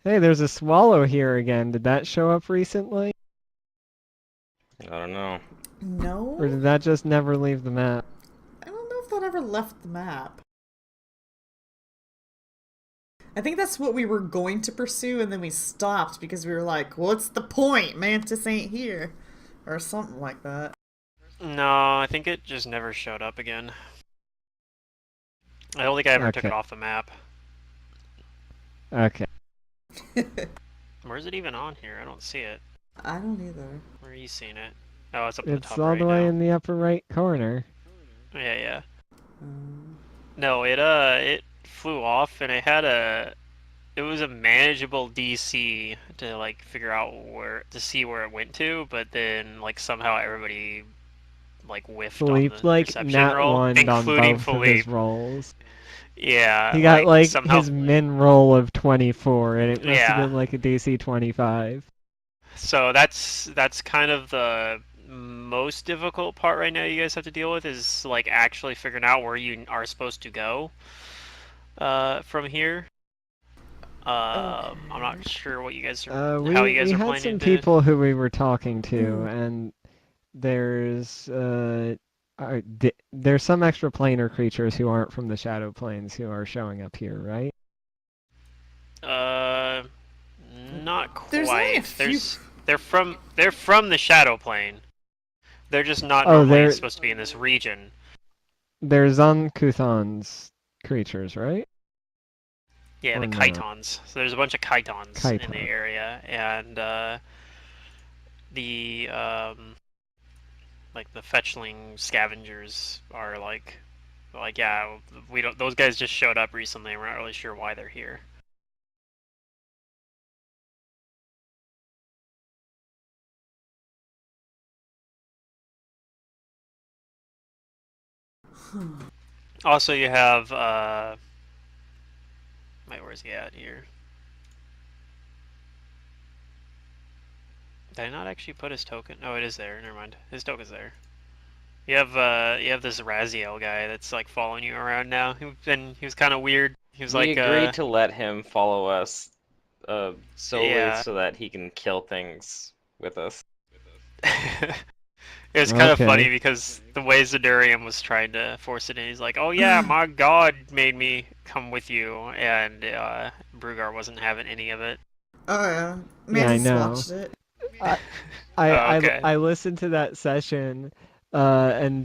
Hey, there's a swallow here again. Did that show up recently? I don't know. Or No? did that just never leave the map? I don't know if that ever left the map. I think that's what we were going to pursue, and then we stopped because we were like, what's the point? Mantis ain't here. Or something like that. No, I think it just never showed up again. I don't think I ever took Okay, it off the map. okay. Where is it even on here? I don't see it. I don't either. Where are you seeing it? Oh, it's up in the It's top all right the way now. in the upper right corner. Yeah, yeah. Um, No, it flew off and it was a manageable DC to like figure out to see where it went to, but then like somehow everybody like whiffed on Philippe, the like, perception nat roll, one on including both of his Philippe. rolls. Yeah, He got, like like, somehow. his min roll of 24, and it must have Yeah. been, like, a DC 25. So that's kind of the most difficult part right now you guys have to deal with is like actually figuring out where you are supposed to go from here. I'm okay. not sure what you guys are, how We you we guys are had planning some to. people who we were talking to, Mm. and there's there's some extra planar creatures who aren't from the Shadow Planes who are showing up here, right? Uh, Not There's only a quite. few. They're from the Shadow Plane. They're just not Oh, normally they're supposed to be in this region. Zon-Kuthon's creatures, right? Yeah, Or the no? Chitons. So there's a bunch of Chitons in the Chiton. area, and the like the fetchling scavengers are like yeah, we don't. Those guys just showed up recently. We're not really sure why they're here. Also, you have wait, where's he at here? Did I not actually put his token? Oh, it is there. Never mind. His token's there. You have this Raziel guy that's like following you around now. He was kind of weird. He was We like agreed to let him follow us solely yeah. so that he can kill things with us. It was kind of funny Okay. because the way Zadurium was trying to force it in, he's like, "Oh yeah, my god made me come with you," and Brugar wasn't having any of it. Oh yeah. Yeah, I Mantis know. watched it. I I Oh, I, okay. I listened to that session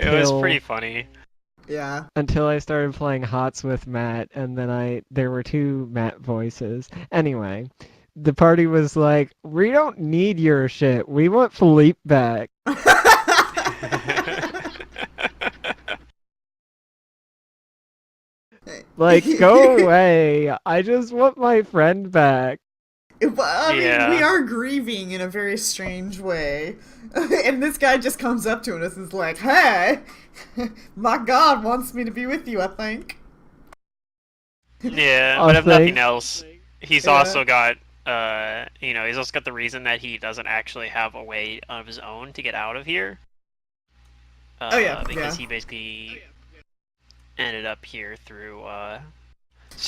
It was pretty until funny. Yeah. I started playing Hots with Matt, and then there were two Matt voices. Anyway, the party was like, "We don't need your shit. We want Philippe back. Like, go away. I just want my friend back." I mean, we Yeah. are grieving in a very strange way. And this guy just comes up to us and is like, hey, my god wants me to be with you, I think. Yeah, I but if nothing think. else, he's Yeah. also got he's also got the reason that he doesn't actually have a way of his own to get out of here. Oh, yeah, Because yeah. he basically ended up here through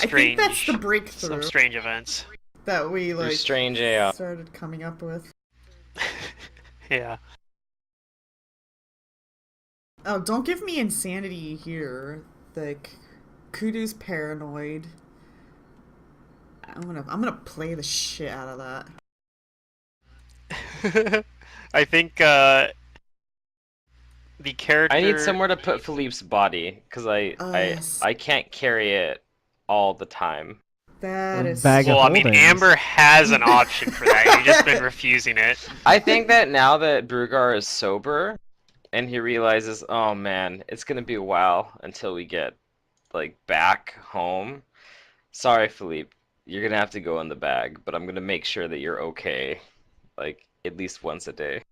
I think that's the some breakthrough strange events. that we, Through like, strange AI. started coming up with. Yeah. Oh, don't give me insanity here. Like, Kudu's paranoid. I'm gonna play the shit out of that. I think the I need character. somewhere to put Philippe's body because I Oh, I yes. I can't carry it all the time. A That bag is. of Well, I mean, holdings. Amber has an option for that. You've just been refusing it. I think that now that Brugar is sober and he realizes, oh man, it's gonna be a while until we get like back home. Sorry, Philippe, you're gonna have to go in the bag, but I'm gonna make sure that you're okay, like at least once a day.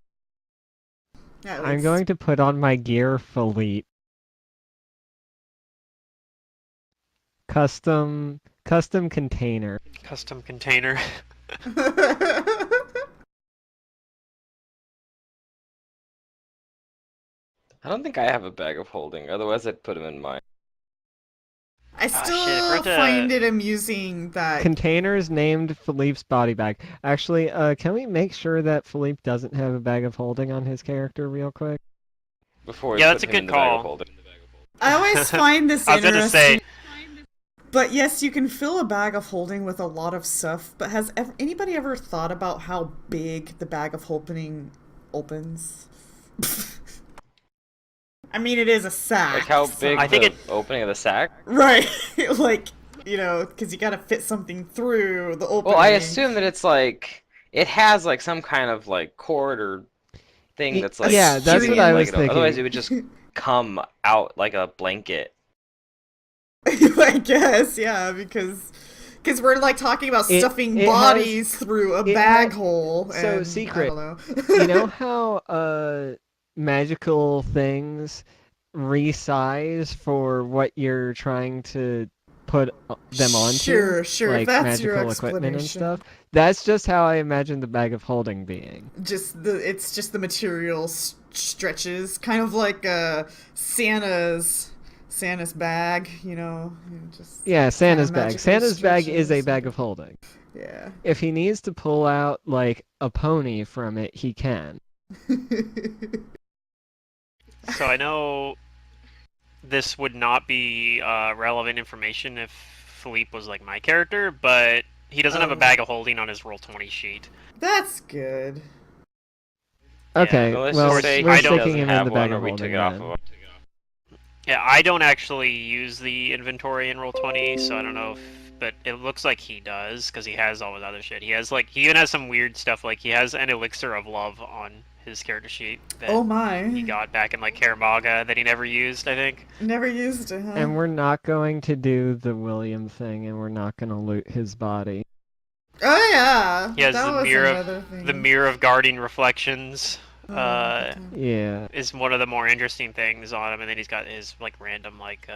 At I'm least. going to put on my gear, Philippe. Custom container. Custom container. I don't think I have a bag of holding, otherwise I'd put him in mine. I shit, still find it amusing that Containers named Philippe's body bag. Actually, can we make sure that Philippe doesn't have a bag of holding on his character real quick? Before we Yeah, put that's a him in good the bag of call. holding. I always find this I was gonna interesting. say, But yes, you can fill a bag of holding with a lot of stuff. But has anybody ever thought about how big the bag of holding opens? I mean, it is a sack. Like how so- big I think the opening of the sack? Right. Like, you know, because you gotta fit something through the opening. Well, I assume that it's like it has like some kind of like cord or thing that's like Yeah, that's keeping what it I was like otherwise thinking. it would just come out like a blanket. I guess, yeah, because we're like talking about stuffing it bodies through a bag has- hole. so, and secret. I don't know. You know how magical things resize for what you're trying to put them onto? Sure, sure. Like If that's your magical equipment and explanation. stuff? That's just how I imagine the bag of holding being. It's just the material stretches, kind of like Santa's bag, you know. Just Yeah, Santa's kinda bag. magically Santa's bag is a stretches. bag of holding. Yeah. If he needs to pull out like a pony from it, he can. so I know this would not be relevant information if Philippe was like my character, but he doesn't have a Oh. bag of holding on his Roll20 sheet. That's good. Okay, Well, let's well, just say we're he sticking doesn't him in have the bag one or of we holding took off then. of him. Yeah, I don't actually use the inventory in Roll20, so I don't know if... But it looks like he does, because he has all his other shit. He has, like, he even has some weird stuff, like, he has an elixir of love on his character sheet that Oh my. he got back in, like, Kaer Maga that he never used, I think. Never used it, huh? And we're not going to do the William thing, and we're not going to loot his body. Oh yeah. He has that the was mirror another of, thing. the Mirror of Guarding Reflections. Oh, good time. Yeah. Is one of the more interesting things on him, and then he's got his, like, random, like,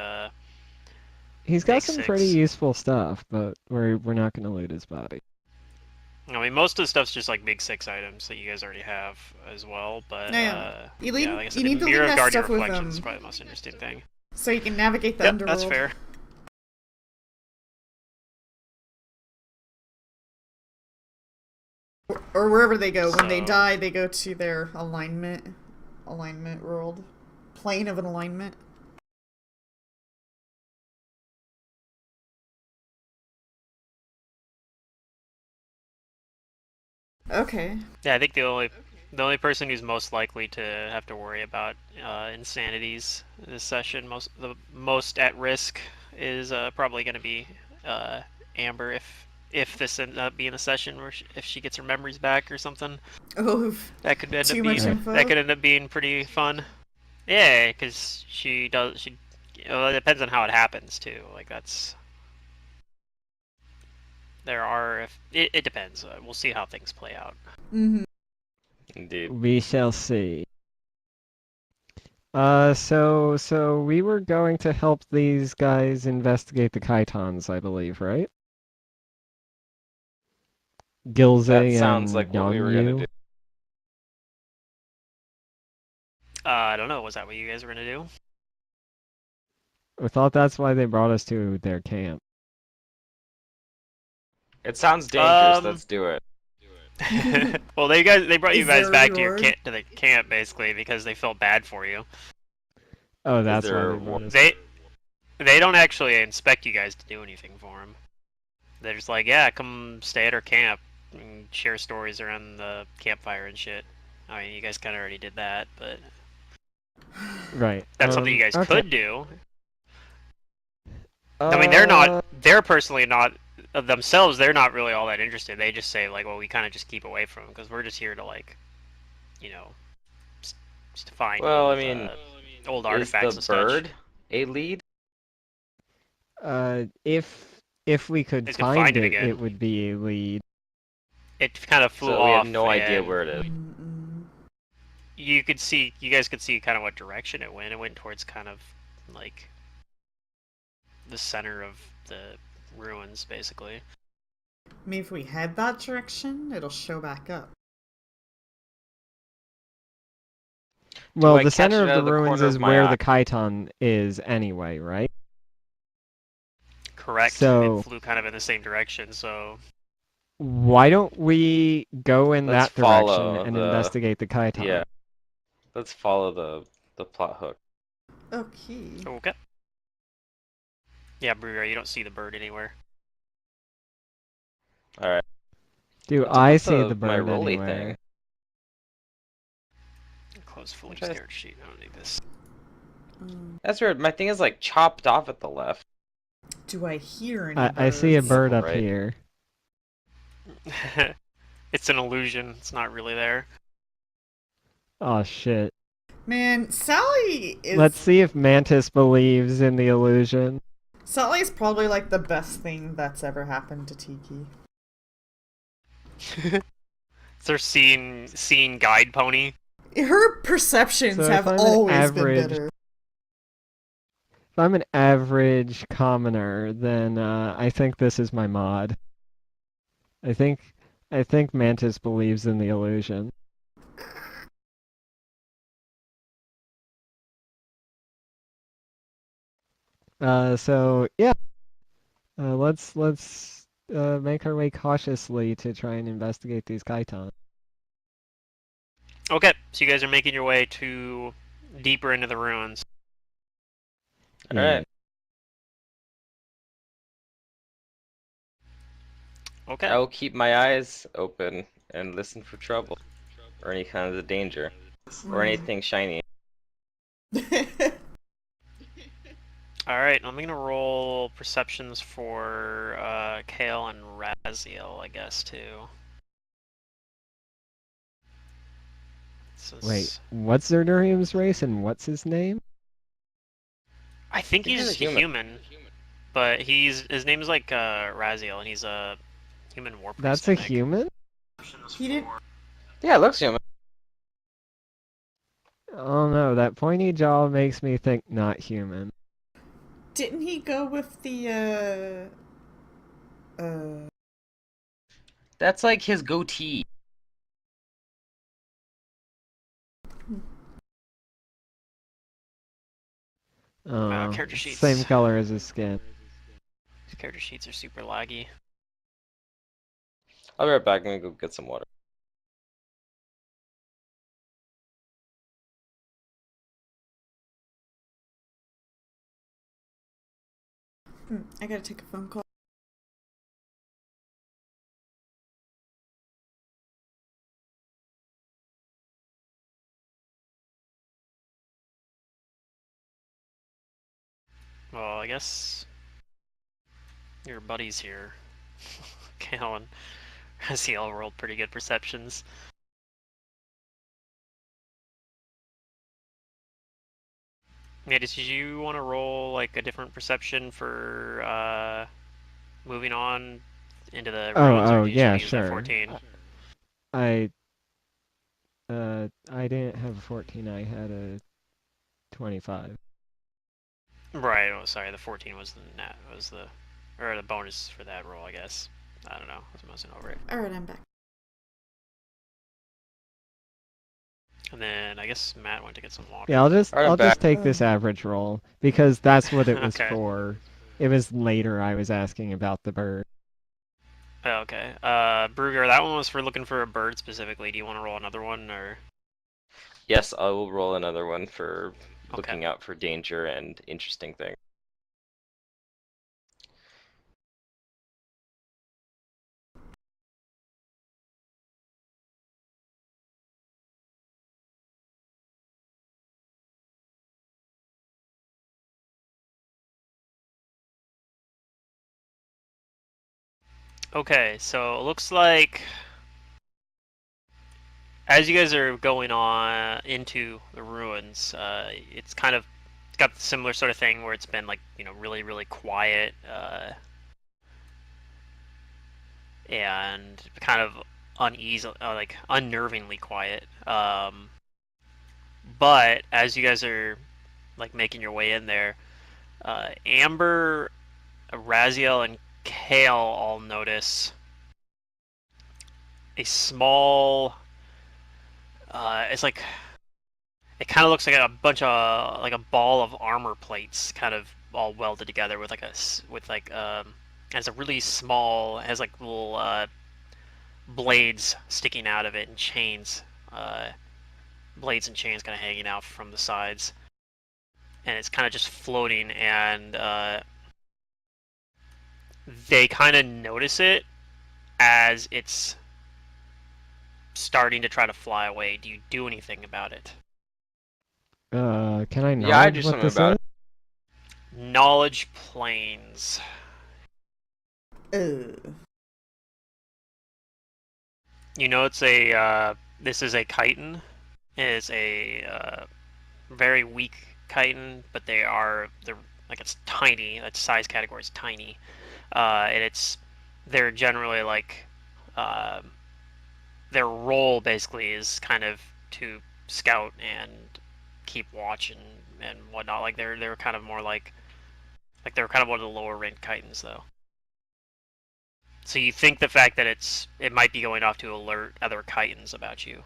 He's got Make some 6. pretty useful stuff, but we're not going to loot his body. I mean, most of the stuff's just like big 6 items that you guys already have as well, but Yeah. You yeah, like I said, need the to leave Mirror of that Guardian stuff with Reflections is probably the most interesting thing. so you can navigate the Yep, underworld. that's fair. Or wherever they go. When they So- die, they go to their alignment world. Plane of an alignment. Okay. Yeah, I think the only person who's most likely to have to worry about insanities this session, the most at risk, is probably going to be Amber if this ends up being a session where if she gets her memories back or something. Oh, That could end too up much being info. that could end up being pretty fun. Yeah, because well, it depends on how it happens too. Like that's there are if it depends. We'll see how things play out. Mm-hmm. Indeed. We shall see. So we were going to help these guys investigate the Chitons, I believe, right? Gilze That and sounds like what we were gonna Yongyu. do. I don't know. Was that what you guys were gonna do? I thought that's why they brought us to their camp. It sounds dangerous. Um, Let's do it. Well, they brought you Is guys there a back to reward? the camp basically because they felt bad for you. Oh, that's why there they a brought us. They don't actually inspect you guys to do anything for them. They're just like, yeah, come stay at our camp and share stories around the campfire and shit. I mean, you guys kind of already did that, but Right. that's something you guys okay. could do. I mean, they're personally not, themselves, they're not really all that interested. They just say, like, well, we kind of just keep away from them because we're just here to, like, you know, just to find Well, old, I mean, old is artifacts the and bird such. a lead? If we could They could find find it it, again. it would be a lead. It kind of flew So off. we have no idea and where it is. Mm-mm. you guys could see kind of what direction it went. It went towards kind of like the center of the ruins, basically. I mean, if we head that direction, it'll show back up. Well, I the catch center it of out the of the ruins corner is of my where eye? the Chiton is anyway, right? correct. So- It flew kind of in the same direction, so Why don't we go in Let's that direction follow and the investigate the Kaiton? yeah. Let's follow the plot hook. Okay. okay. Yeah, Brewer, you don't see the bird anywhere. All right. Do What's up I with see the- the my bird rolly anywhere? thing? Close Philippe's Okay. character sheet. I don't need this. That's weird. My thing is like chopped off at the left. Do I hear any I see a birds? bird up Right. here. It's an illusion. It's not really there. Oh shit. Man, Sally is. Let's see if Mantis believes in the illusion. Sally's probably like the best thing that's ever happened to Tiki. It's their seeing guide pony. Her perceptions So if have I'm an always been average- better. If I'm an average commoner, then I think this is my mod. I think Mantis believes in the illusion. So yeah, let's make our way cautiously to try and investigate these Kaiton. Okay, so you guys are making your way to deeper into the ruins. All right. Okay. I will keep my eyes open and listen for trouble or any kind of danger or anything shiny. All right, I'm gonna roll perceptions for Kael and Raziel, I guess too. Wait, what's Zerdurium's race and what's his name? I think He's he's a human. but his name is like Raziel, and he's a human war priest. That's I a think. human? He did. Yeah, it looks human. Oh no, that pointy jaw makes me think not human. Didn't he go with the That's like his goatee. Oh, character sheets. same color as his skin. These character sheets are super laggy. I'll be right back. I'm gonna go get some water. I gotta take a phone call. Well, I guess your buddies here, Kael and Raziel, rolled pretty good perceptions. Yeah, did you want to roll like a different perception for moving on into the ruins, or Oh, did you yeah, use that sure. 14? I didn't have a 14, I had a 25. Right. Oh, sorry. The 14 was the bonus for that roll, I guess. I don't know. I was mousing over it. Alright, I'm back. And then I guess Matt went to get some water. Yeah, I'll just Alright, I'm back. take this average roll because that's what it was Okay. for. It was later I was asking about the bird. Oh, okay. Bruger, that one was for looking for a bird specifically. Do you want to roll another one, or? Yes, I will roll another one for Okay. looking out for danger and interesting things. Okay, so it looks like as you guys are going on into the ruins, it's got the similar sort of thing where it's been like, really, really quiet, and kind of uneasy, like unnervingly quiet. But as you guys are like making your way in there, Amber, Raziel, and Kael all notice a small. It's like it kind of looks like a bunch of like a ball of armor plates, kind of all welded together with has a really small, has like little blades sticking out of it and chains, blades and chains kind of hanging out from the sides, and it's kind of just floating, and they kind of notice it as it's starting to try to fly away. Do you do anything about it? Can I Yeah, I knowledge do what something this about is? it. Knowledge planes. Ugh. You know, this is a chitin. It is a very weak chitin, but they're like, it's tiny. Its size category is tiny, and they're generally like uh, their role basically is kind of to scout and keep watch and whatnot. Like they're kind of more like they're kind of one of the lower ranked chitins though. So you think the fact that it might be going off to alert other chitins about you.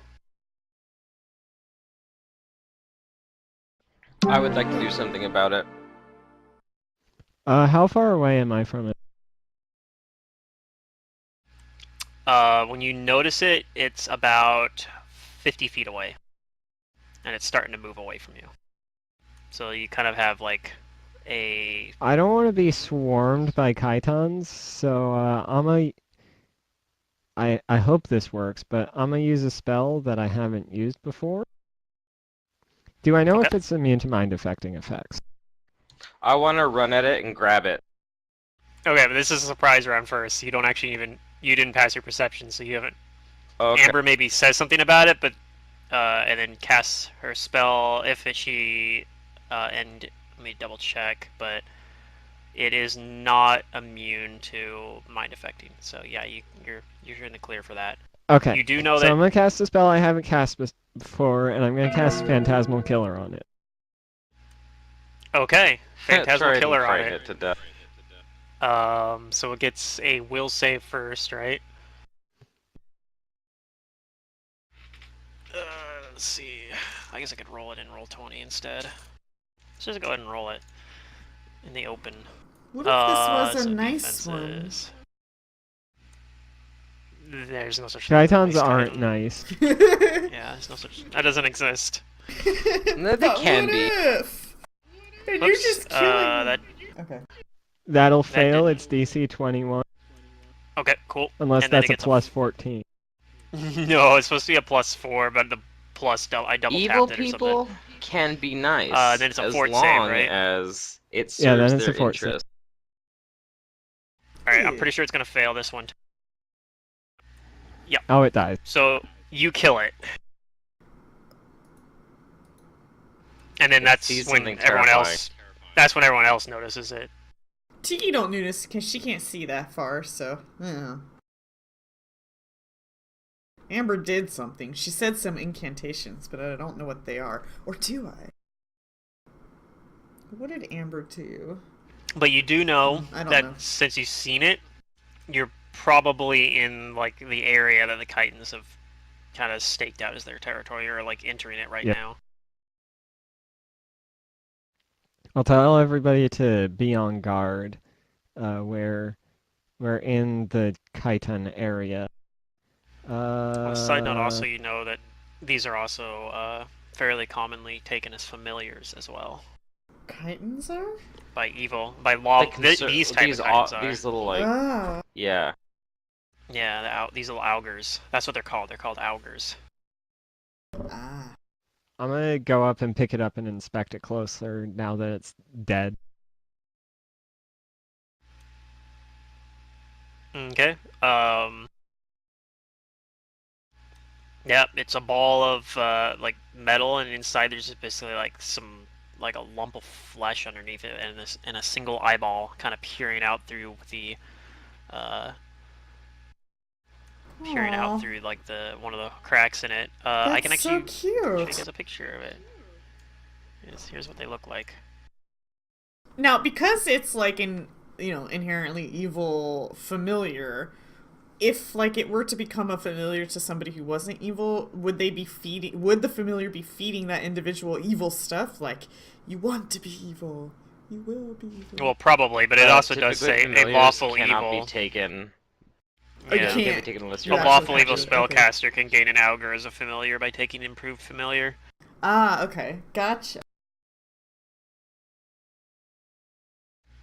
I would like to do something about it. How far away am I from it? When you notice it, it's about 50 feet away, and it's starting to move away from you. So you kind of have like a. I don't want to be swarmed by chitons, so I hope this works, but I'm gonna use a spell that I haven't used before. Do I know if Okay. it's immune to mind affecting effects? I want to run at it and grab it. Okay, but this is a surprise round first. You don't actually you didn't pass your perception, so you haven't. Okay. Amber maybe says something about it, but and then casts her spell and let me double check, but it is not immune to mind affecting. So yeah, you're in the clear for that. Okay. You do know So that. I'm gonna cast a spell I haven't cast before, and I'm gonna cast Phantasmal Killer on it. Okay, Phantasmal Try Killer and on frighten it. it to death. So it gets a will save first, right? Let's see. I guess I could roll it in roll 20 instead. Let's just go ahead and roll it in the open. What if this was a So nice defenses. There's no such Chitons thing as a nice aren't chitin. nice. one? Yeah, there's no such. That doesn't exist. No, they can what be. If? And you're Whoops, just killing that. Okay. That'll That fail. didn't- It's DC 21, Okay, cool. unless And then that's it a gets plus 14. No, it's supposed to be a +4, but the plus I double Evil tapped it or people something. can be nice Then it's a as fort long save, right? as it Yeah, then serves it's a their fort save. interest. All right, I'm pretty sure it's gonna fail this one. Oh, it dies. So you kill it, and then that's sees when something everyone terrifying. else. That's when everyone else notices it. Tiki don't notice because she can't see that far, so yeah. Amber did something. She said some incantations, but I don't know what they are. Or do I? What did Amber do? But you do know I don't that know. since you've seen it, you're probably in like the area that the chitins have kind of staked out as their territory, or like entering it right Yep. now. I'll tell everybody to be on guard. We're in the chiton area. On a side note, also, you know that these are also fairly commonly taken as familiars as well Chitons are? by law. They can These type of chitins are. these little like Ah. yeah. Yeah, these little augurs. That's what they're called. They're called augurs. Ah. I'm gonna go up and pick it up and inspect it closer now that it's dead. Okay. Yeah, it's a ball of like metal, and inside there's just basically like a lump of flesh underneath it, and a single eyeball kind of peering out through the Aw, like one of the cracks in it. I can that's so actually show you cute. guys a picture of it. Here's what they look like. Now, because it's like inherently evil familiar, if like it were to become a familiar to somebody who wasn't evil, would the familiar be feeding that individual evil stuff? Like, you want to be evil. You will be evil. Well, probably, but it also does Typically, say a familiars lawful cannot evil. be taken. Oh, you Yeah. They can't be can't. taken unless You you're A actually lawful have evil to. Okay. spellcaster can gain an augur as a familiar by taking improved familiar. Ah, okay. Gotcha.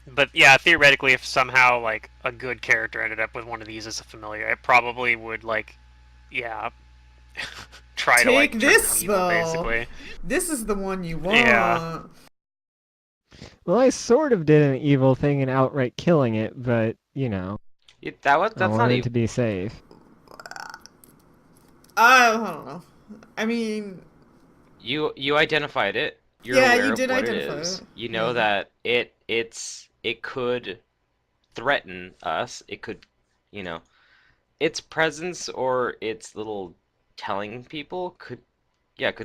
But yeah, theoretically, if somehow like a good character ended up with one of these as a familiar, it probably would try to like Take turn them this, evil, though. basically. This is the one you want. Yeah. Well, I sort of did an evil thing in outright killing it, but I That's not wanted evil. to be safe. I don't know. I mean, You identified it. You're yeah, aware you of did what it identify is. it. You know Yeah. that it could threaten us. It could, you know, its presence or its little telling people could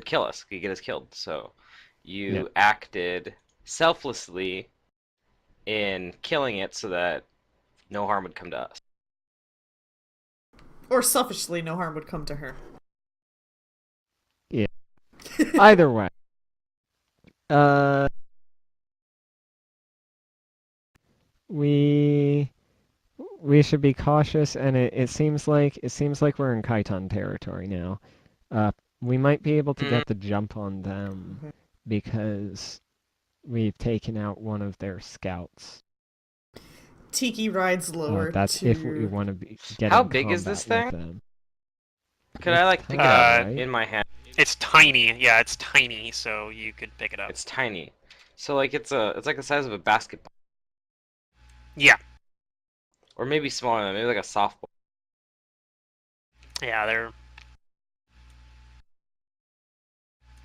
kill us. Could get us killed. So Yeah. you acted selflessly in killing it so that no harm would come to us. Or selfishly, no harm would come to her. Yeah. Either way. Uh, we we should be cautious, and it seems like we're in Khitan territory now. We might be able to Mm, get the jump on them because we've taken out one of their scouts. Tiki rides lower That's if we to. want to get How in big is this combat with thing? them. Could I like pick it Tiny, up right? in my hand? It's tiny. Yeah, it's tiny, so you could pick it up. It's tiny. So like it's like the size of a basketball. Yeah. Or maybe smaller than that, maybe like a softball. Yeah, they're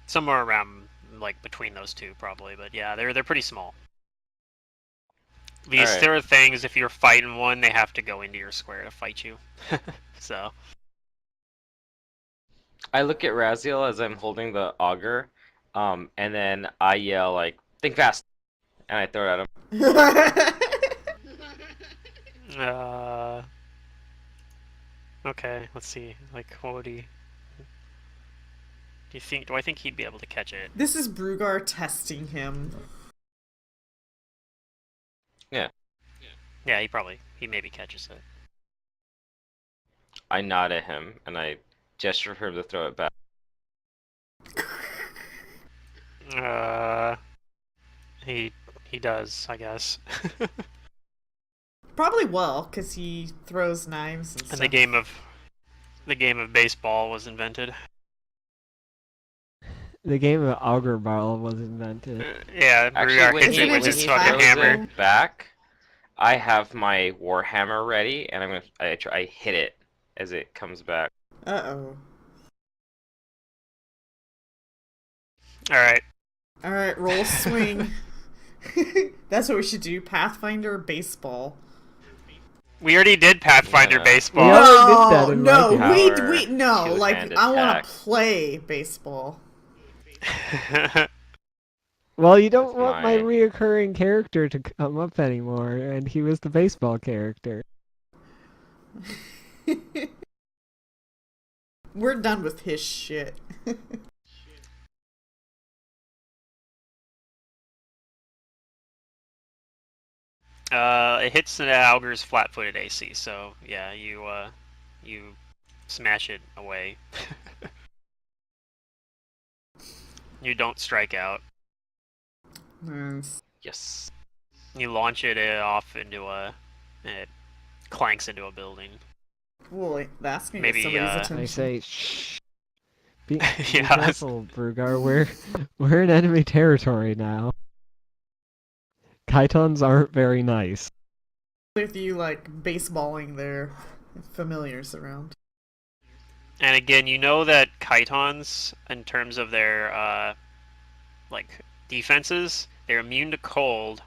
somewhere around like between those two probably, but yeah, they're pretty small. These Alright. there are things if you're fighting one, they have to go into your square to fight you. So I look at Raziel as I'm holding the auger, and then I yell like, "Think fast!" and I throw it at him. uh okay, let's see. Like what would he do I think he'd be able to catch it? This is Brugar testing him. Yeah. Yeah, he maybe catches it. I nod at him and I gesture for him to throw it back. He does, I guess. Probably well, because he throws knives and stuff. And the game of baseball was invented. The game of Augur Ball was invented. Yeah, Actually, Brugar when hits Isn't it it he with when just his he fucking throws hammer. it back, I have my warhammer ready and I hit it as it comes back. Uh-oh. Alright. Alright, roll swing. That's what we should do. Pathfinder baseball. We already did Pathfinder Yeah. baseball. We already did that in no, my game. no. Like, Two-hand I want attack. to play baseball. Well, you don't That's want my my- reoccurring character to come up anymore, and he was the baseball character. We're done with his shit. It hits the Augur's flat-footed AC, so yeah, you smash it away. You don't strike out. Nice. Yes. You launch it off into it clanks into a building. Well, that's gonna Maybe, get somebody's I attention. I say, shh. Be Yeah. careful, Brugar. We're in enemy territory now. Chitons aren't very nice. With you, like, baseballing their familiars around. And again, you know that Chitons, in terms of their like defenses, they're immune to cold,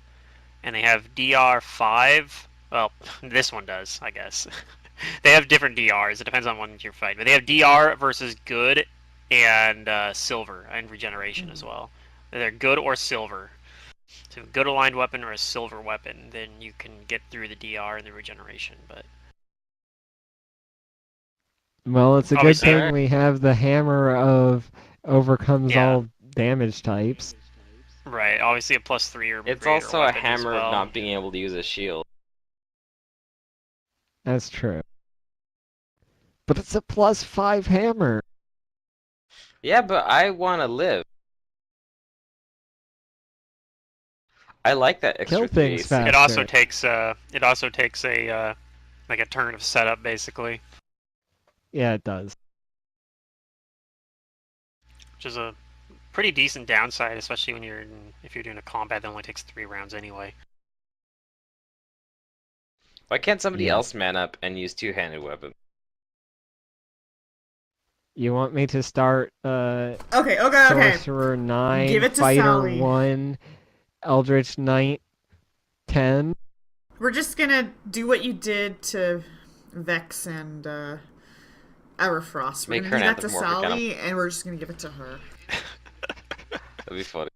and they have DR5. Well, this one does, I guess. They have different DRs. It depends on when you're fighting, but they have DR versus good and silver and regeneration as well. They're good or silver. So good aligned weapon or a silver weapon, then you can get through the DR and the regeneration. But Well, it's a good Obviously- thing we have the hammer of overcomes Yeah. all damage types. Right, obviously a +3 or It's greater also a weapon as hammer of well. not being able to use a shield. That's true. But it's a +5 hammer. Yeah, but I want to live. I like that Kill extra 3 things AC. It also faster. takes a like a turn of setup basically, Yeah, it does. which is a pretty decent downside, especially when if you're doing a combat that only takes 3 rounds anyway. Why can't somebody Yeah. else man up and use two-handed weapons? You want me to start Okay. Sorcerer 9, Give it to Fighter Sally. 1, Eldritch Knight 10? We're just gonna do what you did to Vex and Everfrost. We're Make gonna her do an that to anthropomorphic animal. Sally, and we're just gonna give it to her. That'd be funny.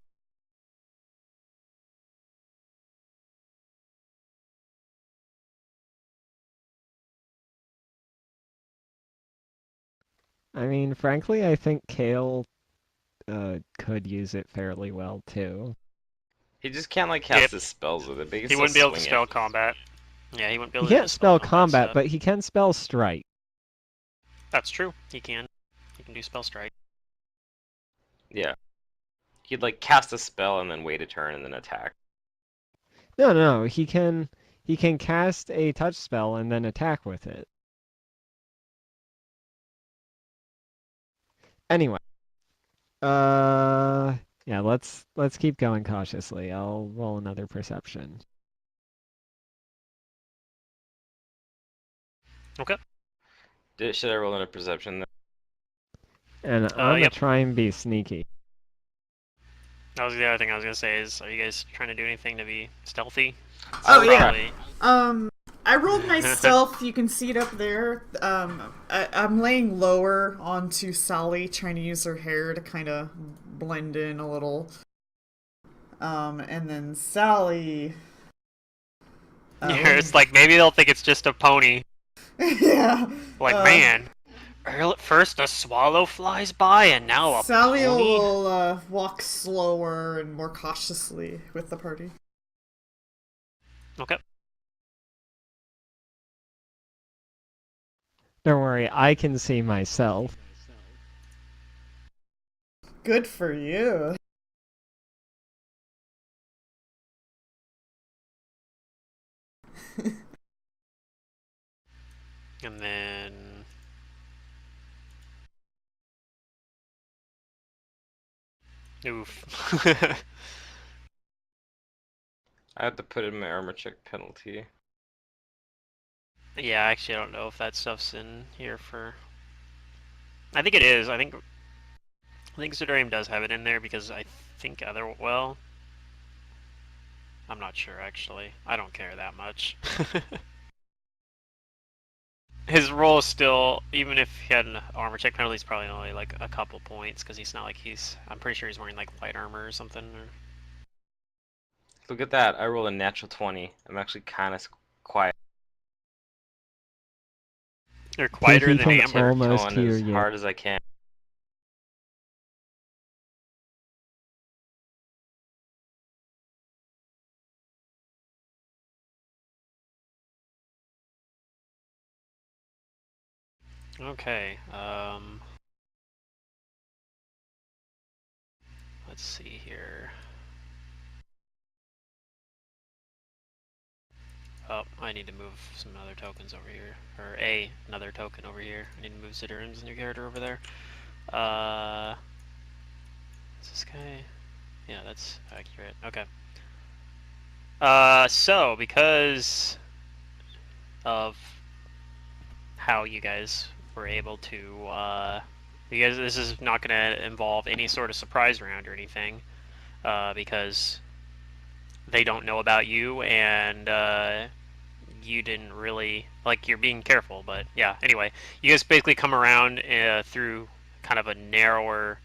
I mean, frankly, I think Kael could use it fairly well too. He just can't like cast Yep. his spells with it, but he can He still wouldn't be able to swing spell it. combat. Yeah, he wouldn't be He able to can't spell combat, stuff. but he can spell strike. That's true. He can. He can do spell strike. Yeah. He'd like cast a spell and then wait a turn and then attack. No, he can cast a touch spell and then attack with it. Anyway, yeah, let's keep going cautiously. I'll roll another perception. Okay. Should I roll in a perception then? And I'm gonna Yep. try and be sneaky. That was the other thing I was gonna say is, are you guys trying to do anything to be stealthy? Oh, yeah. Probably- I rolled my stealth. You can see it up there. I'm laying lower onto Sally, trying to use her hair to kind of blend in a little. And then Sally. It's like maybe they'll think it's just a pony. Yeah. Like, man, first a swallow flies by and now a Sally pony? will walk slower and more cautiously with the party. Okay. Don't worry, I can see myself. Good for you. And then... Oof. I have to put in my armor check penalty. Yeah, actually I don't know if that stuff's in here for... I think it is. I think Zidarium does have it in there because I think well... I'm not sure actually. I don't care that much. His roll is still, even if he had an armor check penalty, it's probably only like a couple points because he's not like I'm pretty sure he's wearing like light armor or something. Look at that, I rolled a natural 20. I'm actually kind of quiet. You're quieter He than can Amber. almost Going hear as you. hard as I can. Okay, let's see here. Oh, I need to move some other tokens over here. Or another token over here. I need to move Zidarium's new character over there. Is this guy? Yeah, that's accurate. Okay. So, because of how you guys were able to, this is not going to involve any sort of surprise round or anything, because they don't know about you, and, you didn't really, like, you're being careful, but yeah, anyway, you guys basically come around, through kind of a narrower,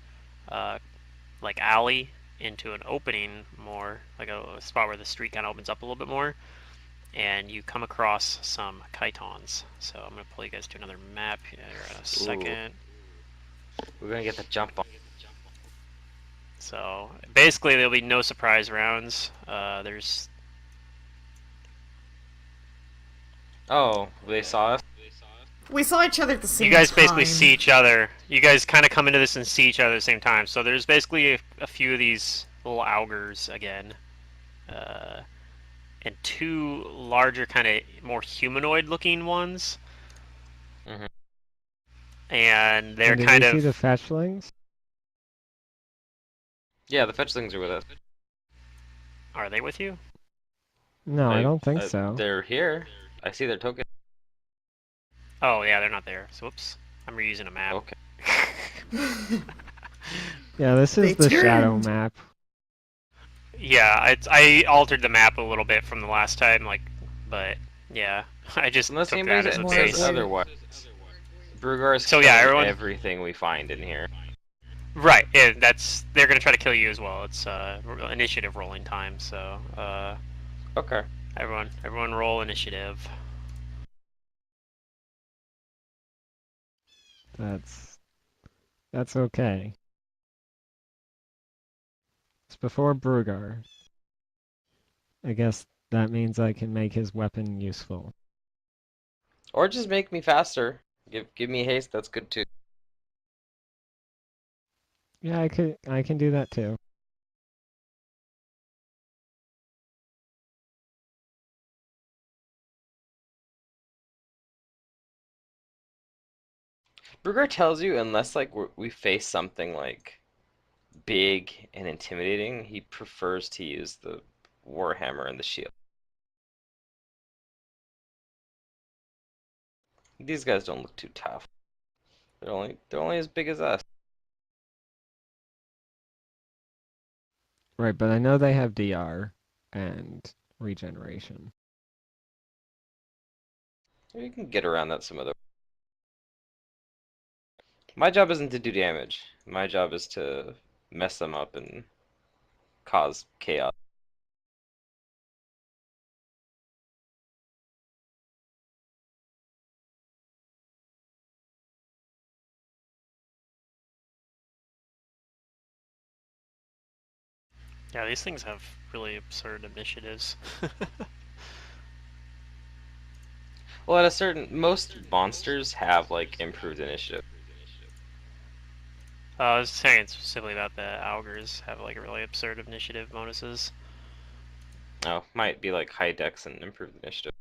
like, alley into an opening more, like a spot where the street kind of opens up a little bit more, and you come across some chitons. So I'm going to pull you guys to another map here in a second. We're gonna get the jump on. So basically, there'll be no surprise rounds. There's Oh, they saw us? We saw each other at the you same guys basically time. see each other. You guys kind of come into this and see each other at the same time. So there's basically a few of these little augurs again, and two larger, kind of more humanoid-looking ones. Mm-hmm. And they're And did kind we see of. the fetchlings? Yeah, the fetchlings are with us. Are they with you? No, I don't think so. They're here. I see their token. Oh yeah, they're not there. So whoops, I'm reusing a map. Okay. Yeah, this They is the shadow turned. map. Yeah, I altered the map a little bit from the last time, but yeah, I just Unless took anybody that as a More says base. weird. otherwise. Brugar is So killing yeah, everyone. everything we find in here. Right, yeah, they're gonna try to kill you as well. It's initiative rolling time, so Okay. everyone roll initiative. That's okay. It's before Brugar. I guess that means I can make his weapon useful. Or just make me faster. Give me haste, that's good too. Yeah, I can do that too. Brugar tells you unless like we face something like big and intimidating, he prefers to use the warhammer and the shield. These guys don't look too tough. They're only as big as us. Right, but I know they have DR and regeneration. We can get around that some other. My job isn't to do damage. My job is to mess them up and cause chaos. Yeah, these things have really absurd initiatives. Well, at a certain most monsters have like improved initiative. I was saying specifically about the augurs have like really absurd initiative bonuses. Oh, might be like high dex and improved initiative.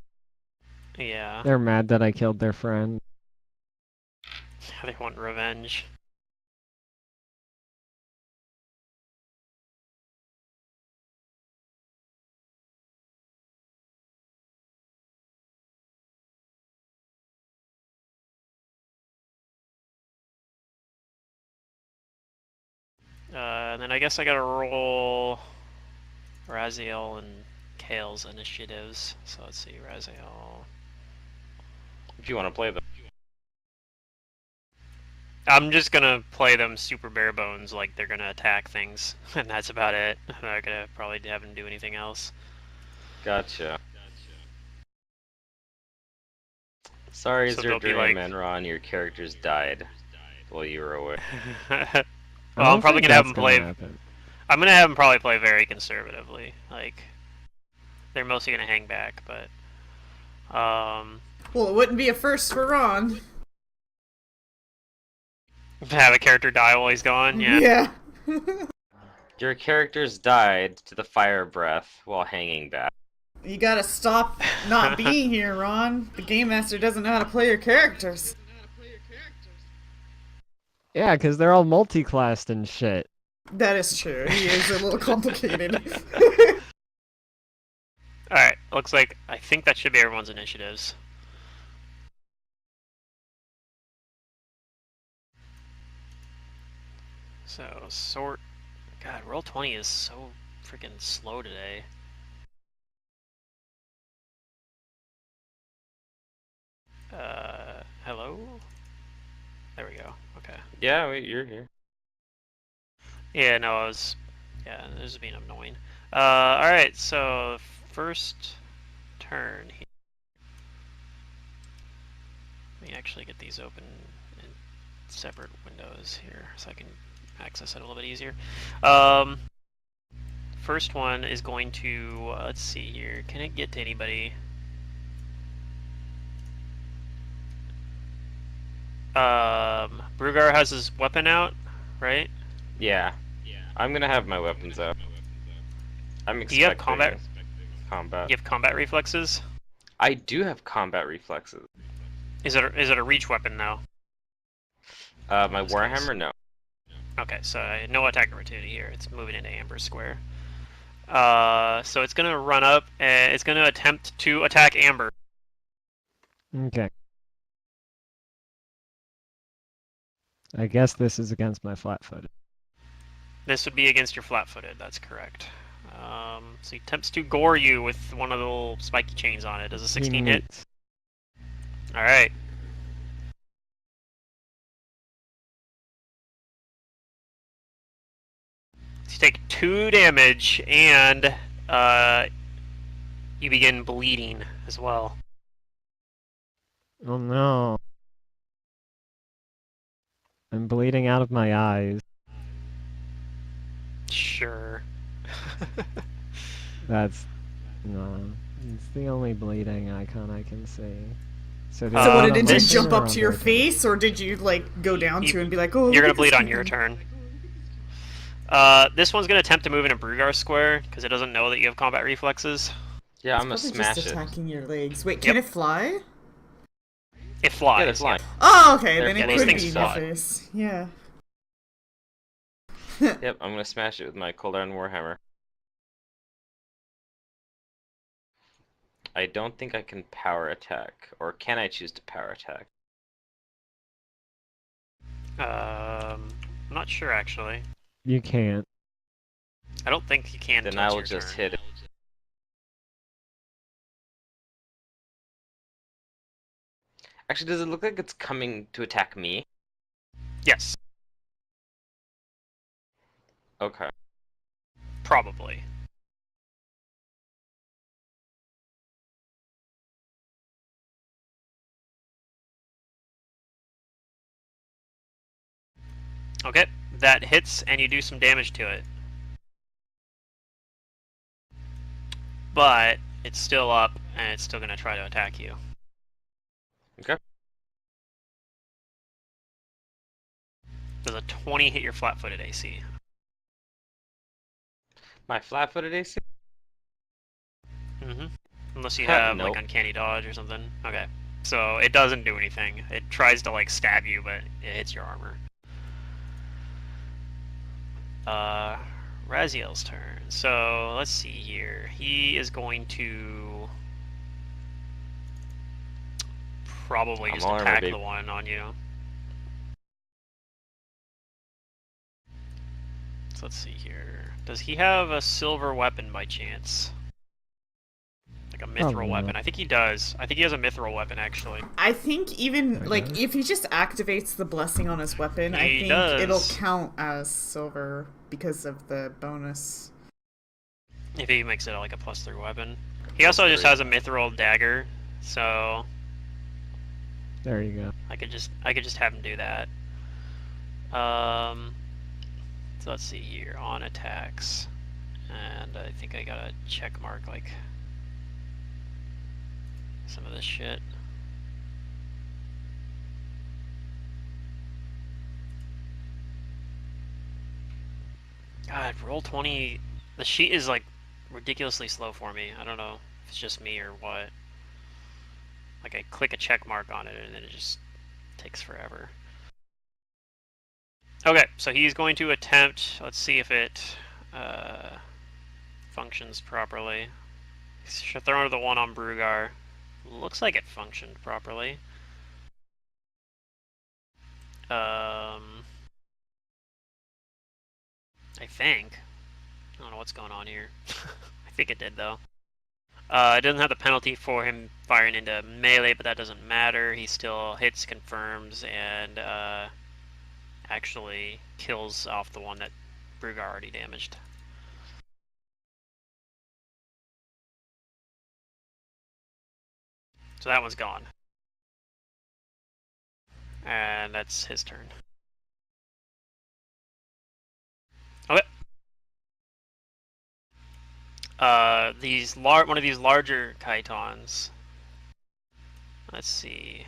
Yeah, They're mad that I killed their friend. they want revenge. And then I guess I gotta roll Raziel and Kale's initiatives. So let's see, Raziel. If you want to play them. I'm just gonna play them super bare bones, like they're gonna attack things, and that's about it. I'm not gonna probably have them do anything else. Gotcha. Sorry, So they'll be Zerdurian like. Manron, your characters died while you were away. Well, I I'm don't probably think gonna have that's them gonna play. happen. I'm gonna have them probably play very conservatively. Like they're mostly gonna hang back, but Well, it wouldn't be a first for Ron. have a character die while he's gone. Yeah. Yeah. Your characters died to the fire breath while hanging back. You gotta stop not being here, Ron. The game master doesn't know how to play your characters. Yeah, because they're all multi-classed and shit. That is true. He is a little complicated. All right. Looks like I think that should be everyone's initiatives. So sort. God, roll 20 is so freaking slow today. Hello? There we go. Okay. Yeah, wait, you're here. Yeah, no, I was. Yeah, this is being annoying. Alright, so first turn here. Let me actually get these open in separate windows here so I can access it a little bit easier. First one is going to, let's see here. Can it get to anybody? Brugar has his weapon out, right? Yeah. I'm gonna have my weapons out. I'm Do you have expecting combat? combat. You have combat reflexes? I do have combat reflexes. Is it a reach weapon though? My This case. Warhammer, no. Okay, so no attack opportunity here. It's moving into Amber Square. So it's gonna run up and it's gonna attempt to attack Amber. Okay. I guess this is against my flat-footed. This would be against your flat-footed. That's correct. So he attempts to gore you with one of the little spiky chains on it. Does a 16 hit? meets. All right. So you take 2 damage and you begin bleeding as well. Oh no. I'm bleeding out of my eyes. Sure. That's no. It's the only bleeding icon I can see. So, do I So what, want it to did just listen jump or up to your under? face, or did you, like, go down to and be like, oh, You're gonna look at bleed this on your thing? turn. This one's gonna attempt to move into Brugar Square because it doesn't know that you have combat reflexes. Yeah, I'm gonna Probably smash just it. attacking your legs. Wait, can Yep. it fly? It flies. Yeah, they're flying. Oh, okay, They're then it these could things be in your fly. face. Yeah. Yep, I'm gonna smash it with my Cold Iron Warhammer. I don't think I can power attack, or can I choose to power attack? I'm not sure actually. You can't. I don't think you can. Then Until I it's will your just turn. hit it. Actually, does it look like it's coming to attack me? Yes, Okay. probably. Okay, that hits and you do some damage to it. But it's still up and it's still gonna try to attack you. Okay. Does a 20 hit your flat-footed AC? My flat-footed AC? Mm-hmm. Unless you have Nope. like uncanny dodge or something. Okay. So it doesn't do anything. It tries to like stab you, but it hits your armor. Raziel's turn. So let's see here. He is going to probably I'm just armor, attack baby. the one on you. So let's see here. Does he have a silver weapon by chance? Like a mithril Probably weapon? not. I think he does. I think he has a mithril weapon actually. I think even, Okay. like, if he just activates the blessing on his weapon, I He think does. it'll count as silver because of the bonus. If he makes it like a +3 weapon. He also just +3. has a mithril dagger, so There you go. I could just have him do that. So let's see here on attacks, and I think I gotta check mark like some of this shit. God, roll 20. The sheet is like ridiculously slow for me. I don't know if it's just me or what. Like I click a check mark on it and then it just takes forever. Okay, so he's going to attempt. Let's see if it functions properly. Should throw the one on Brugar. Looks like it functioned properly. I think. I don't know what's going on here. I think it did though. It doesn't have the penalty for him firing into melee, but that doesn't matter. He still hits, confirms, and actually kills off the one that Brugar already damaged. So that one's gone. And that's his turn. one of these larger chitons. Let's see.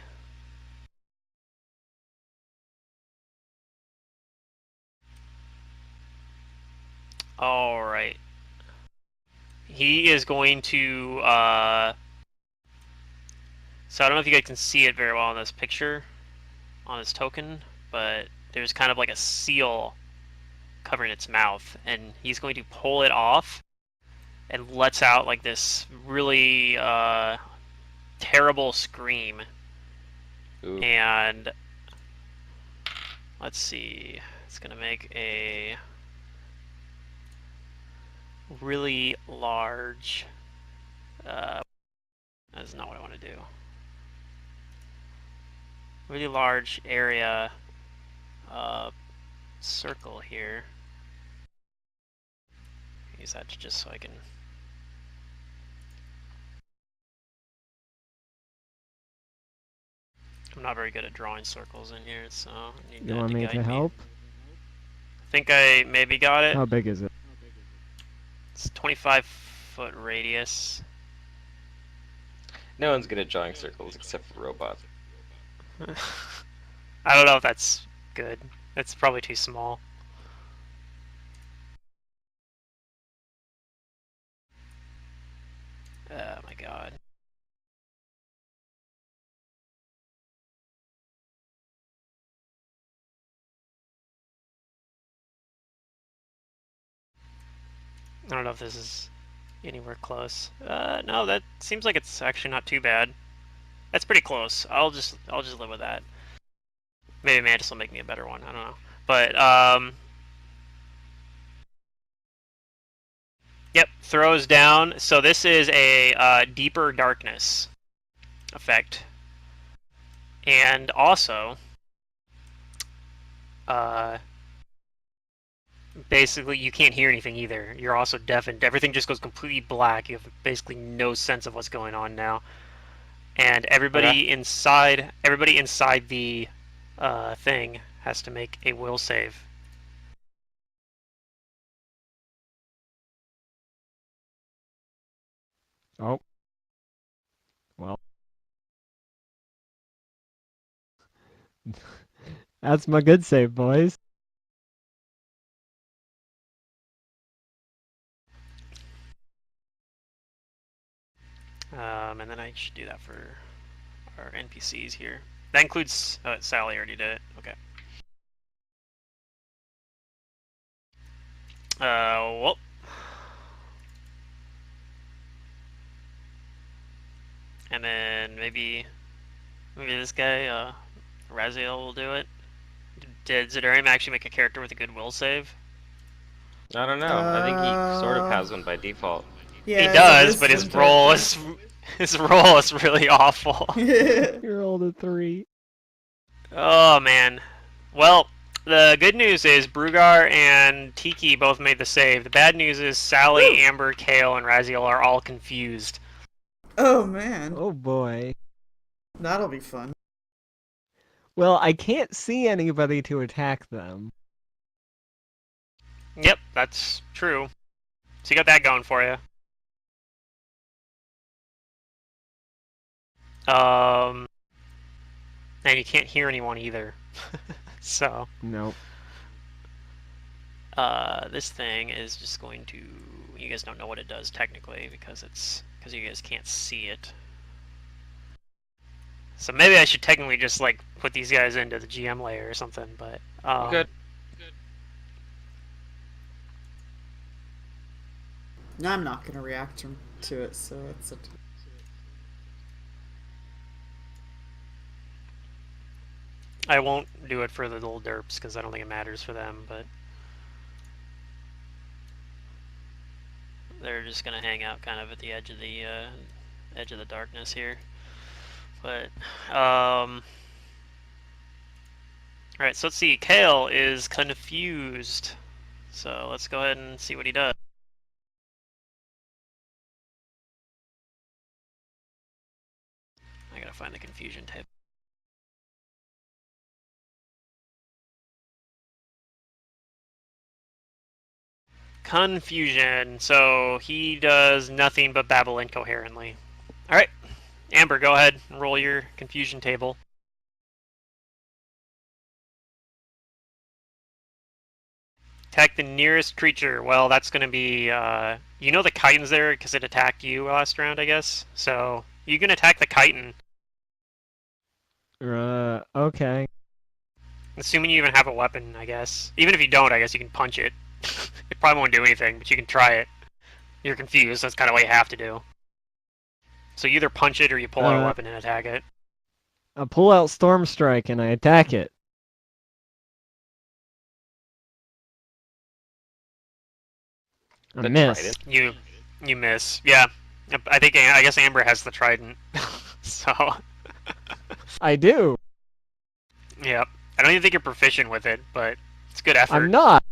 All right. He is going to. So I don't know if you guys can see it very well in this picture, on this token, but there's kind of like a seal covering its mouth, and he's going to pull it off and lets out like this really terrible scream. Ooh. And let's see, it's gonna make a really large. That's not what I want to do. Really large area circle here. Use that just so I can. I'm not very good at drawing circles in here, so I need You that want to me guide to help? I think I maybe got it. How big is it? It's 25-foot radius. No one's good at drawing circles except for robots. I don't know if that's good. It's probably too small. Oh my god. I don't know if this is anywhere close. No, that seems like it's actually not too bad. That's pretty close. I'll just live with that. Maybe Mantis will make me a better one. I don't know. But yep, throws down. So this is a deeper darkness effect, and also basically you can't hear anything either. You're also deafened. Everything just goes completely black. You have basically no sense of what's going on now. And everybody inside the thing has to make a will save. Oh. Well. That's my good save, boys. And then I should do that for our NPCs here. That includes Sally already did it. Okay. Well. And then maybe this guy, Raziel will do it. Did Zidarium actually make a character with a good will save? I don't know. I think he sort of has one by default. Yeah, He it's a does, but wisdom character. his roll is really awful. You rolled a 3. Oh man. Well, the good news is Brugar and Tiki both made the save. The bad news is Sally, Amber, Kael, and Raziel are all confused. Oh man, Oh boy. that'll be fun. Well, I can't see anybody to attack them. Yep, that's true. So you got that going for you. And you can't hear anyone either. So, Nope. this thing is just going to. You guys don't know what it does technically because you guys can't see it. So maybe I should technically just like put these guys into the GM layer or something, but Good. I'm not gonna react to it, so it's a. I won't do it for the little derps because I don't think it matters for them, but they're just gonna hang out kind of at the edge of the darkness here. But all right, so let's see. Kael is confused, so let's go ahead and see what he does. I gotta find the confusion type. Confusion. So he does nothing but babble incoherently. Alright. Amber, go ahead and roll your confusion table. Attack the nearest creature. Well, that's going to be... you know the chitin's there because it attacked you last round, I guess? So you can attack the chitin. Okay. Assuming you even have a weapon, I guess. Even if you don't, I guess you can punch it. It probably won't do anything, but you can try it. You're confused, that's kind of what you have to do. So you either punch it or you pull out a weapon and attack it. I pull out Storm Strike and I attack it. I The miss. trident. You miss. Yeah. I guess Amber has the trident. So, I do. yeah. I don't even think you're proficient with it, but it's good effort. I'm not.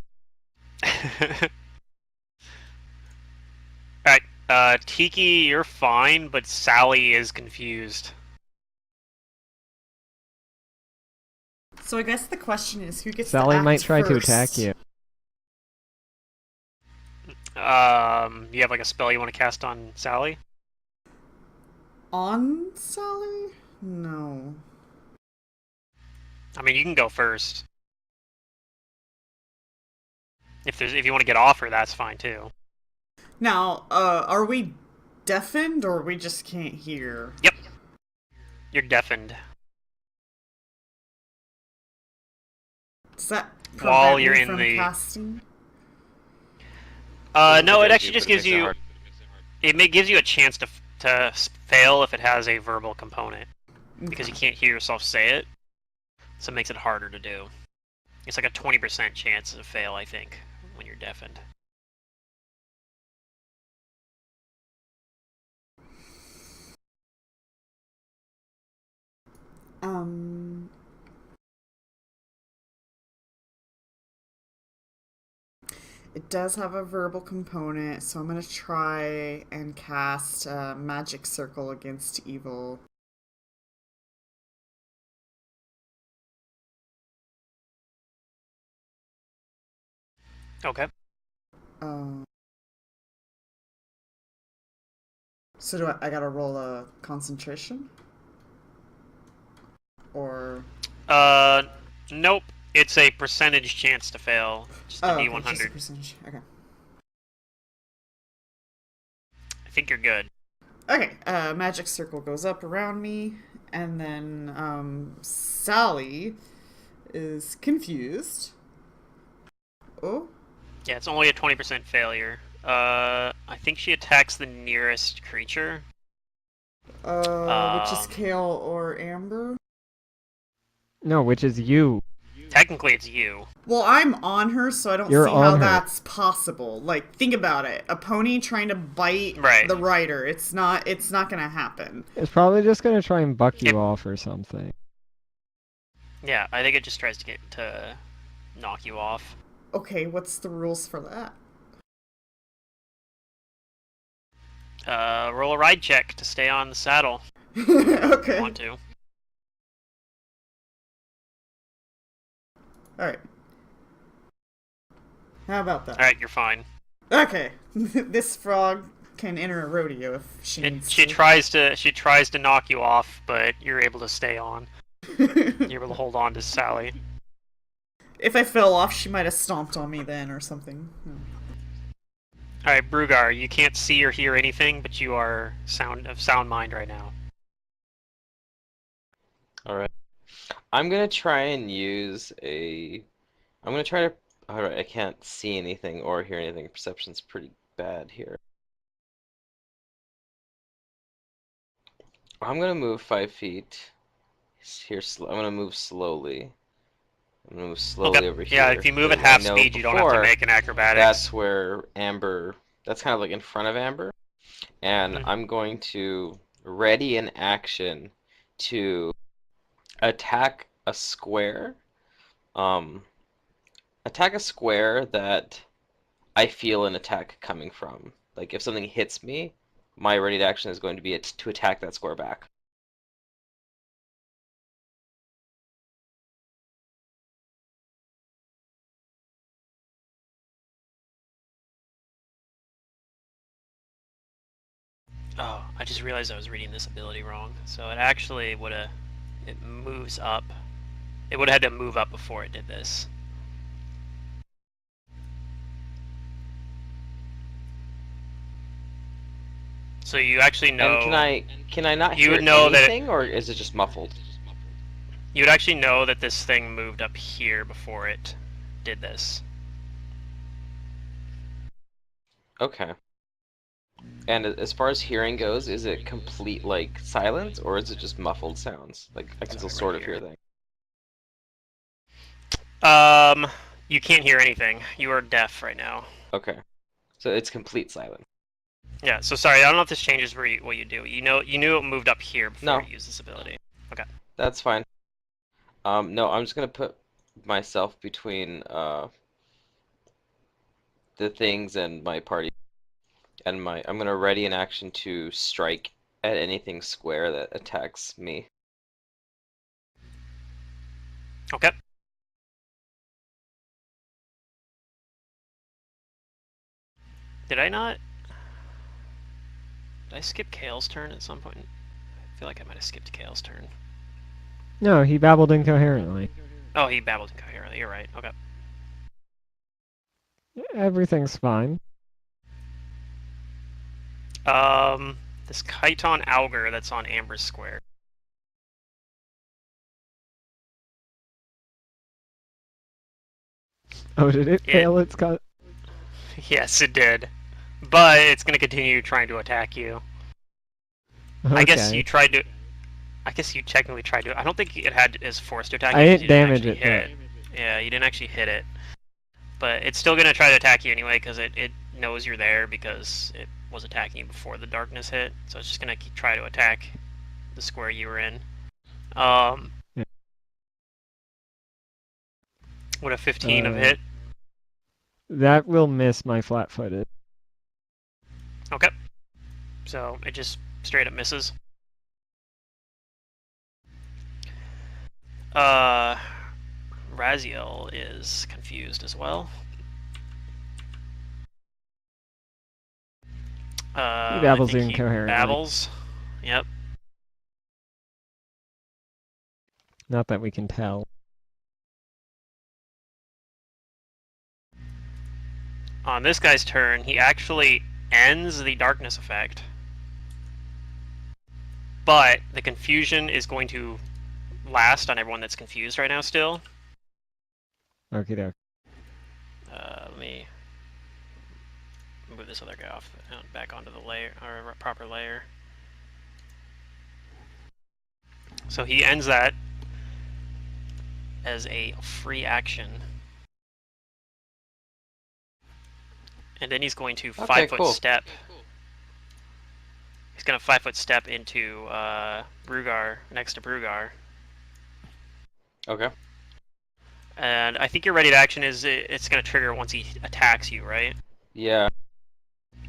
Alright, Tiki, you're fine, but Sally is confused. So I guess the question is, who gets Sally to act might try to first? attack you. You have like a spell you want to cast on Sally? On Sally? No. I mean, you can go first. If you want to get off her, that's fine too. Now, are we deafened or we just can't hear? Yep. You're deafened. Does that While prevent you're me in from the- casting? No, it prevents actually you, just but it gives makes it you... hard. Gives you a chance to fail if it has a verbal component. Because you can't hear yourself say it. So it makes it harder to do. It's like a 20% chance of fail, I think, when you're deafened. It does have a verbal component, so I'm gonna try and cast Magic Circle against evil. Okay. So do I gotta roll a concentration? Or... Nope. It's a percentage chance to fail. Just a okay, D100. just a percentage. Okay. I think you're good. Okay, magic circle goes up around me, and then Sally is confused. Oh, Yeah, it's only a 20% failure. I think she attacks the nearest creature. which is Kael or Amber? No, which is you. Technically, it's you. Well, I'm on her, so I don't You're see how on her. that's possible. Like, think about it. A pony trying to bite Right. the rider. It's not gonna happen. It's probably just gonna try and buck you Yep. off or something. Yeah, I think it just tries to knock you off. Okay, what's the rules for that? Roll a ride check to stay on the saddle. If Okay. you want to. Alright. How about that? Alright, you're fine. Okay. This frog can enter a rodeo if she needs She to. tries to knock you off, but you're able to stay on. You're able to hold on to Sally. If I fell off, she might have stomped on me then or something. Alright, Brugar, you can't see or hear anything, but you are of sound mind right now. Alright. I'm gonna try and use a... I'm gonna try to... Alright, I can't see anything or hear anything. Perception's pretty bad here. I'm gonna move 5 feet. Here, I'm gonna move slowly. I'm gonna move slowly Okay. over here. Yeah, if you move at 'cause I half know speed, you don't have to before, make an acrobatics. That's where Amber... That's kind of like in front of Amber. And I'm going to ready an action to attack a square. Attack a square that I feel an attack coming from. Like if something hits me, my ready action is going to be to attack that square back. Oh, I just realized I was reading this ability wrong. So it actually would have. It moves up. It would have had to move up before it did this. So you actually know. And can I not You hear would know that anything, or is it just muffled? you would actually know that this thing moved up here before it did this. Okay. And as far as hearing goes, is it complete like silence, or is it just muffled sounds? Like I can still Sorry, sort right of hear here. things. You can't hear anything. You are deaf right now. Okay. So it's complete silence. Yeah. So sorry, I don't know if this changes what you do. You knew it moved up here before No. you used this ability. Okay. That's fine. No, I'm just gonna put myself between the things and my party, and I'm gonna ready an action to strike at anything square that attacks me. Okay. Did I not? Did I skip Kale's turn at some point? I feel like I might have skipped Kale's turn. No, he babbled incoherently. Oh, he babbled incoherently. You're right. Okay. Everything's fine. This chiton augur that's on Amber Square. Oh, did it fail its con? Yes, it did. But it's going to continue trying to attack you. Okay. I guess you tried to. I guess you technically tried to. I don't think it had is forced to attack you. I 'cause didn't you damage actually it, hit it. Yeah, you didn't actually hit it. But it's still going to try to attack you anyway because it knows you're there because it was attacking you before the darkness hit. So it's just going to try to attack the square you were in. Yeah. Would a 15 have hit? That will miss my flat-footed. Okay. So it just straight up misses. Raziel is confused as well. He babbles I think he incoherently. babbles. Yep. Not that we can tell. On this guy's turn, he actually ends the darkness effect. But the confusion is going to last on everyone that's confused right now still. Okie doke. Let me move this other guy off back onto the layer or proper layer. So he ends that as a free action. And then he's going to 5-foot cool. step. He's going to 5-foot step into Brugar, next to Brugar. Okay. And I think your ready to action is it's going to trigger once he attacks you, right? Yeah.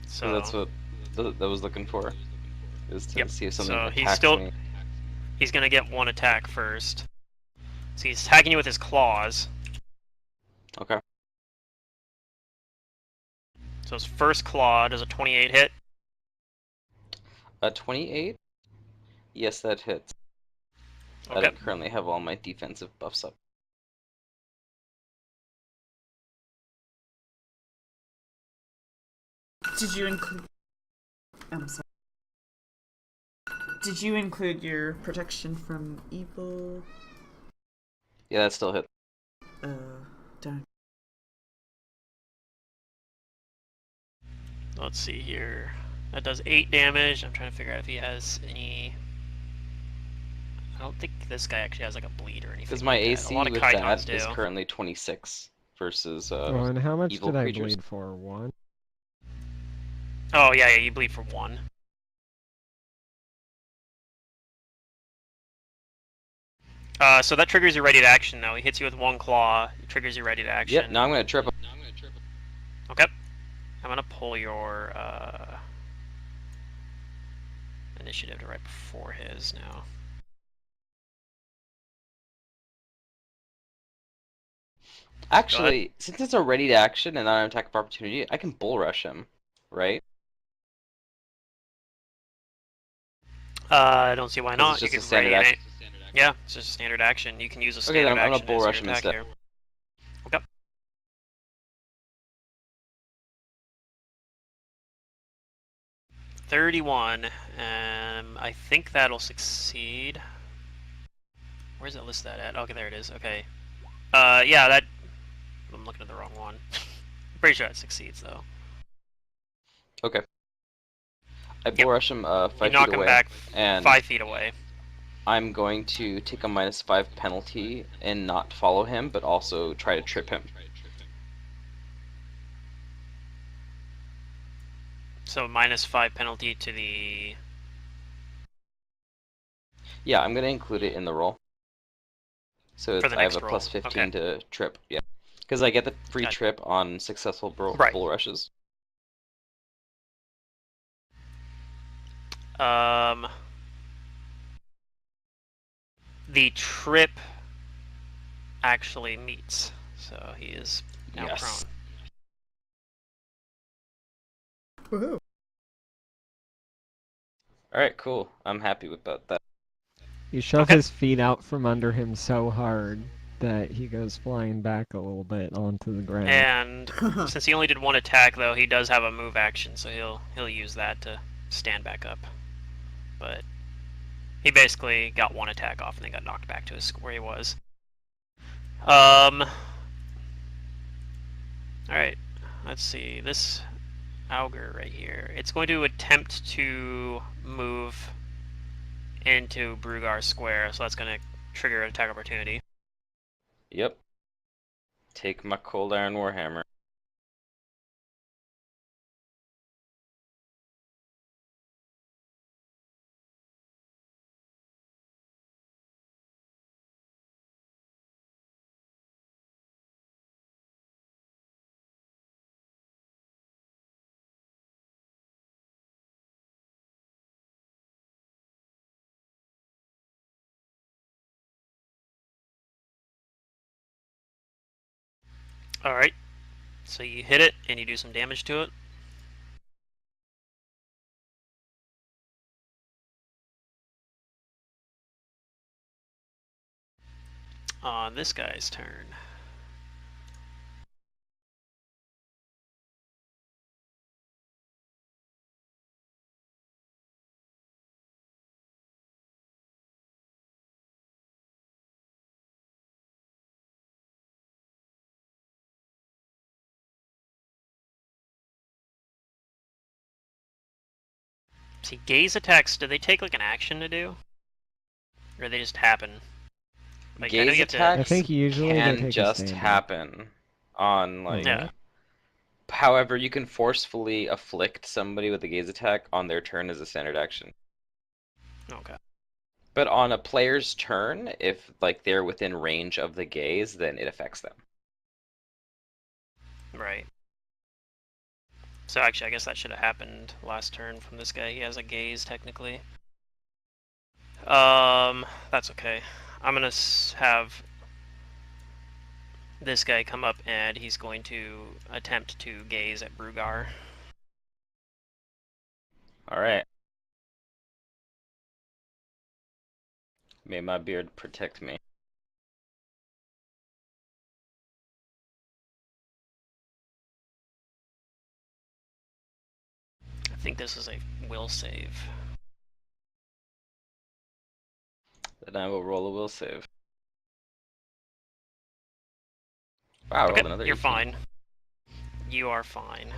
So that's what I was looking for. Is to see if something attacks me. He's going to get one attack first. So he's attacking you with his claws. Okay. So his first claw does a 28 hit. A 28? Yes, that hits. Okay. I don't currently have all my defensive buffs up. Did you include? I'm sorry. Did you include your protection from evil? Yeah, that still hits. Darn. Let's see here. That does 8 damage. I'm trying to figure out if he has any... I don't think this guy actually has like a bleed or anything. Because my like AC with that is currently 26 versus Oh, and how much evil did I creatures. bleed for? 1? Oh, yeah, you bleed for 1. So that triggers your ready to action, though. He hits you with 1 claw, it triggers your ready to action. Yep, now I'm going to trip him. Okay. I'm going to pull your initiative to right before his now. Actually, since it's a ready to action and not an attack of opportunity, I can bull rush him, right? I don't see why 'Cause not. it's just You a could standard raid action. it. Yeah, it's just a standard action. You can use a Okay, then standard I'm gonna action bull as your rush him attack instead. here. Okay. 31. I think that'll succeed. Where's it list that at? Okay, there it is. Okay. Yeah, that. I'm looking at the wrong one. I'm pretty sure that succeeds though. Okay. I bull Yep. rush him You 5 feet knock him away, back and 5 feet away. I'm going to take a -5 penalty and not follow him, but also try to trip him. So -5 penalty to the. Yeah, I'm gonna include it in the roll. So For the I have next a roll. plus 15 Okay. to trip. Yeah, because I get the free Gotcha. trip on successful Right. bull rushes. The trip actually meets, so he is now Yes. prone. Woohoo. All right, cool. I'm happy about that. You shove Okay. his feet out from under him so hard that he goes flying back a little bit onto the ground. And since he only did one attack, though, he does have a move action, so he'll use that to stand back up. But he basically got one attack off and then got knocked back to where he was. All right. Let's see. This augur right here. It's going to attempt to move into Brugar Square, so that's going to trigger an attack opportunity. Yep. Take my cold iron warhammer. Alright. So you hit it and you do some damage to it. On this guy's turn. See, gaze attacks, do they take like an action to do? Or they just happen? Like, I know Gaze you have to. I attacks think usually they can take a just standard. happen on Oh, like. really? Yeah. However, you can forcefully afflict somebody with a gaze attack on their turn as a standard action. Okay. But on a player's turn, if like they're within range of the gaze, then it affects them. Right. So actually, I guess that should have happened last turn from this guy. He has a gaze, technically. That's okay. I'm gonna have this guy come up and he's going to attempt to gaze at Brugar. All right. May my beard protect me. I think this is a will save. Then I will roll a will save. Wow, I rolled Okay, another you're 18. fine. You are fine.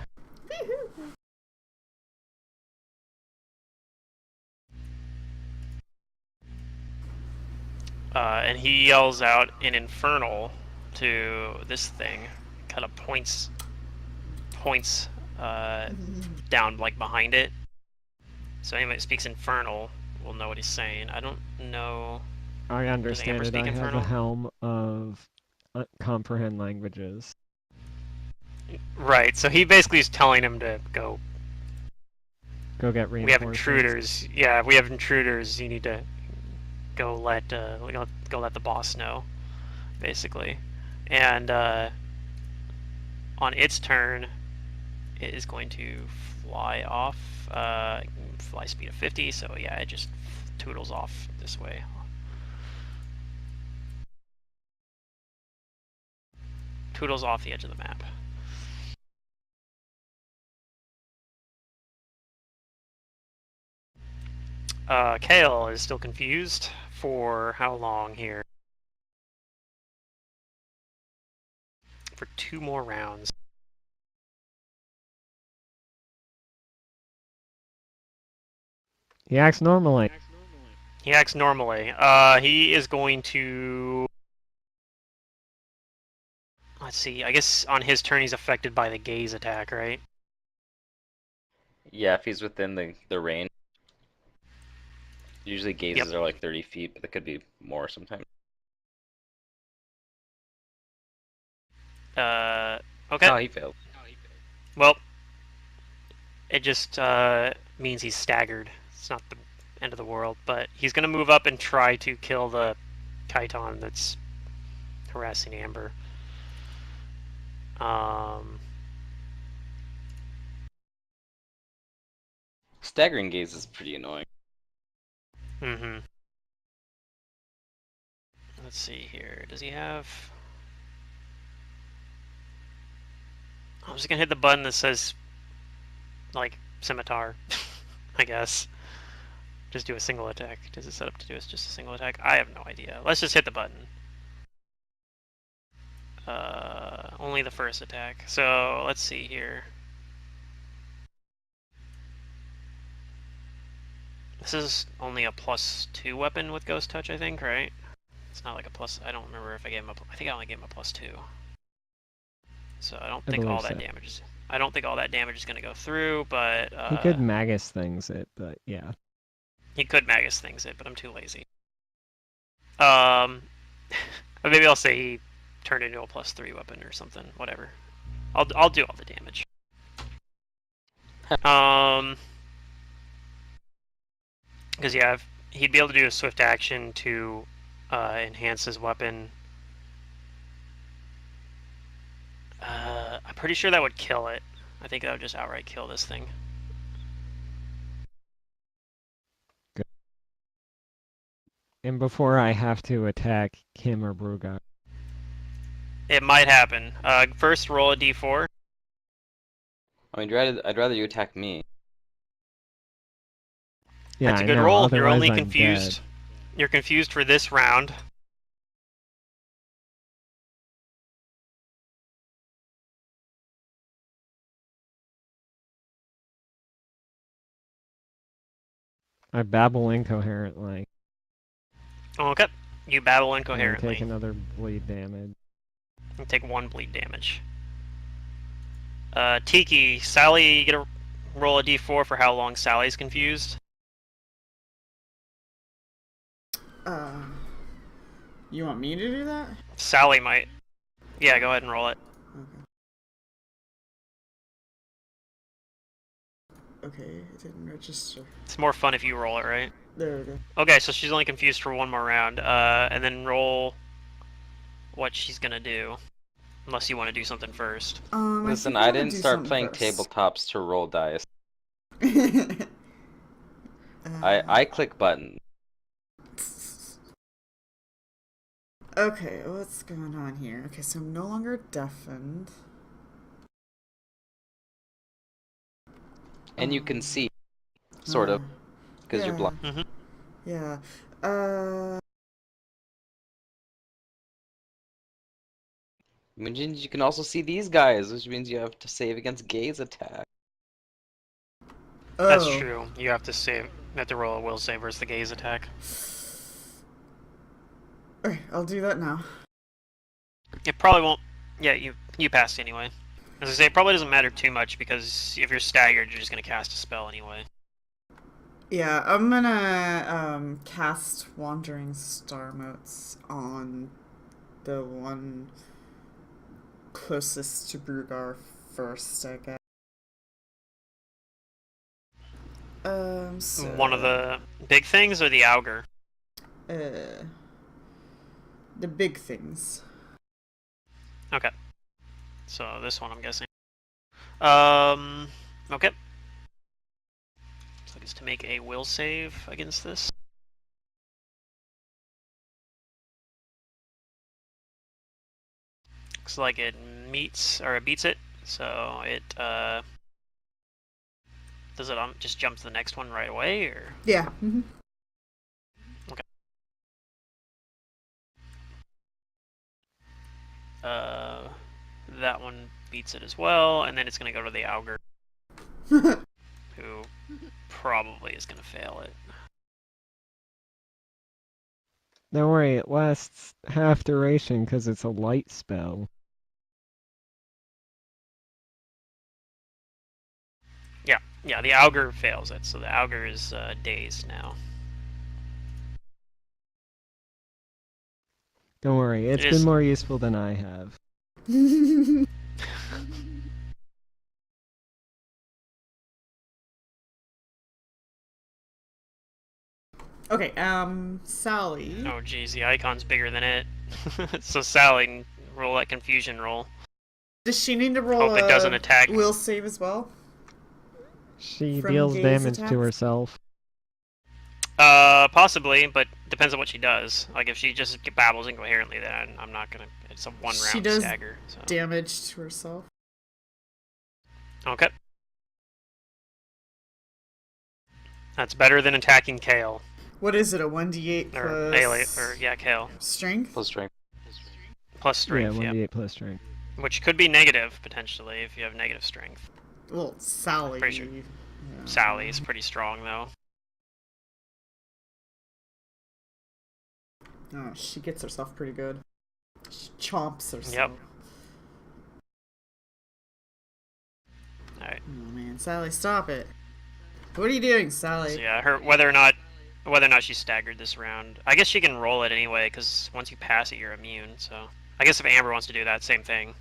And he yells out in Infernal to this thing. Kind of points down like behind it. So anyone that speaks Infernal will know what he's saying. I don't know. I understand Amber it. speak I have Infernal? a helm of comprehend languages. Right. So he basically is telling him to go. Go get We have reinforcements. intruders. Yeah, we have intruders. You need to go let the boss know, basically. And on its turn, it is going to fly off. Fly speed of 50, so yeah, it just toodles off this way. Toodles off the edge of the map. Kael is still confused for how long here? For 2 more rounds. He acts normally. He acts normally. He is going to... Let's see, I guess on his turn he's affected by the gaze attack, right? Yeah, if he's within the range. Usually gazes are like 30 feet, but it could be more sometimes. Okay. Oh, he failed. Well, it just means he's staggered. It's not the end of the world, but he's going to move up and try to kill the chiton that's harassing Amber. Staggering gaze is pretty annoying. Let's see here. Does he have... I'm just going to hit the button that says, like, scimitar, I guess. Just do a single attack. Does it set up to do just a single attack? I have no idea. Let's just hit the button. Only the first attack. So, let's see here. This is only a +2 weapon with Ghost Touch, I think, right? It's not like a plus... I don't remember if I gave him a... I think I only gave him a +2. So I don't think all that damage is... I don't think all that damage is going to go through, but... he could Magus things it, but yeah. He could Magus things it, but I'm too lazy. Maybe I'll say he turned into a +3 weapon or something. Whatever. I'll do all the damage. Because yeah, he'd be able to do a swift action to enhance his weapon. I'm pretty sure that would kill it. I think that would just outright kill this thing. Good. And before I have to attack him or Bruga. It might happen. First, roll a d4. I mean, I'd rather you attack me. Yeah, that's a good roll. You're only confused. You're confused for this round. I babble incoherently. Okay. You babble incoherently. And take another bleed damage. You take 1 bleed damage. Tiki, Sally, you get to roll a d4 for how long Sally's confused. You want me to do that? Sally might. Yeah, go ahead and roll it. Okay, it didn't register. It's more fun if you roll it, right? There we go. Okay, so she's only confused for 1 more round. And then roll what she's gonna do. Unless you want to do something first. Listen, I didn't start playing tabletops to roll dice. I click buttons. Okay, what's going on here? Okay, so I'm no longer deafened. And you can see, sort of, because you're blind. Mm-hmm. Yeah. You can also see these guys, which means you have to save against gaze attack. Oh. That's true. You have to save. You have to roll a will save versus the gaze attack. Okay, I'll do that now. It probably won't. Yeah, you passed anyway. As I say, it probably doesn't matter too much because if you're staggered, you're just gonna cast a spell anyway. Yeah, I'm gonna cast Wandering Star Motes on the one closest to Brugar first, I guess. So... One of the big things or the auger? The big things. Okay. So this one, I'm guessing. Okay. So I guess to make a will save against this. Looks like it meets or it beats it, so it does it just jump to the next one right away, or Yeah. okay. That one beats it as well, and then it's gonna go to the augur, who probably is gonna fail it. Don't worry, it lasts half duration because it's a light spell. Yeah, the augur fails it, so the augur is dazed now. Don't worry, it's It been is. more useful than I have. Okay, Sally. Oh geez, the icon's bigger than it. So Sally, roll that confusion roll. Does she need to roll Hope it doesn't a attack. will save as well? She From deals gaze damage to attacks? herself. Possibly, but depends on what she does. Like if she just babbles incoherently, then I'm not gonna. It's a one She round does stagger. So. damage to herself. Okay. That's better than attacking Kael. What is it? A 1d8 Or plus Kael. strength? Plus strength. Plus strength, Yeah, yep. 1d8 plus strength. Which could be negative, potentially, if you have negative strength. Well, Sally. Pretty sure. Sally is pretty strong, though. Oh, she gets herself pretty good. She chomps herself. Yep. Alright. Oh man, Sally, stop it. What are you doing, Sally? So yeah, whether or not she's staggered this round. I guess she can roll it anyway, because once you pass it, you're immune, so... I guess if Amber wants to do that, same thing.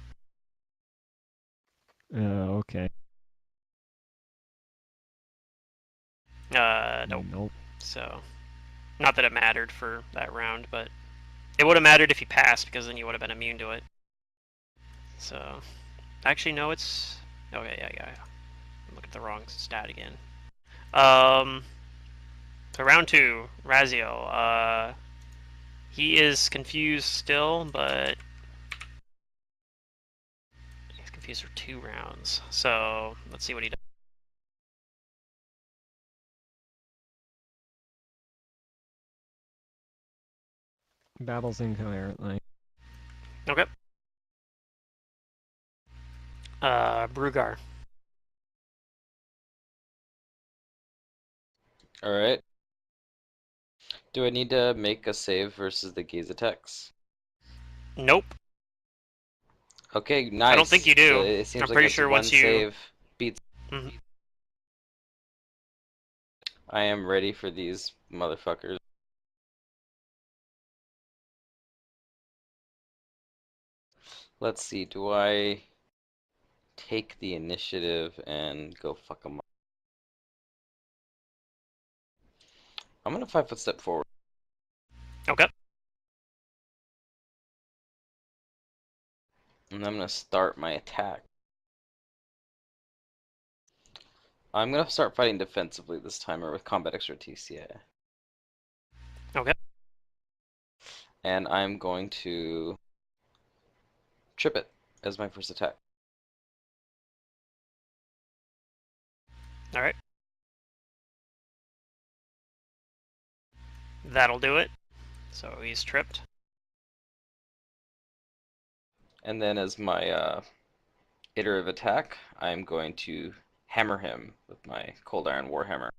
Okay. Nope. Nope. So, not that it mattered for that round, but it would have mattered if you passed, because then you would have been immune to it. So, actually, no, it's... Okay, yeah. Look at the wrong stat again. So round 2, Raziel. He is confused still, but he's confused for 2 rounds. So let's see what he does. Babbles incoherently. Okay. Brugar. Alright. Do I need to make a save versus the gaze attacks? Nope. Okay, nice. I don't think you do. So it seems I'm like pretty it's sure one once you... save beats. Mhm. I am ready for these motherfuckers. Let's see, do I take the initiative and go fuck them up? I'm gonna 5-foot step forward. Okay. And I'm gonna start my attack. I'm gonna start fighting defensively this time, or with combat expertise, yeah. Okay. And I'm going to trip it as my first attack. Alright. That'll do it. So he's tripped. And then as my iterative attack, I'm going to hammer him with my Cold Iron Warhammer.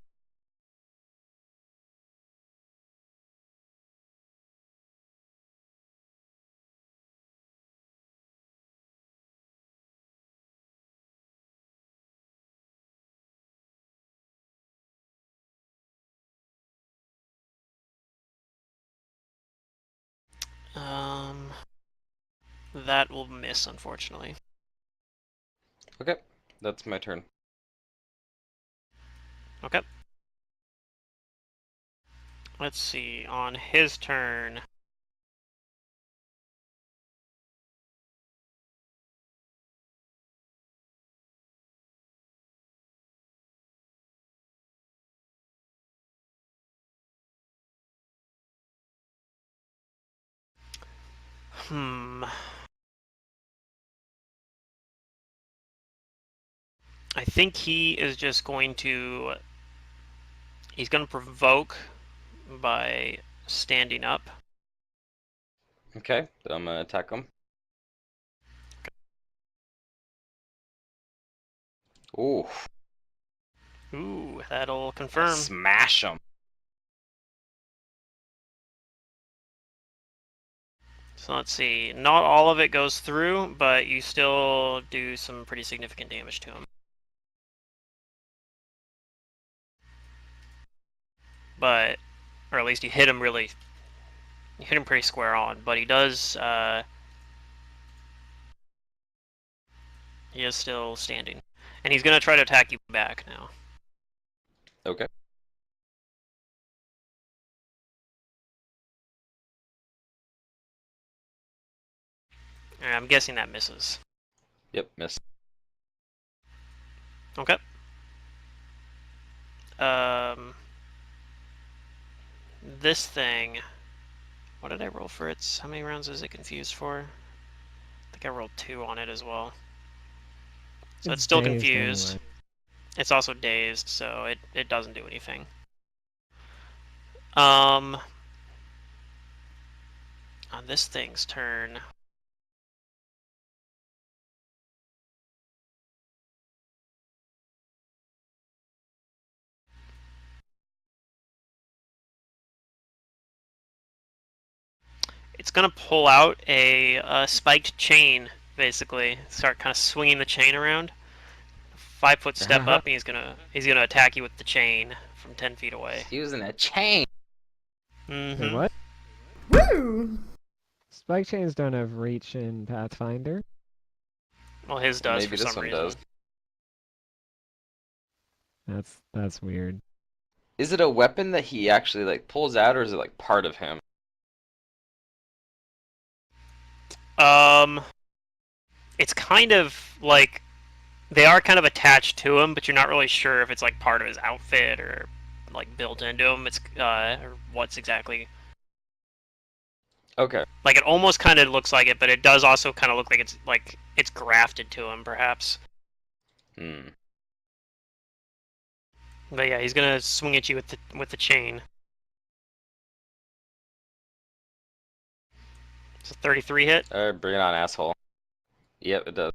That will miss, unfortunately. Okay, that's my turn. Okay. Let's see. On his turn, I think he is just going to. He's going to provoke by standing up. Okay, so I'm gonna attack him. Ooh, Ooh, that'll confirm. smash him. So let's see. Not all of it goes through, but you still do some pretty significant damage to him. But, or at least you hit him really. You hit him pretty square on, but he does. He is still standing, and he's gonna try to attack you back now. Okay. And I'm guessing that misses. Yep, miss. Okay. This thing. What did I roll for its? How many rounds is it confused for? I think I rolled 2 on it as well. So it's still dazed confused. anyway. It's also dazed, so it doesn't do anything. On this thing's turn. It's gonna pull out a spiked chain, basically. Start kind of swinging the chain around. 5-foot step up, and he's gonna attack you with the chain from 10 feet away. Using a chain. Wait, what? Woo! Spike chains don't have reach in Pathfinder. Well, his does Maybe for this some one reason. does. That's weird. Is it a weapon that he actually like pulls out, or is it like part of him? It's kind of like they are kind of attached to him, but you're not really sure if it's like part of his outfit or like built into him. It's or what's exactly. Okay. Like it almost kind of looks like it, but it does also kind of look like it's grafted to him, perhaps. Hmm. But yeah, he's gonna swing at you with the chain. It's a 33 hit. Alright, bring it on, asshole. Yep, it does.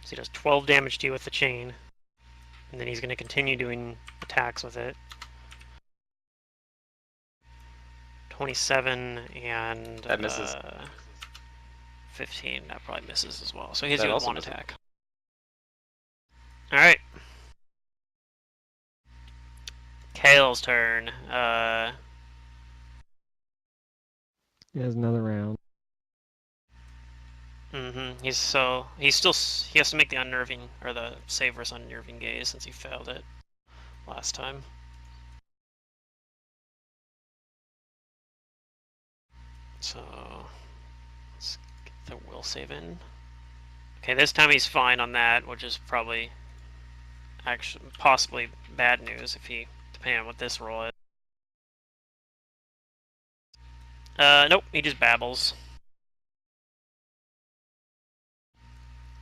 So he does 12 damage to you with the chain, and then he's gonna continue doing attacks with it. 27 and That misses. 15. That probably misses as well. So he's That doing also 1 misses. attack. All right. Kale's turn. He has another round. He has to make the unnerving or the save versus unnerving gaze since he failed it last time. So let's get the will save in. Okay, this time he's fine on that, which is probably actually possibly bad news if he depending on what this roll is. Nope, he just babbles.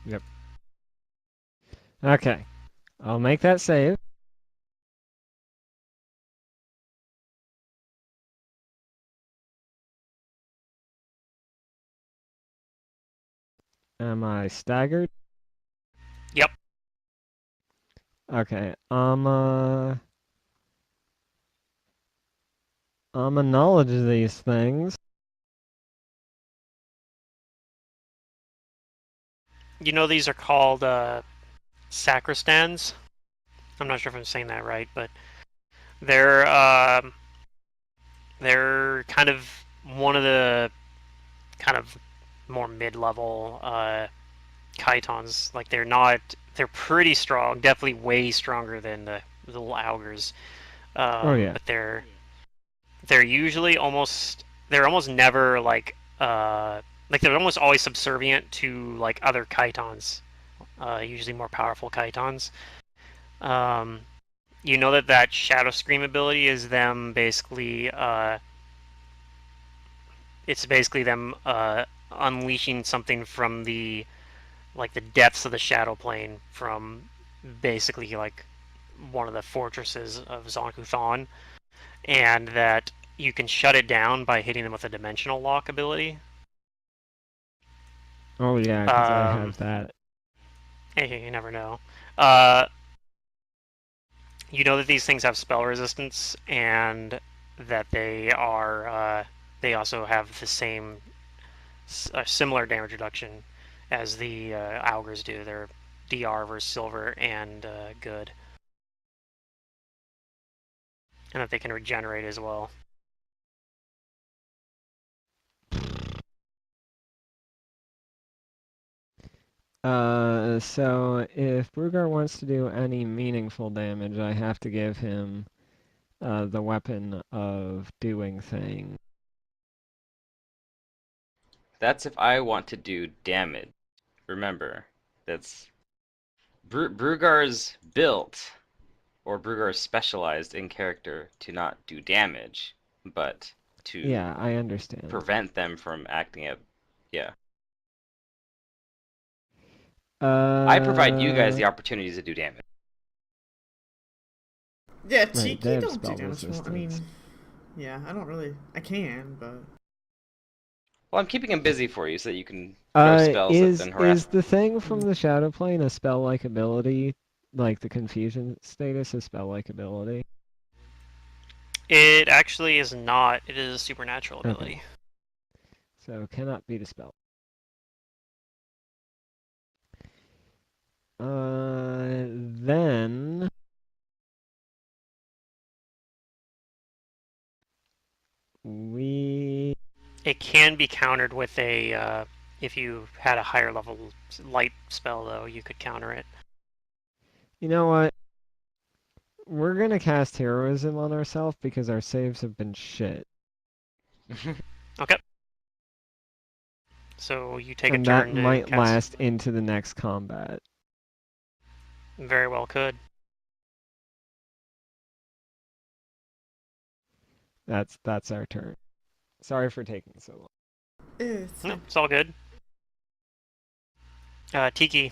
Yep. Okay. I'll make that save. Am I staggered? Yep. Okay. Knowledge these things. You know these are called sacristans. I'm not sure if I'm saying that right, but they're kind of one of the kind of more mid-level chitons. Like they're pretty strong, definitely way stronger than the little augurs. Oh yeah. But they're usually they're almost never like they're almost always subservient to like other chitons, usually more powerful chitons. You know that Shadow Scream ability is them basically. It's basically them unleashing something from the depths of the Shadow Plane from basically like one of the fortresses of Zonkuthan, and that you can shut it down by hitting them with a Dimensional Lock ability. Oh yeah, because I have that. Hey, you never know. Uh, you know that these things have spell resistance, and that they also have the same similar damage reduction as the Augurs do. They're DR versus Silver and good, and that they can regenerate as well. So if Brugar wants to do any meaningful damage, I have to give him the weapon of doing things. That's if I want to do damage. Remember, that's Brugar's built, or Brugar's specialized in character to not do damage, but to Yeah, I understand. prevent them from acting out. Yeah. I provide you guys the opportunities to do damage. Yeah, Right, they Tiki have don't do spell damage. Well, I mean, resistance. yeah, I don't really. I can, but Well, I'm keeping him busy for you so that you can throw spells and harass. Is the thing from the Shadow Plane a spell-like ability? Like the confusion status is spell-like ability? It actually is not. It is a supernatural ability. Okay. So cannot be dispelled. Then we. It can be countered with a. If you had a higher level light spell, though, you could counter it. You know what? We're gonna cast heroism on ourselves because our saves have been shit. Okay. So you take a And that turn to might cast. last into the next combat. Very well could. That's our turn. Sorry for taking so long. it's No, it's all good. Tiki.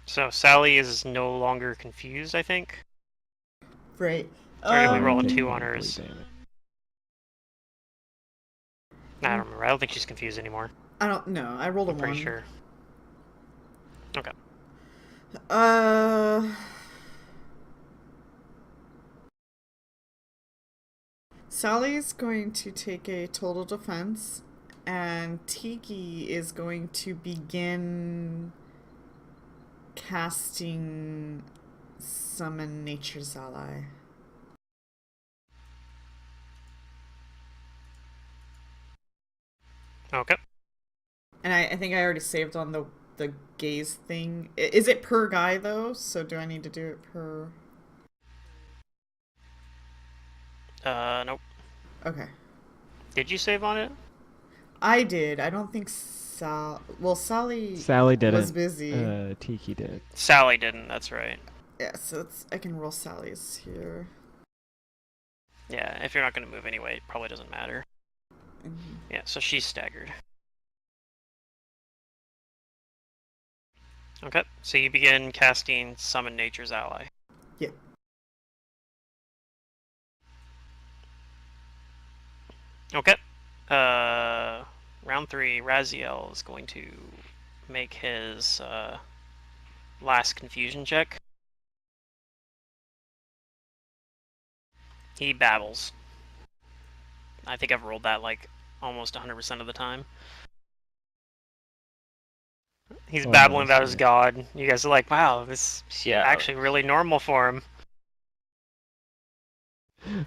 So Sally is no longer confused, I think. right. Or did we roll a Take 2 on full hers? bleed damage. I don't remember. I don't think she's confused anymore. I don't know. I rolled a I'm pretty 1. sure. Okay. Sally's going to take a total defense, and Tiki is going to begin casting Summon Nature's Ally. Okay. And I think I already saved on the gaze thing. Is it per guy though? So do I need to do it per? Nope. Okay. Did you save on it? I did. I don't think Sally Sally didn't. was busy. Tiki did. Sally didn't, that's right. Yeah, so I can roll Sally's here. Yeah, if you're not going to move anyway, it probably doesn't matter. Mm-hmm. Yeah, so she's staggered. Okay, so you begin casting Summon Nature's Ally. Yeah. Okay. Round 3, Raziel is going to make his last confusion check. He babbles. I think I've rolled that like almost 100% of the time. He's babbling about his god. You guys are like, wow, this is actually really normal for him.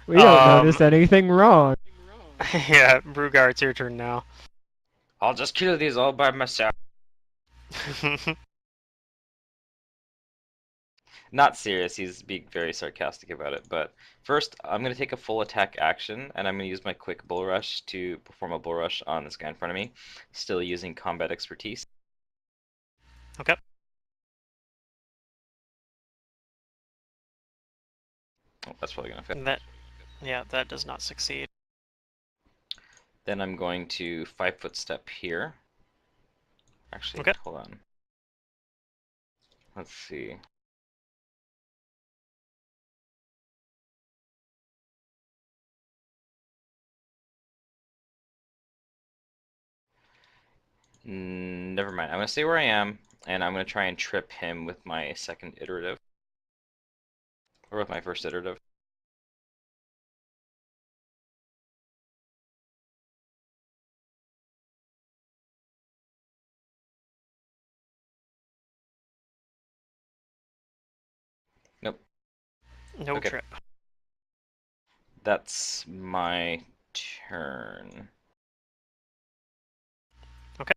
We don't notice anything wrong. Yeah, Brugar, it's your turn now. I'll just kill these all by myself. Not serious, he's being very sarcastic about it, but first I'm going to take a full attack action, and I'm going to use my quick bull rush to perform a bull rush on this guy in front of me, still using combat expertise. Okay. That's probably gonna fail. That does not succeed. Then I'm going to 5-foot step here. Actually, Okay. hold on. Let's see. Never mind. I'm gonna stay where I am, and I'm gonna try and trip him with my second iterative. Or with my first iterative. Nope. No Okay. trip. That's my turn. Okay.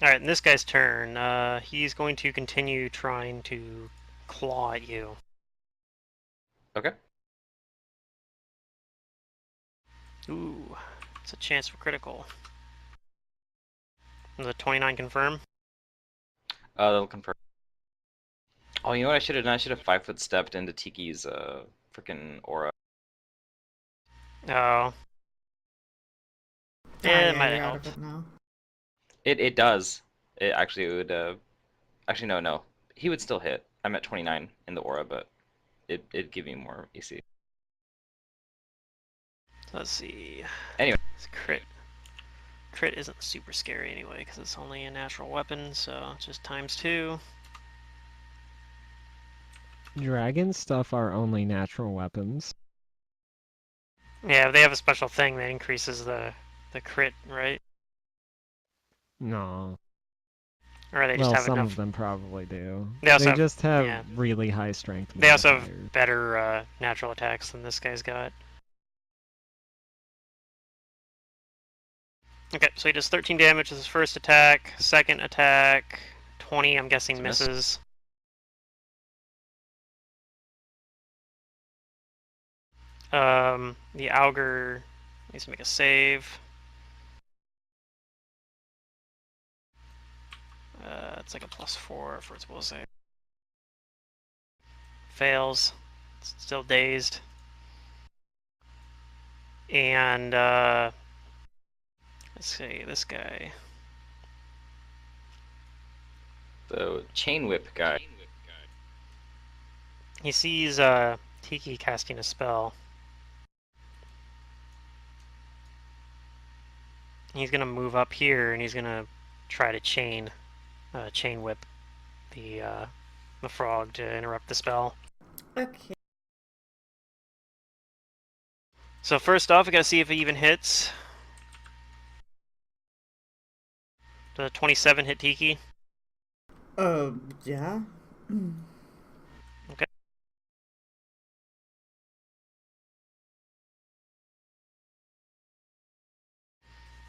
Alright, in this guy's turn, he's going to continue trying to claw at you. Okay. Ooh, it's a chance for critical. Is a 29 confirm? That'll confirm. Oh, you know what I should have done? I should have 5-foot stepped into Tiki's freaking aura. Oh. Yeah, it might you're have out of helped. it now. It does. It actually would. Actually, no. He would still hit. I'm at 29 in the aura, but it'd give me more AC. Let's see. Anyway. This crit. Crit isn't super scary anyway, because it's only a natural weapon, so it's just ×2. Dragon stuff are only natural weapons. Yeah, they have a special thing that increases the crit, right? No. Or they just Well, have some enough. of them probably do. They also have, just have yeah. really high strength They also modifiers. have better natural attacks than this guy's got. Okay, so he does 13 damage as his first attack. Second attack, 20, I'm guessing Miss. misses. The Augur needs to make a save. It's like a +4 for its will save. Fails. It's still dazed. And, let's see, this guy. The chain whip guy. He sees Tiki casting a spell. He's gonna move up here and he's gonna try to chain whip the frog to interrupt the spell. Okay. So first off, we gotta see if it even hits. Does a 27 hit Tiki? Yeah. Okay.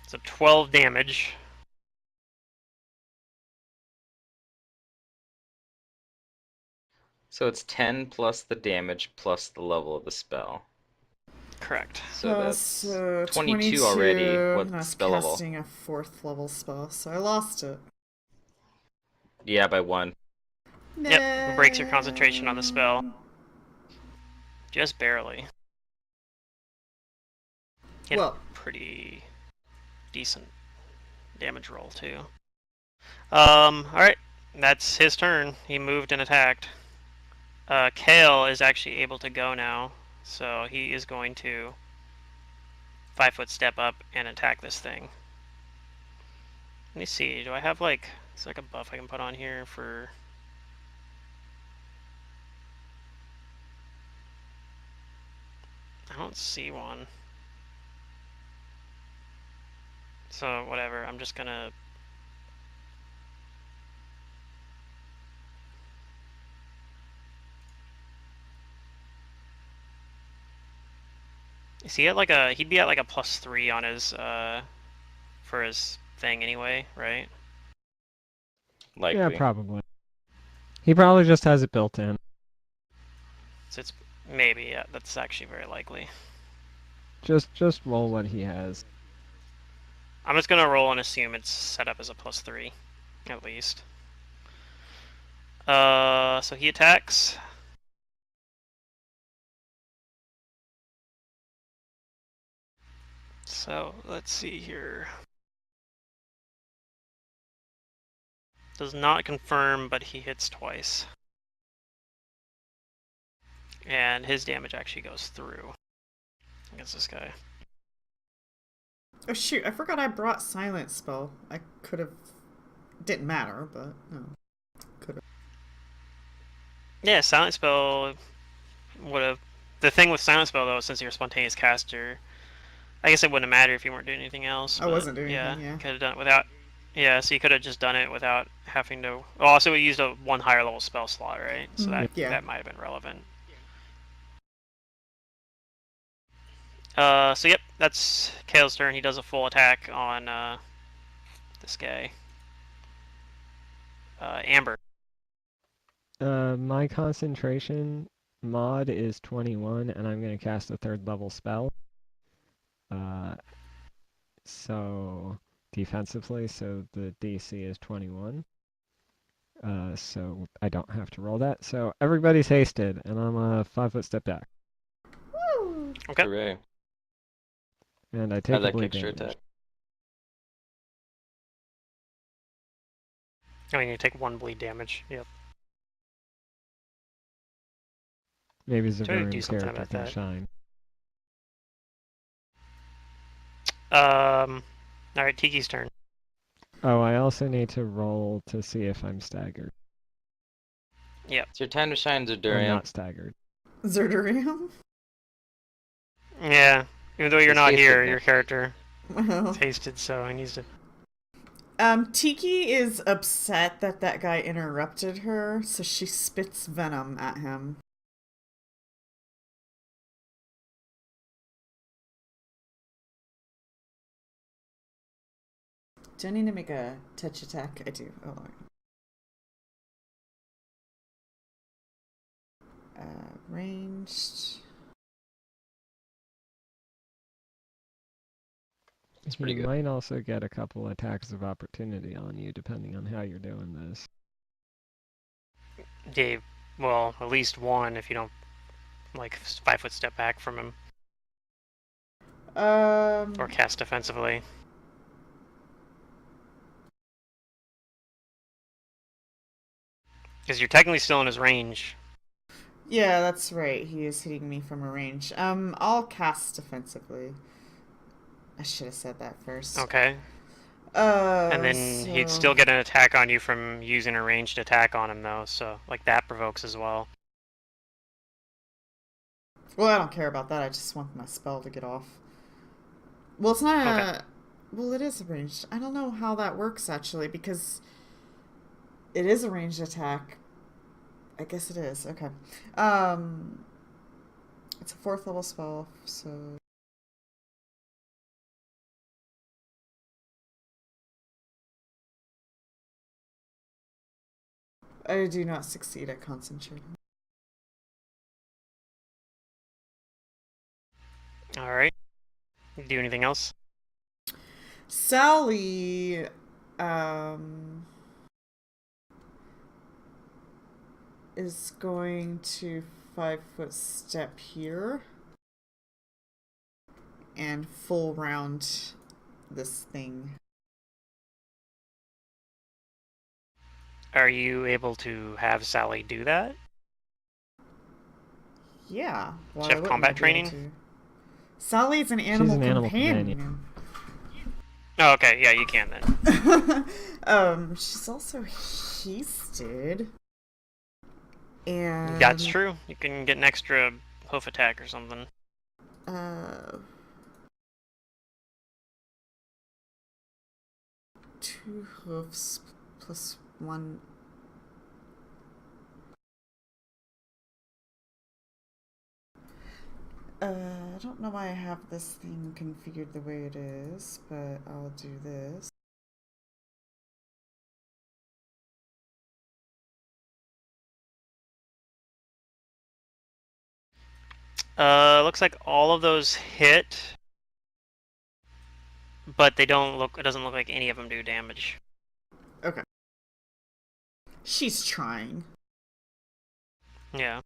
So 12 damage. So it's 10 plus the damage plus the level of the spell. Correct. So that's So 22 already. and What's I the was spell level? casting a 4th level spell, so I lost it. Yeah, by 1. Yep, it breaks your concentration on the spell. Just barely. Hit Well, pretty decent damage roll too. Alright. That's his turn. He moved and attacked. Kael is actually able to go now, so he is going to 5-foot step up and attack this thing. Let me see, do I have like, is there like a buff I can put on here for... I don't see one. So whatever, I'm just gonna... Is he at like a, he'd be at like a +3 on his, for his thing anyway, right? Likely. Yeah, probably. He probably just has it built in. So it's, maybe, yeah, that's actually very likely. Just roll what he has. I'm just gonna roll and assume it's set up as a +3, at least. So he attacks. So let's see here. Does not confirm, but he hits twice. And his damage actually goes through against this guy. Oh shoot, I forgot I brought silent spell. I could have... Didn't matter, but no. Could have. Yeah, silent spell would have... The thing with silent spell, though, since you're a spontaneous caster, I guess it wouldn't matter if you weren't doing anything else. I wasn't doing anything, yeah. Could have done it without... Yeah, so you could have just done it without having to... Well, also, we used a one higher level spell slot, right? So that might have been relevant. So yep, that's Kael's turn. He does a full attack on this guy. Amber. My concentration mod is 21, and I'm going to cast a 3rd level spell. So defensively, so the DC is 21. So I don't have to roll that. So everybody's hasted, and I'm a 5-foot step back. Woo! Okay. Hooray. And I take How'd a that bleed extra damage. attack? I mean, you take 1 bleed damage. Yep. Maybe Try to do Zavarian something character about can that. shine. Alright, Tiki's turn. Oh, I also need to roll to see if I'm staggered. Yep. It's your time to shine, I'm Zerdurian. not staggered. Zerdurium? Yeah. Even though you're He's not hasted here, now. your character Well. is hasted, so he needs to... Tiki is upset that that guy interrupted her, so she spits venom at him. Do I need to make a touch attack? I do. Oh, ranged. It's pretty He good. might also get a couple attacks of opportunity on you, depending on how you're doing this. Yeah, well, at least 1 if you don't, like, 5-foot step back from him. Or cast defensively. Because you're technically still in his range. Yeah, that's right. He is hitting me from a range. I'll cast defensively. I should have said that first. Okay. And then he'd still get an attack on you from using a ranged attack on him, though. So, like, that provokes as well. Well, I don't care about that. I just want my spell to get off. Well, it's not Okay. Well, it is a ranged. I don't know how that works, actually, because it is a ranged attack. I guess it is. Okay. It's a 4th level spell, so... I do not succeed at concentrating. Alright. Do anything else? Sally, is going to 5-foot step here and full round this thing. Are you able to have Sally do that? Yeah. Does she have combat training? Sally's an animal animal companion. Oh, okay. Yeah, you can then. She's also hasted. And That's true. You can get an extra hoof attack or something. 2 hoofs plus 1. I don't know why I have this thing configured the way it is, but I'll do this. Looks like all of those hit, but they don't look. It doesn't look like any of them do damage. Okay. She's trying. Yeah.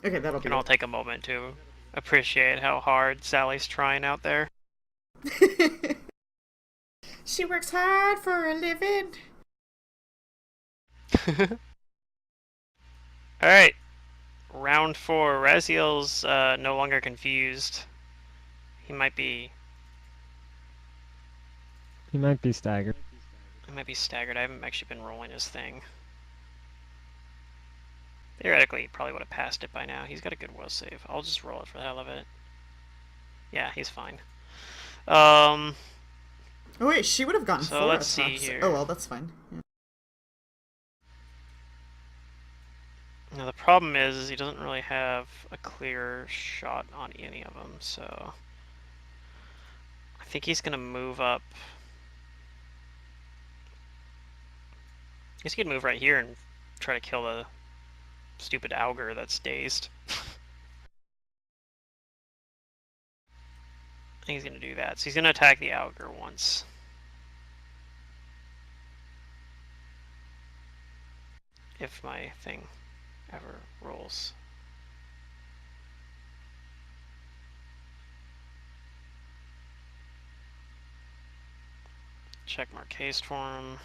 Okay, that'll Can be all take a moment to appreciate how hard Sally's trying out there. it. She works hard for a living. Alright. Round 4. Raziel's no longer confused. He might be staggered. staggered. I haven't actually been rolling his thing. Theoretically, he probably would have passed it by now. He's got a good will save. I'll just roll it for the hell of it. Yeah, he's fine. Oh wait, she would have gotten So 4 let's attacks. see here. Oh well, that's fine. Yeah. Now the problem is he doesn't really have a clear shot on any of them, so I think he's gonna move up. I guess he could move right here and try to kill the stupid augur that's dazed. I think he's gonna do that. So he's gonna attack the augur once. If my thing ever rolls. Check mark haste for him.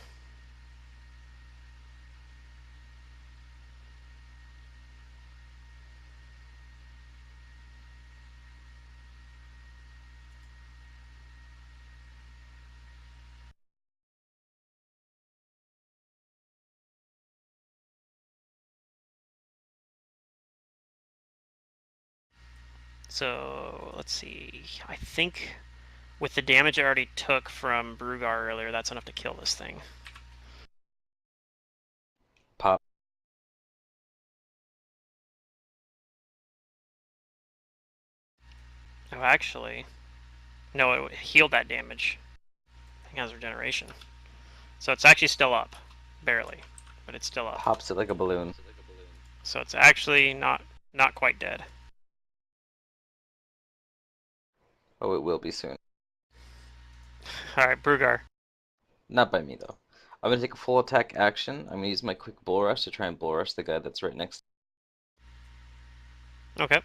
So let's see. I think with the damage I already took from Brugar earlier, that's enough to kill this thing. Pop. Oh, actually, no, it healed that damage. I think it has regeneration. So it's actually still up. Barely. But it's still up. Pops it like a balloon. So it's actually not quite dead. Oh, it will be soon. Alright, Brugar. Not by me, though. I'm going to take a full attack action. I'm going to use my quick bull rush to try and bull rush the guy that's right next, Okay.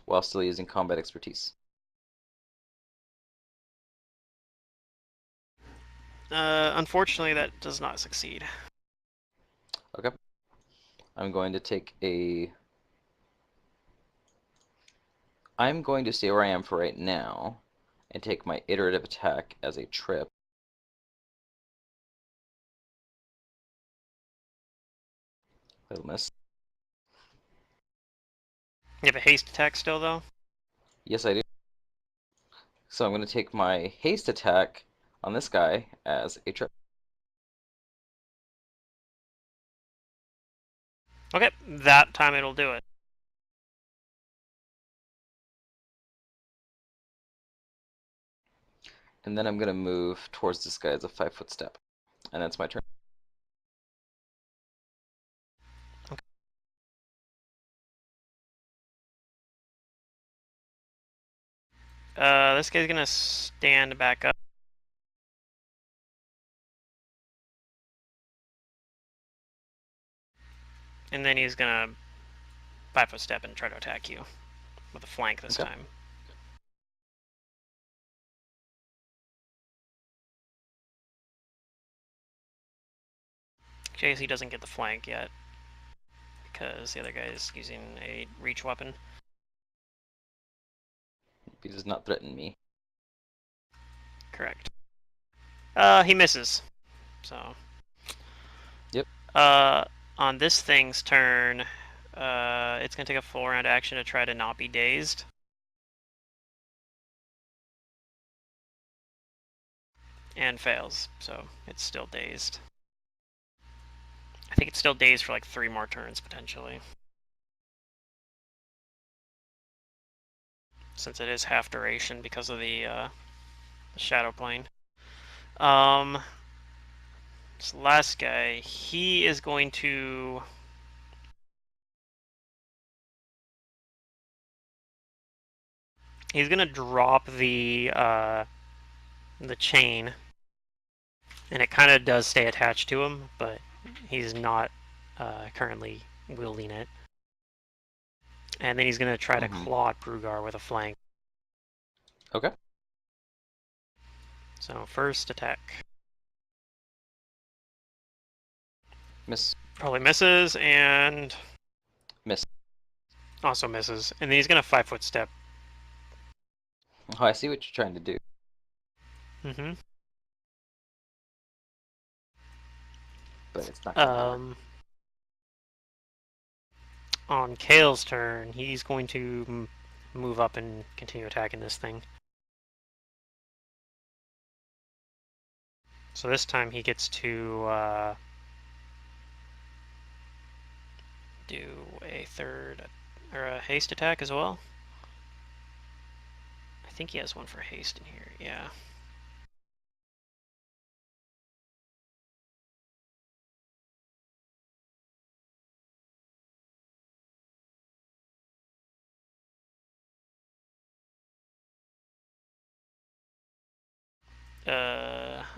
while still using combat expertise. Unfortunately, that does not succeed. Okay. I'm going to take a... I'm going to stay where I am for right now and take my iterative attack as a trip. It'll miss. You have a haste attack still, though? Yes, I do. So I'm going to take my haste attack on this guy as a trip. Okay, that time it'll do it. And then I'm going to move towards this guy as a 5-foot step. And that's my turn. This guy's gonna stand back up. And then he's gonna 5-foot step and try to attack you. With a flank this Okay. time. Chase, he doesn't get the flank yet. Because the other guy is using a reach weapon. He does not threaten me. Correct. He misses. So. Yep. On this thing's turn, it's gonna take a full round action to try to not be dazed. And fails, so it's still dazed. I think it's still dazed for like 3 more turns, potentially. Since it is half duration because of the shadow plane. This last guy, he is going to... He's gonna drop the chain And it kind of does stay attached to him, but he's not currently wielding it. And then he's going to try to claw at Brugar with a flank. Okay. So first attack. Miss. Probably misses, and Miss. also misses. And then he's going to 5-foot step. Oh, I see what you're trying to do. Mm-hmm. But it's not gonna work. On Kael's turn, he's going to move up and continue attacking this thing. So this time he gets to do a third or a haste attack as well. I think he has one for haste in here. Yeah.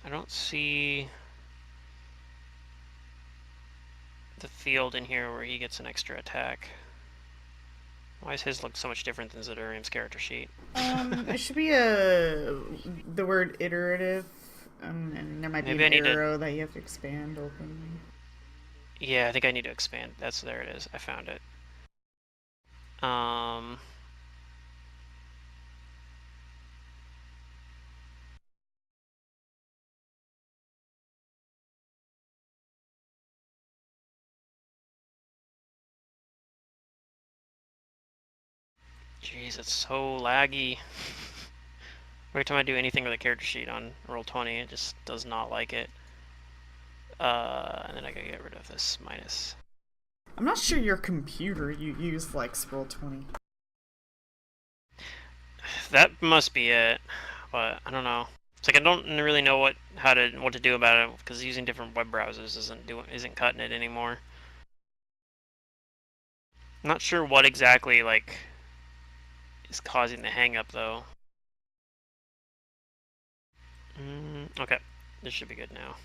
I don't see the field in here where he gets an extra attack. Why does his look so much different than Zedurium's character sheet? It should be the word iterative, and there might be an arrow that you have to expand open. Yeah, I think I need to expand. There it is. I found it. Jeez, it's so laggy. Every time I do anything with a character sheet on Roll20, it just does not like it. And then I gotta get rid of this minus. I'm not sure your computer you use likes Roll20. That must be it, but I don't know. It's like I don't really know what to do about it because using different web browsers isn't cutting it anymore. I'm not sure what exactly is causing the hang up though. Okay, this should be good now.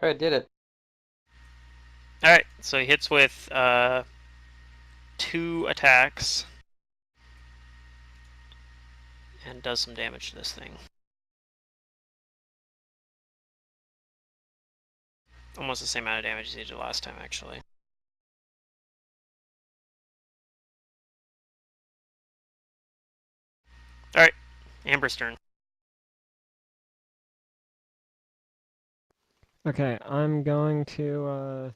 Alright, did it. Alright, so he hits with 2 attacks and does some damage to this thing. Almost the same amount of damage as he did last time, actually. Alright, Amber's turn. Okay, I'm going to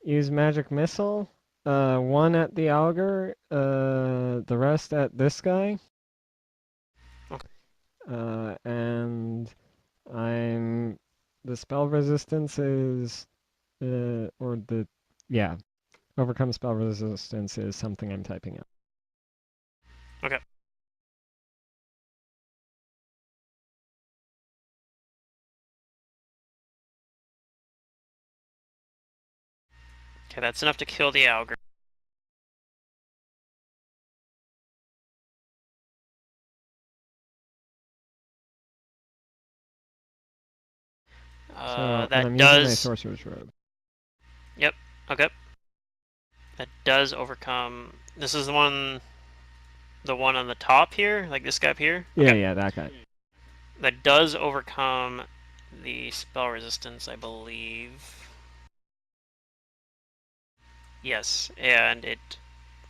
use magic missile. One at the augur, the rest at this guy. Okay. And the spell resistance is overcome spell resistance is something I'm typing up. Okay. Okay, that's enough to kill the augur. And that I'm does. Using my sorcerer's robe. Yep. Okay. That does overcome. This is the one on the top here, like this guy up here. Okay. Yeah, that guy. That does overcome the spell resistance, I believe. Yes, and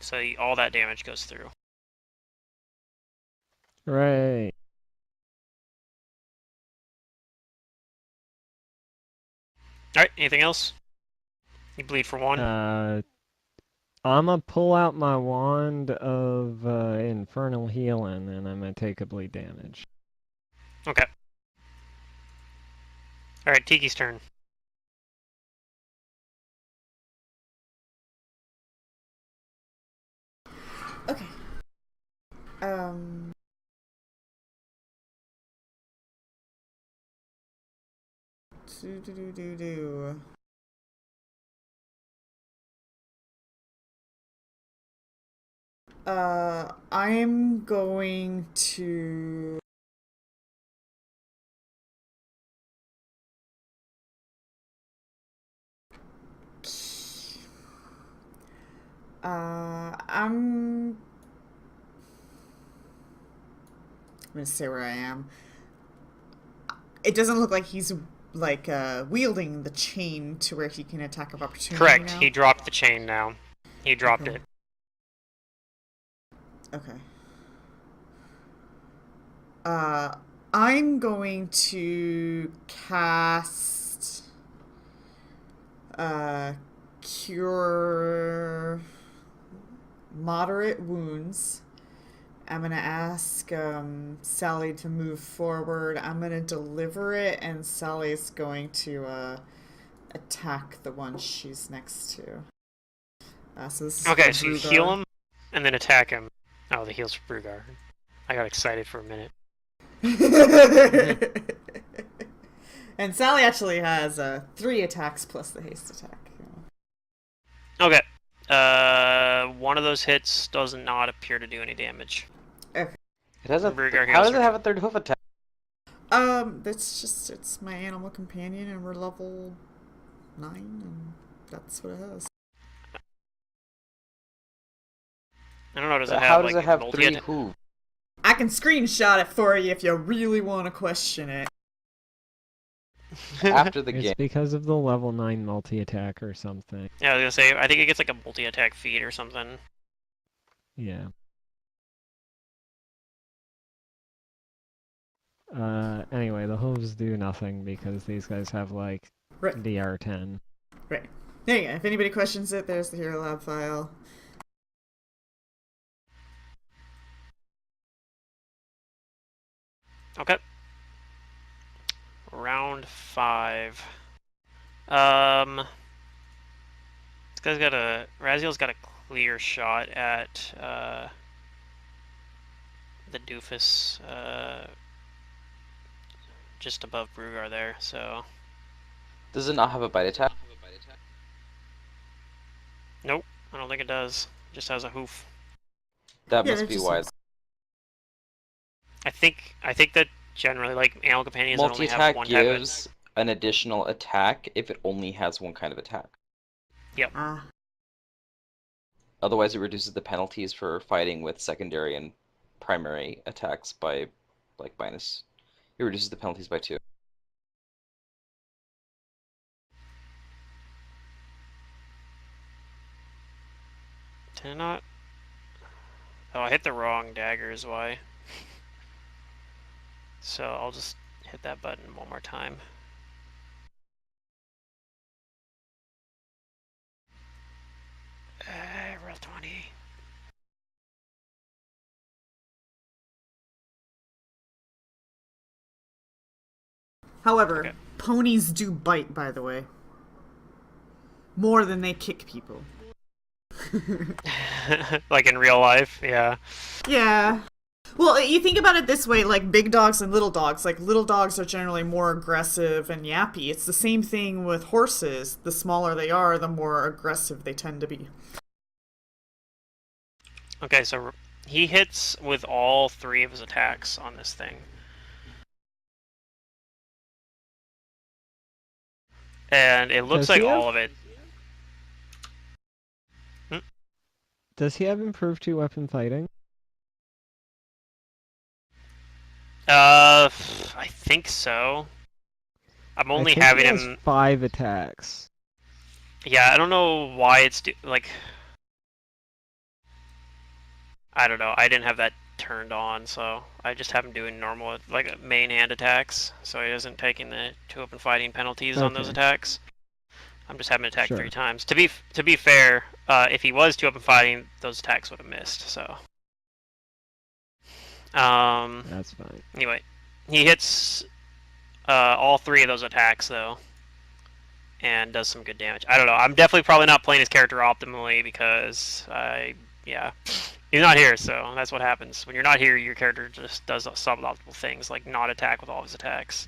so all that damage goes through. Right. Alright, anything else? You bleed for 1. I'm gonna pull out my wand of infernal healing, and I'm gonna take a bleed damage. Okay. Alright, Tiki's turn. Okay. Do. I'm going to. I'm gonna say where I am. It doesn't look like he's like wielding the chain to where he can attack of opportunity Correct. now. He dropped the chain now. He dropped Okay. it. Okay. I'm going to cast cure moderate wounds. I'm gonna ask Sally to move forward. I'm gonna deliver it, and Sally's going to attack the one she's next to. So this is Okay, for so you Brugar. heal him and then attack him. Oh, the heal's for Brugar. I got excited for a minute. And Sally actually has 3 attacks plus the haste attack. Okay. One of those hits does not appear to do any damage. Okay. It has a. Brugar How heals does it her. have a third hoof attack? It's my animal companion, and we're level 9, and that's what it has. I don't know. Does But it how have does like it have multi? 3 hooves? I can screenshot it for you if you really want to question it. After the It's game. because of the level 9 multi-attack or something. Yeah, I was gonna say. I think it gets like a multi-attack feat or something. Yeah. Anyway, the hooves do nothing because these guys have like Right. DR10. Right. There you go. If anybody questions it, there's the Hero Lab file. Okay. Round 5. This guy's got a. Raziel's got a clear shot at the doofus just above Brugar there. So. Does it not have a bite attack? Nope, I don't think it does. It just has a hoof. That Yeah, must that be just why. looks- I think that generally, like animal companions that only have Multi-attack one type of. gives an additional attack if it only has one kind of attack. Ah. Otherwise, it reduces the penalties for fighting with secondary and primary attacks by, like, minus. It reduces the penalties by 2. Did I not? Oh, I hit the wrong dagger is why. So I'll just hit that button one more time. Roll 20. However, Okay. ponies do bite, by the way. More than they kick people. Like in real life, yeah. Yeah. Well, you think about it this way, like big dogs and little dogs. Like little dogs are generally more aggressive and yappy. It's the same thing with horses. The smaller they are, the more aggressive they tend to be. Okay, so he hits with all 3 of his attacks on this thing. And it looks Does like he have- all of it. Does he have improved 2-weapon fighting? I think so. I'm only I think having he has him. 5 attacks. Yeah, I don't know why it's like. I don't know. I didn't have that turned on, so I just have him doing normal, like main hand attacks. So he isn't taking the 2-weapon fighting penalties on those Okay. attacks. I'm just having him attack Sure. 3 times. To be fair, if he was 2-weapon fighting, those attacks would have missed. So. That's fine. Anyway, he hits all 3 of those attacks though, and does some good damage. I don't know. I'm definitely probably not playing his character optimally because he's not here, so that's what happens when you're not here. Your character just does suboptimal things like not attack with all of his attacks.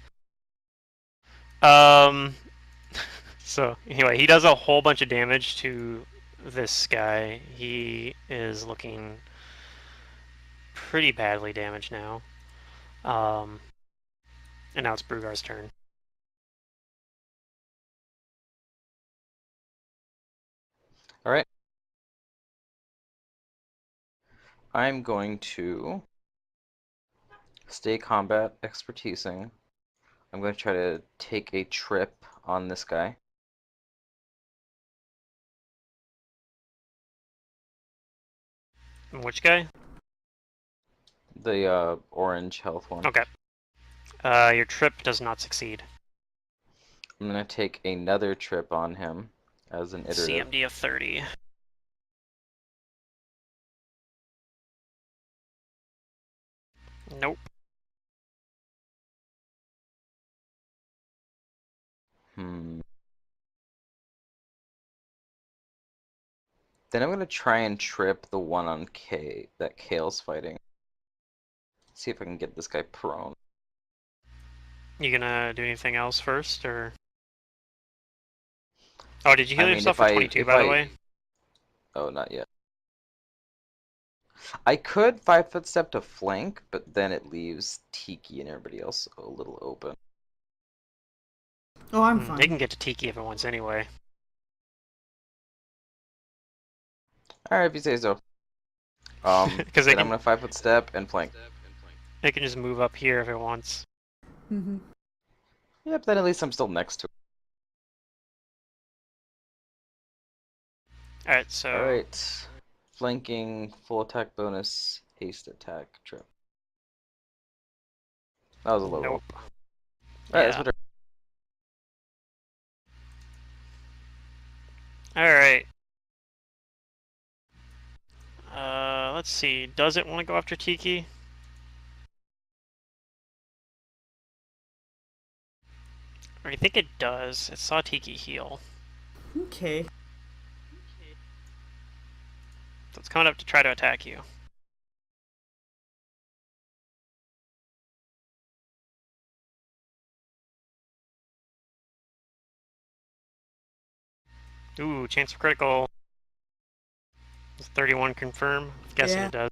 So anyway, he does a whole bunch of damage to this guy. He is looking pretty badly damaged now. And now it's Brugar's turn. All right. I'm going to stay combat expertising. I'm going to try to take a trip on this guy. Which guy? The orange health one. Okay. Your trip does not succeed. I'm going to take another trip on him as an iterative. CMD of 30. Nope. Then I'm going to try and trip the one on K that Kale's fighting. See if I can get this guy prone. You gonna do anything else first, or? Oh, did you heal I mean, yourself if for 22, by the way? Oh, not yet. I could 5-foot step to flank, but then it leaves Tiki and everybody else a little open. Oh, I'm fine. They can get to Tiki if it wants anyway. Alright, if you say so. Because then I'm gonna 5-foot step and flank. They can just move up here if it wants. Mm-hmm. Yep, then at least I'm still next to it. Alright, so... Alright. Flanking, full attack bonus, haste attack, trip. That was a low roll. Nope. Alright, Yeah. that's what Alright. Let's see. Does it want to go after Tiki? I think it does. It saw Tiki heal. Okay. So it's coming up to try to attack you. Ooh, chance for critical. Does 31 confirm? Guessing Yeah. it does.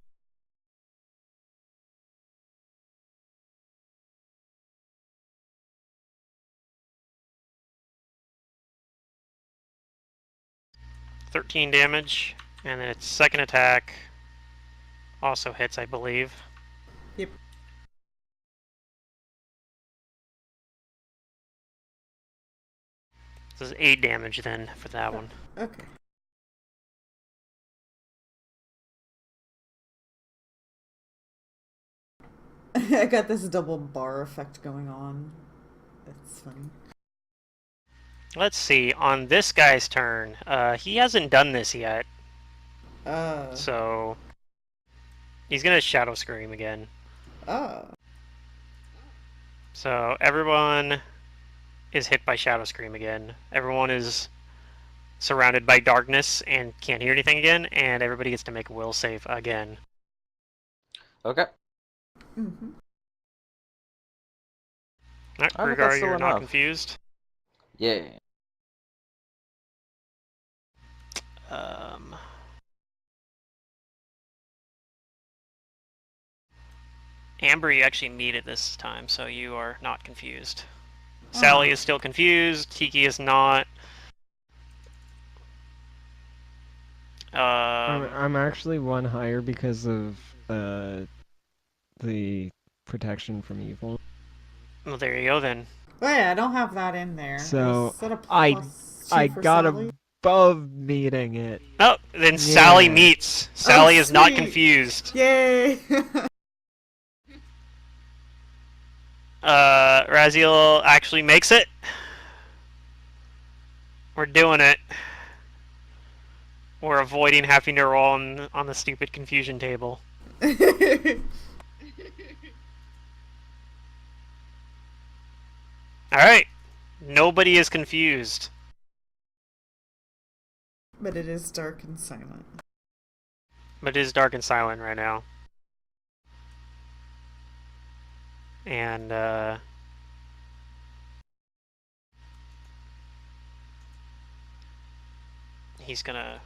$13 damage, and then its second attack also hits, I believe. Yep. This is 8 damage then for that one. Okay. I got this double bar effect going on. It's funny. Let's see, on this guy's turn, he hasn't done this yet, so he's gonna Shadow Scream again. So everyone is hit by Shadow Scream again. Everyone is surrounded by darkness and can't hear anything again, and everybody gets to make a will save again. Okay. Mm-hmm. Alright, I think that's Brugar, still you're not enough. confused. Yeah. Amber, you actually meet it this time, so you are not confused. Sally is still confused. Tiki is not. I'm actually one higher because of the protection from evil. Well, there you go then. Oh yeah, I don't have that in there. So Is that a I +2 for got Sally? above meeting it. Oh, then Sally meets. Sally is not sweet. confused. Yay! Raziel actually makes it. We're doing it. We're avoiding having to roll on the stupid confusion table. Alright. Nobody is confused. But it is dark and silent. But it is dark and silent right now. And, he's gonna...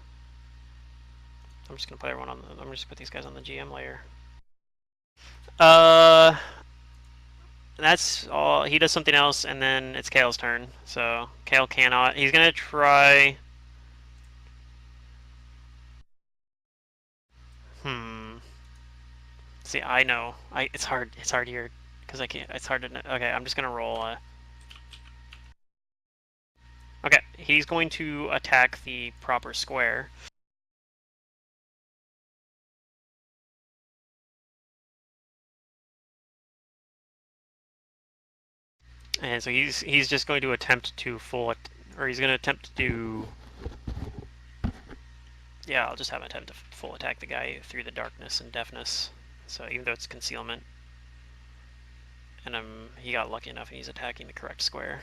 I'm just gonna put everyone on the... I'm just gonna put these guys on the GM layer. Uh, that's all. He does something else, and then it's Kale's turn. So Kale cannot. He's gonna try. Hmm. See, I know. It's hard. It's hard here because I can't. It's hard to. Okay, I'm just gonna roll. Okay, he's going to attack the proper square. And so he's just going to attempt to or he's going to attempt to do. Yeah, I'll just have him attempt to full attack the guy through the darkness and deafness. So even though it's concealment, and he got lucky enough and he's attacking the correct square.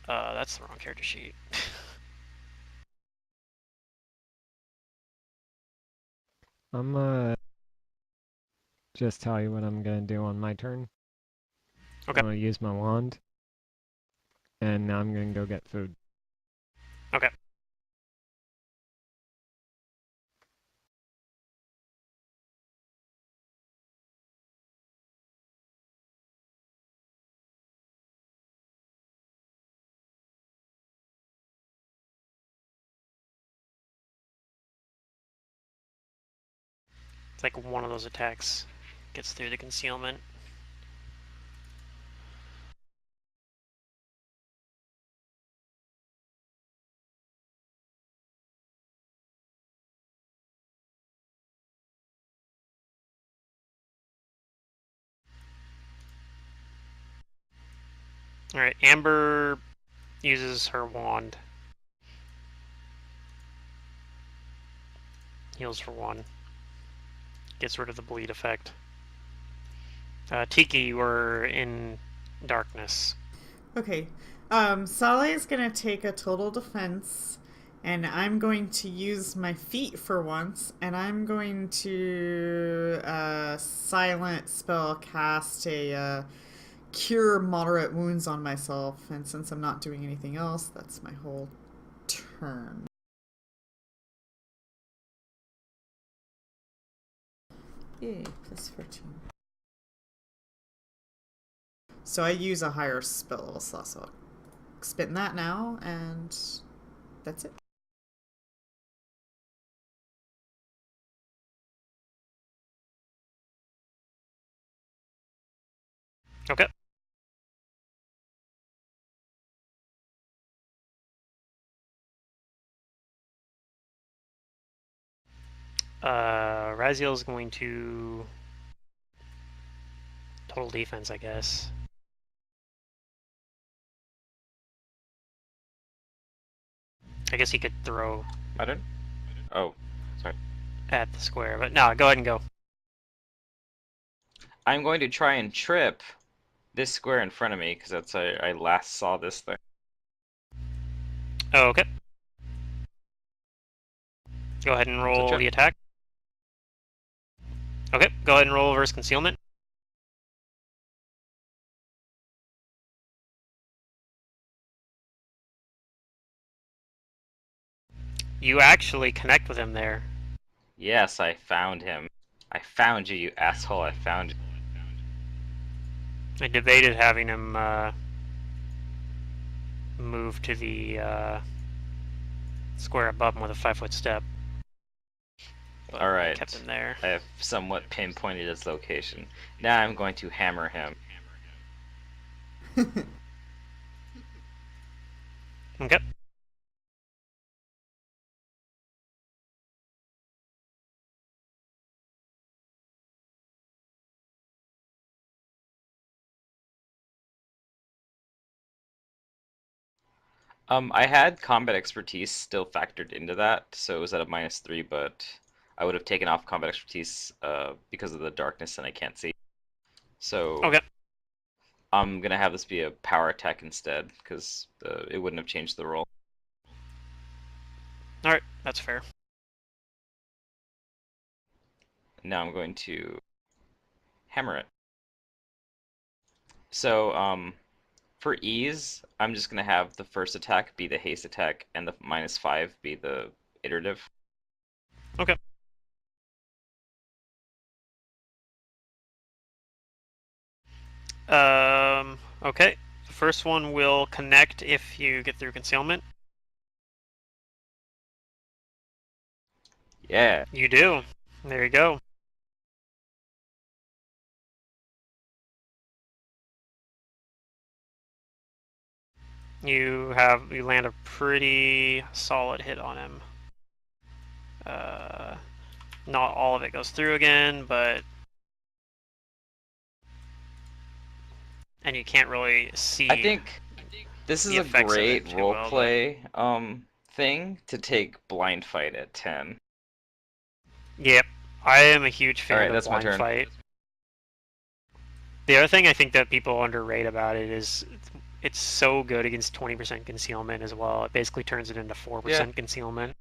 That's the wrong character sheet. I'm gonna just tell you what I'm gonna do on my turn. Okay. I'm gonna use my wand, and now I'm gonna go get food. Okay. It's like one of those attacks gets through the concealment. Alright, Amber uses her wand. Heals for 1. Gets rid of the bleed effect. Tiki, we're in darkness. Okay. Sally is gonna take a total defense, and I'm going to use my feet for once, and I'm going to silent spell cast a cure moderate wounds on myself, and since I'm not doing anything else, that's my whole turn. Yay, plus 14. So I use a higher spell slot, so I'll spin that now, and that's it. Okay. Raziel's going to total defense, I guess. I guess he could throw My turn? Oh, sorry. at the square, but no, go ahead and go. I'm going to try and trip this square in front of me because that's how I last saw this thing. Oh, okay. Go ahead and roll check. the attack. Okay, go ahead and roll versus concealment. You actually connect with him there. Yes, I found him. I found you, you asshole. I found you. I debated having him move to the square above him with a 5-foot step. But Alright. kept him there. I have somewhat pinpointed his location. Now I'm going to hammer him. Okay. I had combat expertise still factored into that, so it was at a -3, but I would have taken off combat expertise because of the darkness and I can't see. So Okay. I'm gonna have this be a power attack instead, because it wouldn't have changed the roll. Alright, that's fair. Now I'm going to hammer it. So, for ease, I'm just gonna have the first attack be the haste attack and the -5 be the iterative. Okay. Okay. The first one will connect if you get through concealment. Yeah. You do. There you go. You land a pretty solid hit on him. Uh, Not all of it goes through again, but and you can't really I see think this is the a effects of great it too well. But roleplay thing to take blind fight at 10. yep, I am a huge All fan right, of that's my blind turn. fight. The other thing I think that people underrate about it is it's so good against 20% concealment as well. It basically turns it into Yeah. 4% concealment.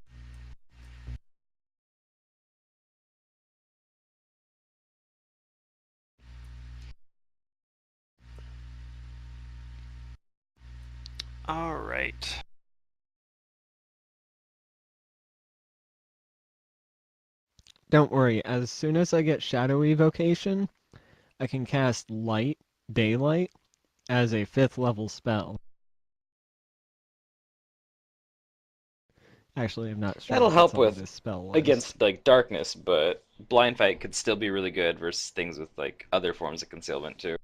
All right. Don't worry, as soon as I get Shadow Evocation, I can cast Daylight, as a 5th level spell. Actually, I'm not sure That'll what help level with this spell was. against like darkness, but blind fight could still be really good versus things with like other forms of concealment too.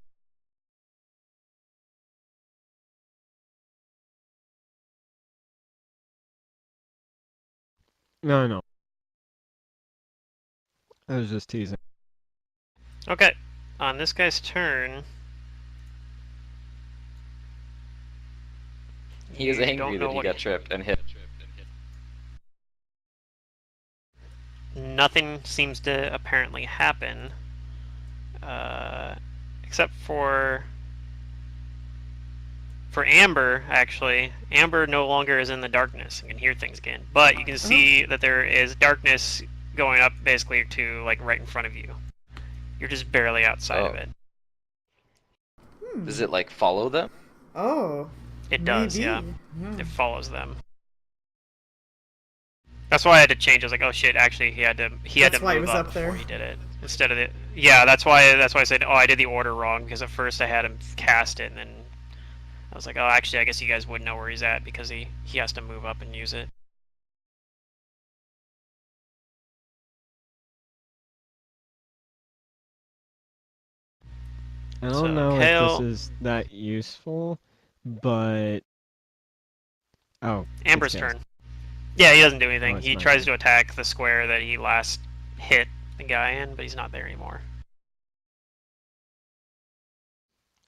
No, no, I was just teasing. Okay. On this guy's turn, He is you angry don't that know he what. got tripped and hit. Nothing seems to apparently happen, uh, except for Amber. Actually, Amber no longer is in the darkness and can hear things again. But you can Oh. see that there is darkness going up basically to like right in front of you. You're just barely outside of Oh, it. does Hmm. it like follow them? Oh. It does, yeah. Maybe. Yeah. It follows them. That's why I had to change. I was like, oh shit! Actually, he had to That's why it move was up up before there. he did it instead of the. Yeah, that's why I said, oh, I did the order wrong because at first I had him cast it and then I was like, oh, actually, I guess you guys wouldn't know where he's at because he has to move up and use it. I don't So know if this Kale, is that useful, but oh, it's Amber's cast. turn. Yeah, he doesn't do Oh, anything. it's He my tries turn. to attack the square that he last hit the guy in, but he's not there anymore.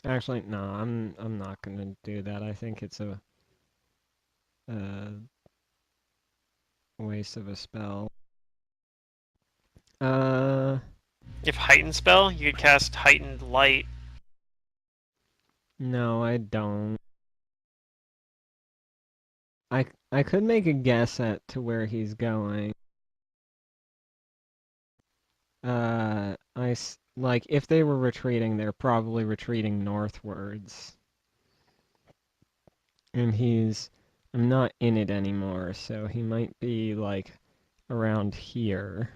Actually, no, I'm not gonna do that. I think it's a uh, waste of a spell. Uh, If heightened spell, you could cast heightened light. no, I don't. I could make a guess at to where he's going. Like if they were retreating, they're probably retreating northwards. And I'm not in it anymore, so he might be like around here.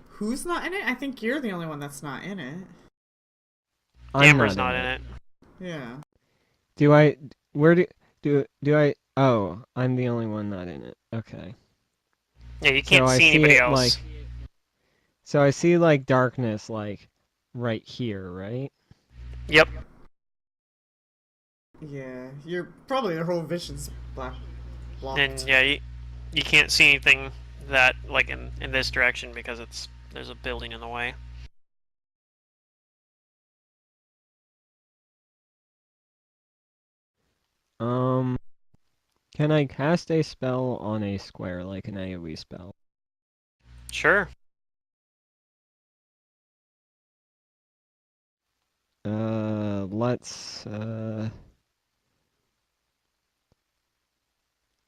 Who's not in it? I think you're the only one that's not in it. I'm Amber's not in not in it. it. Yeah. Do I? Where do I? Oh, I'm the only one not in it. Okay. Yeah, you So can't I see see anybody it else. like. So I see like darkness like right here, right? Yep. Yeah. You're probably the whole vision's blocked. And yeah, you can't see anything that like in this direction because there's a building in the way. Um, can I cast a spell on a square like an AoE spell? Sure.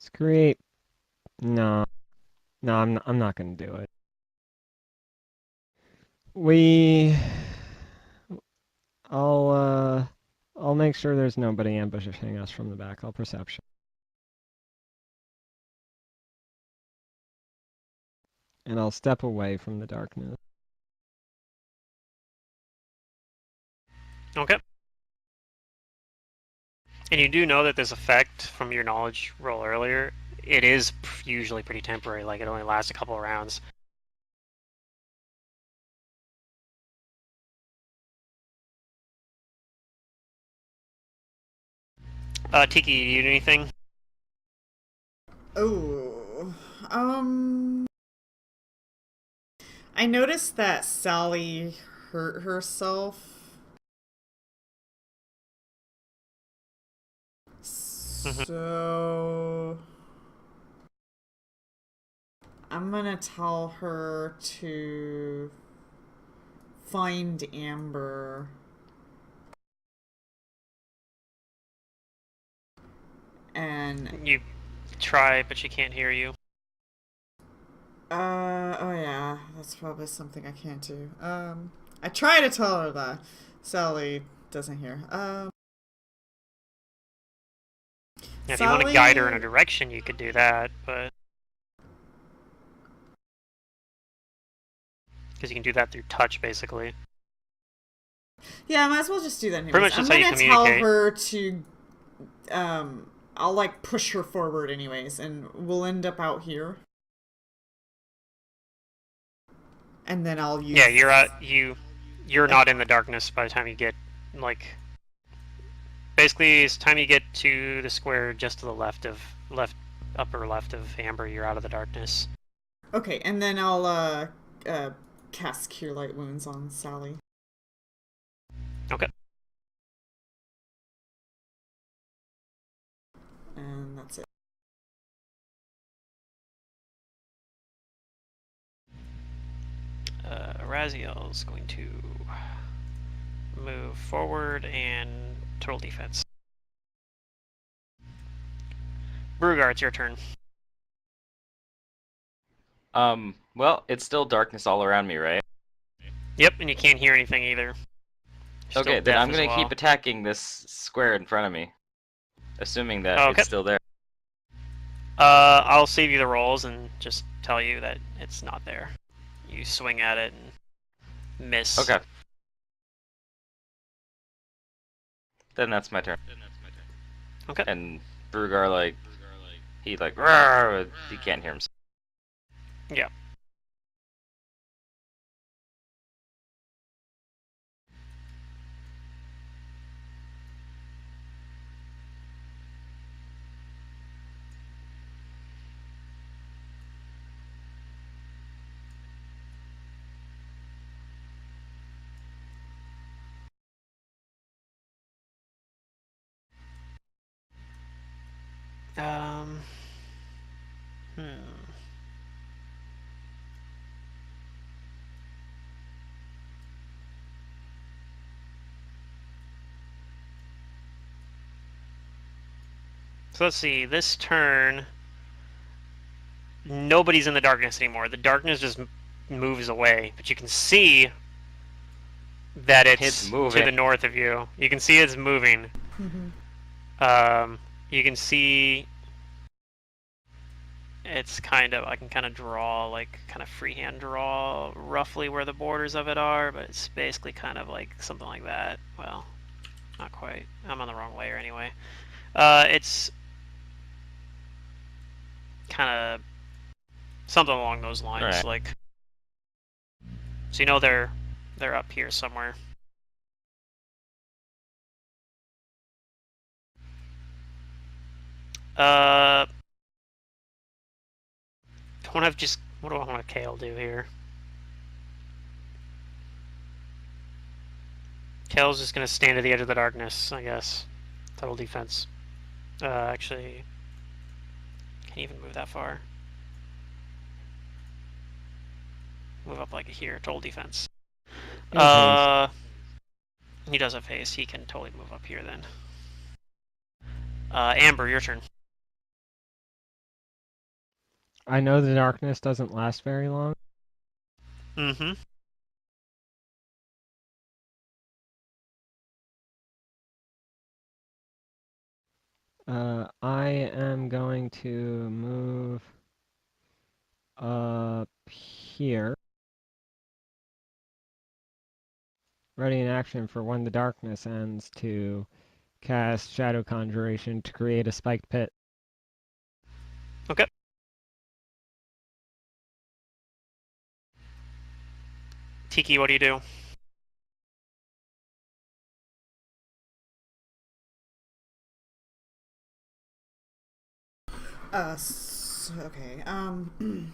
Let's create. No, no, I'm not gonna do it. We. I'll uh. I'll make sure there's nobody ambushing us from the back. I'll perception. and I'll step away from the darkness. Okay. And you do know that this effect from your knowledge roll earlier, it is usually pretty temporary, like it only lasts a couple of rounds. Tiki, do you do anything? Oh, I noticed that Sally hurt herself. So I'm gonna tell her to find Amber. And You try, but she can't hear you. oh yeah, that's probably something I can't do. I try to tell her that Sally doesn't hear. If you want to guide her in a direction, you could do that, but because you can do that through touch, basically. Yeah, I might as well just do that anyways. Pretty much just how you I'm gonna tell communicate. her to, I'll like push her forward anyways, and we'll end up out here. And then I'll use. Yeah, you're not in the darkness by the time you get like. Basically, it's time you get to the square just to the upper left of Amber. You're out of the darkness. Okay, and then I'll cast Cure Light Wounds on Sally. Okay. And that's it. Raziel's going to move forward and total defense. Brugar, it's your turn. Well, it's still darkness all around me, right? Yep, and you can't hear anything either. You're Okay, still then deaf I'm as gonna well. keep attacking this square in front of me, assuming that Okay. it's still there. I'll save you the rolls and just tell you that it's not there. You swing at it and miss. Okay. Then that's my turn. Okay. And Brugar, like, he like, "Rawr," he can't hear himself. Yeah. Um. Hmm. So let's see. This turn, nobody's in the darkness anymore. The darkness just moves away, but you can see that It's it's to moving. the north of you. You can see it's moving. You can see it's kind of, I can kind of draw, like, kind of freehand draw roughly where the borders of it are, but it's basically kind of like something like that. Well, not quite. I'm on the wrong layer anyway. It's kind of something along those lines, Alright. like, so you know they're up here somewhere. I want to just, what do I want to Kale do here? Kale's just gonna stand at the edge of the darkness, I guess. Total defense. Actually, can't even move that far. Move up like here, total defense. He has He does have haste. He can totally move up here then. Amber, your turn. I know the darkness doesn't last very long. Mm-hmm. I am going to move up here. Ready in action for when the darkness ends to cast Shadow Conjuration to create a spiked pit. Okay. Tiki, what do you do? Okay. I'm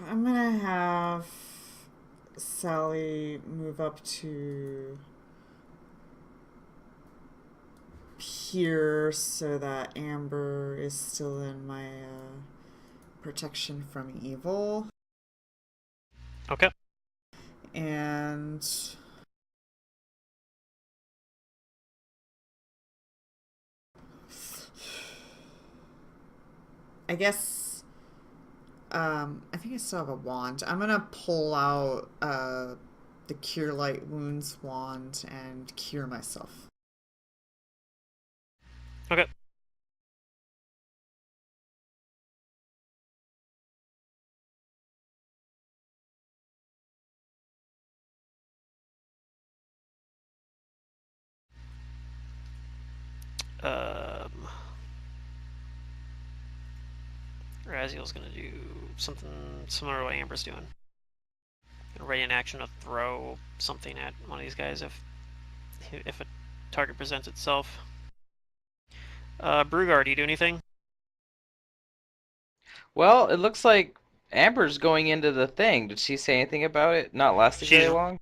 gonna have Sally move up to here so that Amber is still in my protection from evil. Okay. And I guess I think I still have a wand. I'm gonna pull out the Cure Light Wounds wand and cure myself. Okay. Raziel's gonna do something similar to what Amber's doing. Gonna ready in action to throw something at one of these guys if a target presents itself. Brugar, do you do anything? Well, it looks like Amber's going into the thing. Did she say anything about it not lasting very She's long?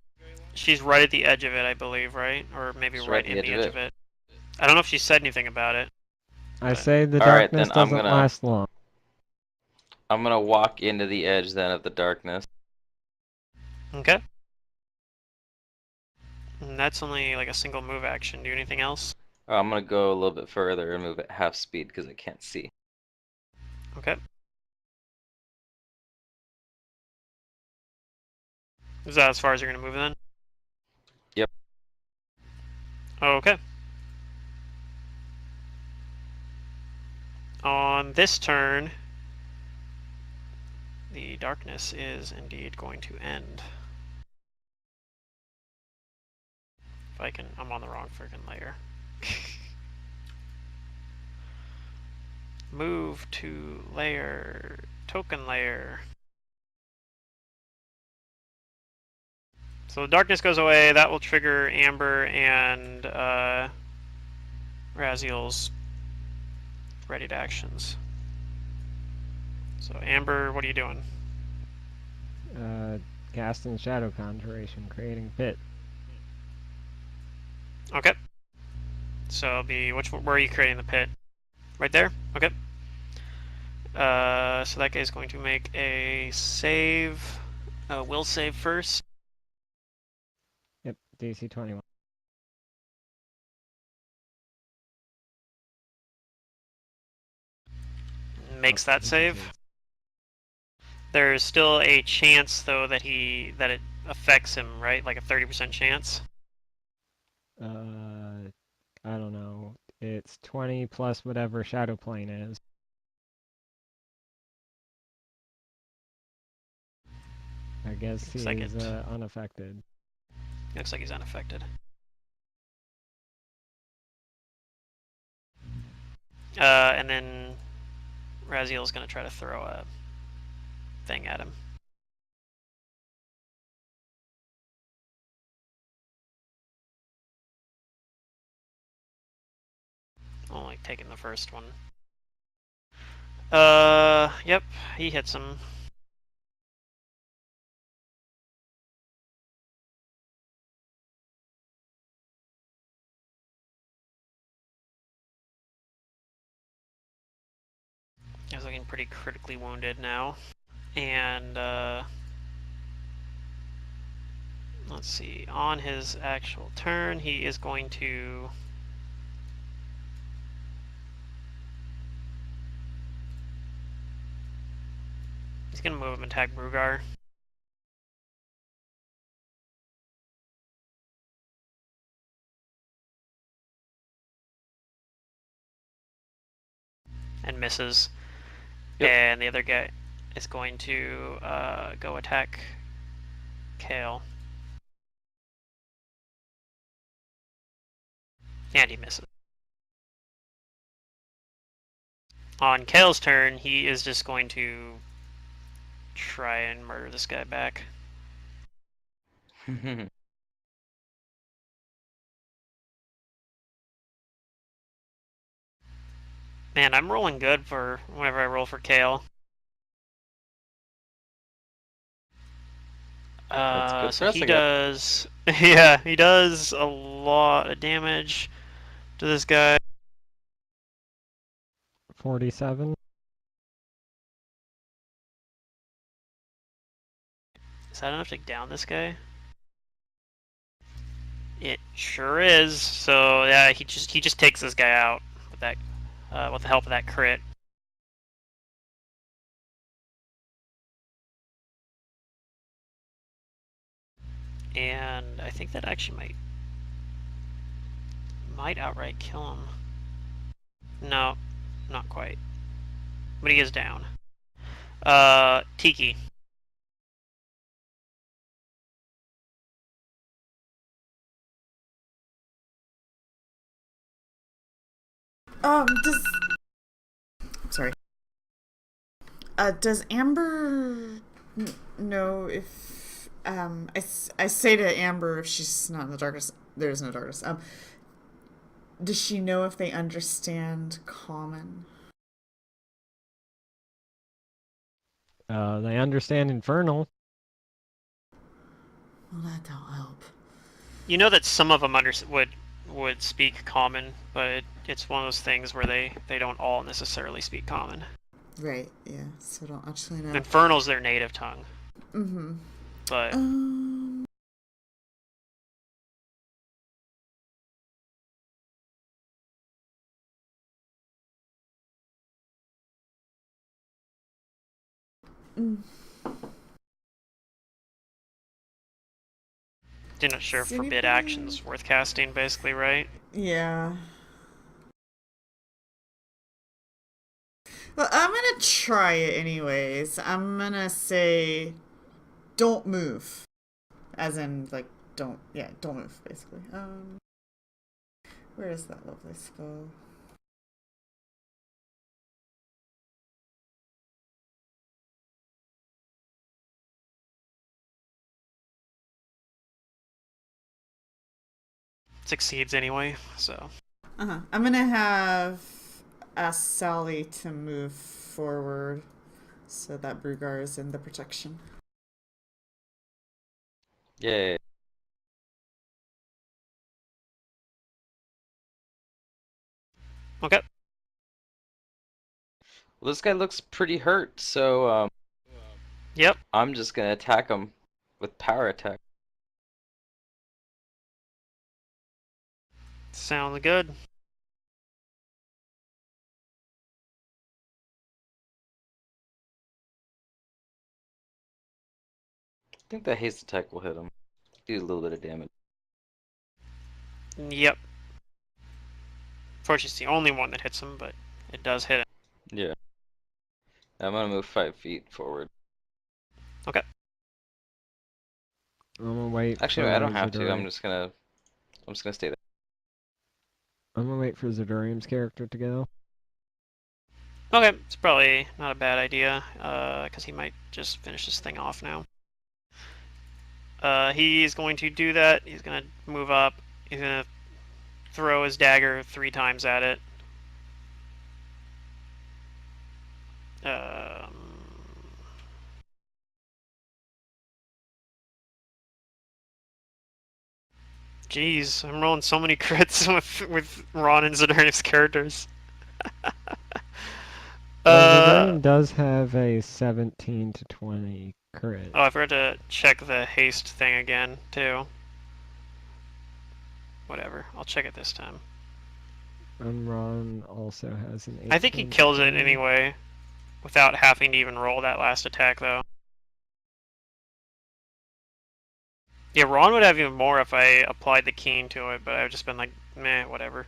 she's right at the edge of it, I believe, right? Or maybe She's right right at in the edge the of it. I don't know if she said anything about it. I But say the Alright, darkness then I'm doesn't gonna last long. walk into the edge then of the darkness. okay. And that's only like a single move action. Do anything else? Oh, I'm gonna go a little bit further and move at half speed because I can't see. Okay. Is that as far as you're gonna move then? Yep. Okay. On this turn, the darkness is indeed going to end. If I can, I'm on the wrong freaking layer. Move to layer, token layer. So the darkness goes away. That will trigger Amber and Raziel's ready to actions. So Amber, what are you doing? Casting Shadow Conjuration, creating pit. Okay. So it'll be where are you creating the pit? Right there? Okay. So that guy's going to make a save. Will save first. Yep, DC 21. Makes that save. There's still a chance though that it affects him, right? Like a 30% chance. I don't know. It's 20 plus whatever Shadow Plane is. I guess Looks like he's it. unaffected. Looks like he's unaffected. And then Raziel's gonna try to throw a thing at him. Only taking the first one. Yep, he hits him. He's looking pretty critically wounded now. And, let's see, on his actual turn, he is going to... He's gonna move and attack Brugar. And misses. Yep. And the other guy is going to go attack Kael. And he misses. On Kael's turn, he is just going to try and murder this guy back. Man, I'm rolling good for whenever I roll for Kael. That's good So for us, he I guess. does, yeah, he does a lot of damage to this guy. 47. Is that enough to take down this guy? It sure is. So yeah, he just takes this guy out with that, with the help of that crit. And I think that actually might outright kill him. No, not quite. But he is down. Tiki. Does sorry. Does Amber know if I say to Amber if she's not in the darkness? There's no darkness. Does she know if they understand common? They understand Infernal. Well, that don't help. You know that some of them would speak common, but it's one of those things where they don't all necessarily speak common. Right. Yeah. So I don't actually know. Infernal's their native tongue. Mm-hmm. But not sure if forbid action's worth casting, basically, right? Yeah. Well, I'm gonna try it anyways. I'm gonna say, don't move, as in like don't move basically. Where is that lovely spell? Succeeds anyway, so. I'm gonna have ask Sally to move forward so that Brugar is in the protection. Yay. Okay. Well, this guy looks pretty hurt, so Yep. I'm just gonna attack him with power attack. Sounds good. I think that haste attack will hit him. Do a little bit of damage. Yep. Fortunately, it's the only one that hits him, but it does hit him. Yeah. I'm gonna move 5 feet forward. Okay. I'm gonna wait. Actually, for no, I don't have to. Zidori. I'm just gonna stay there. I'm gonna wait for Zidorium's character to go. Okay, it's probably not a bad idea, because he might just finish this thing off now. He's going to do that. He's going to move up. He's going to throw his dagger 3 times at it. Jeez, I'm rolling so many crits with Ron and Zidorium's characters. Zidorium does have a 17 to 20 crit. Oh, I forgot to check the haste thing again, too. Whatever, I'll check it this time. And Ron also has an 18. I think he kills it anyway, without having to even roll that last attack, though. Yeah, Ron would have even more if I applied the keen to it, but I've just been like, meh, whatever.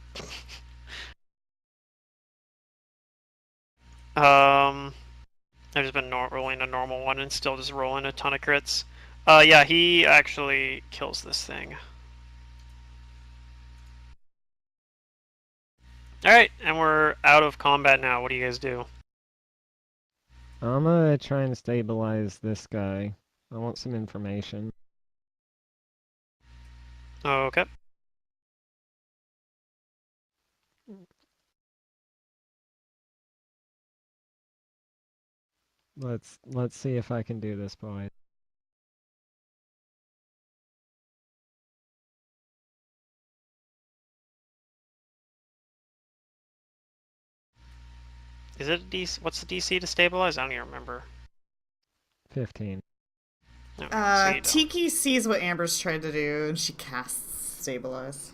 I've just been rolling a normal one and still just rolling a ton of crits. Yeah, he actually kills this thing. Alright, and we're out of combat now. What do you guys do? I'm gonna try and stabilize this guy. I want some information. Okay. Let's see if I can do this, boy. Is it a DC? What's the DC to stabilize? I don't even remember. 15. Okay, so you don't. Tiki sees what Amber's tried to do, and she casts Stabilize.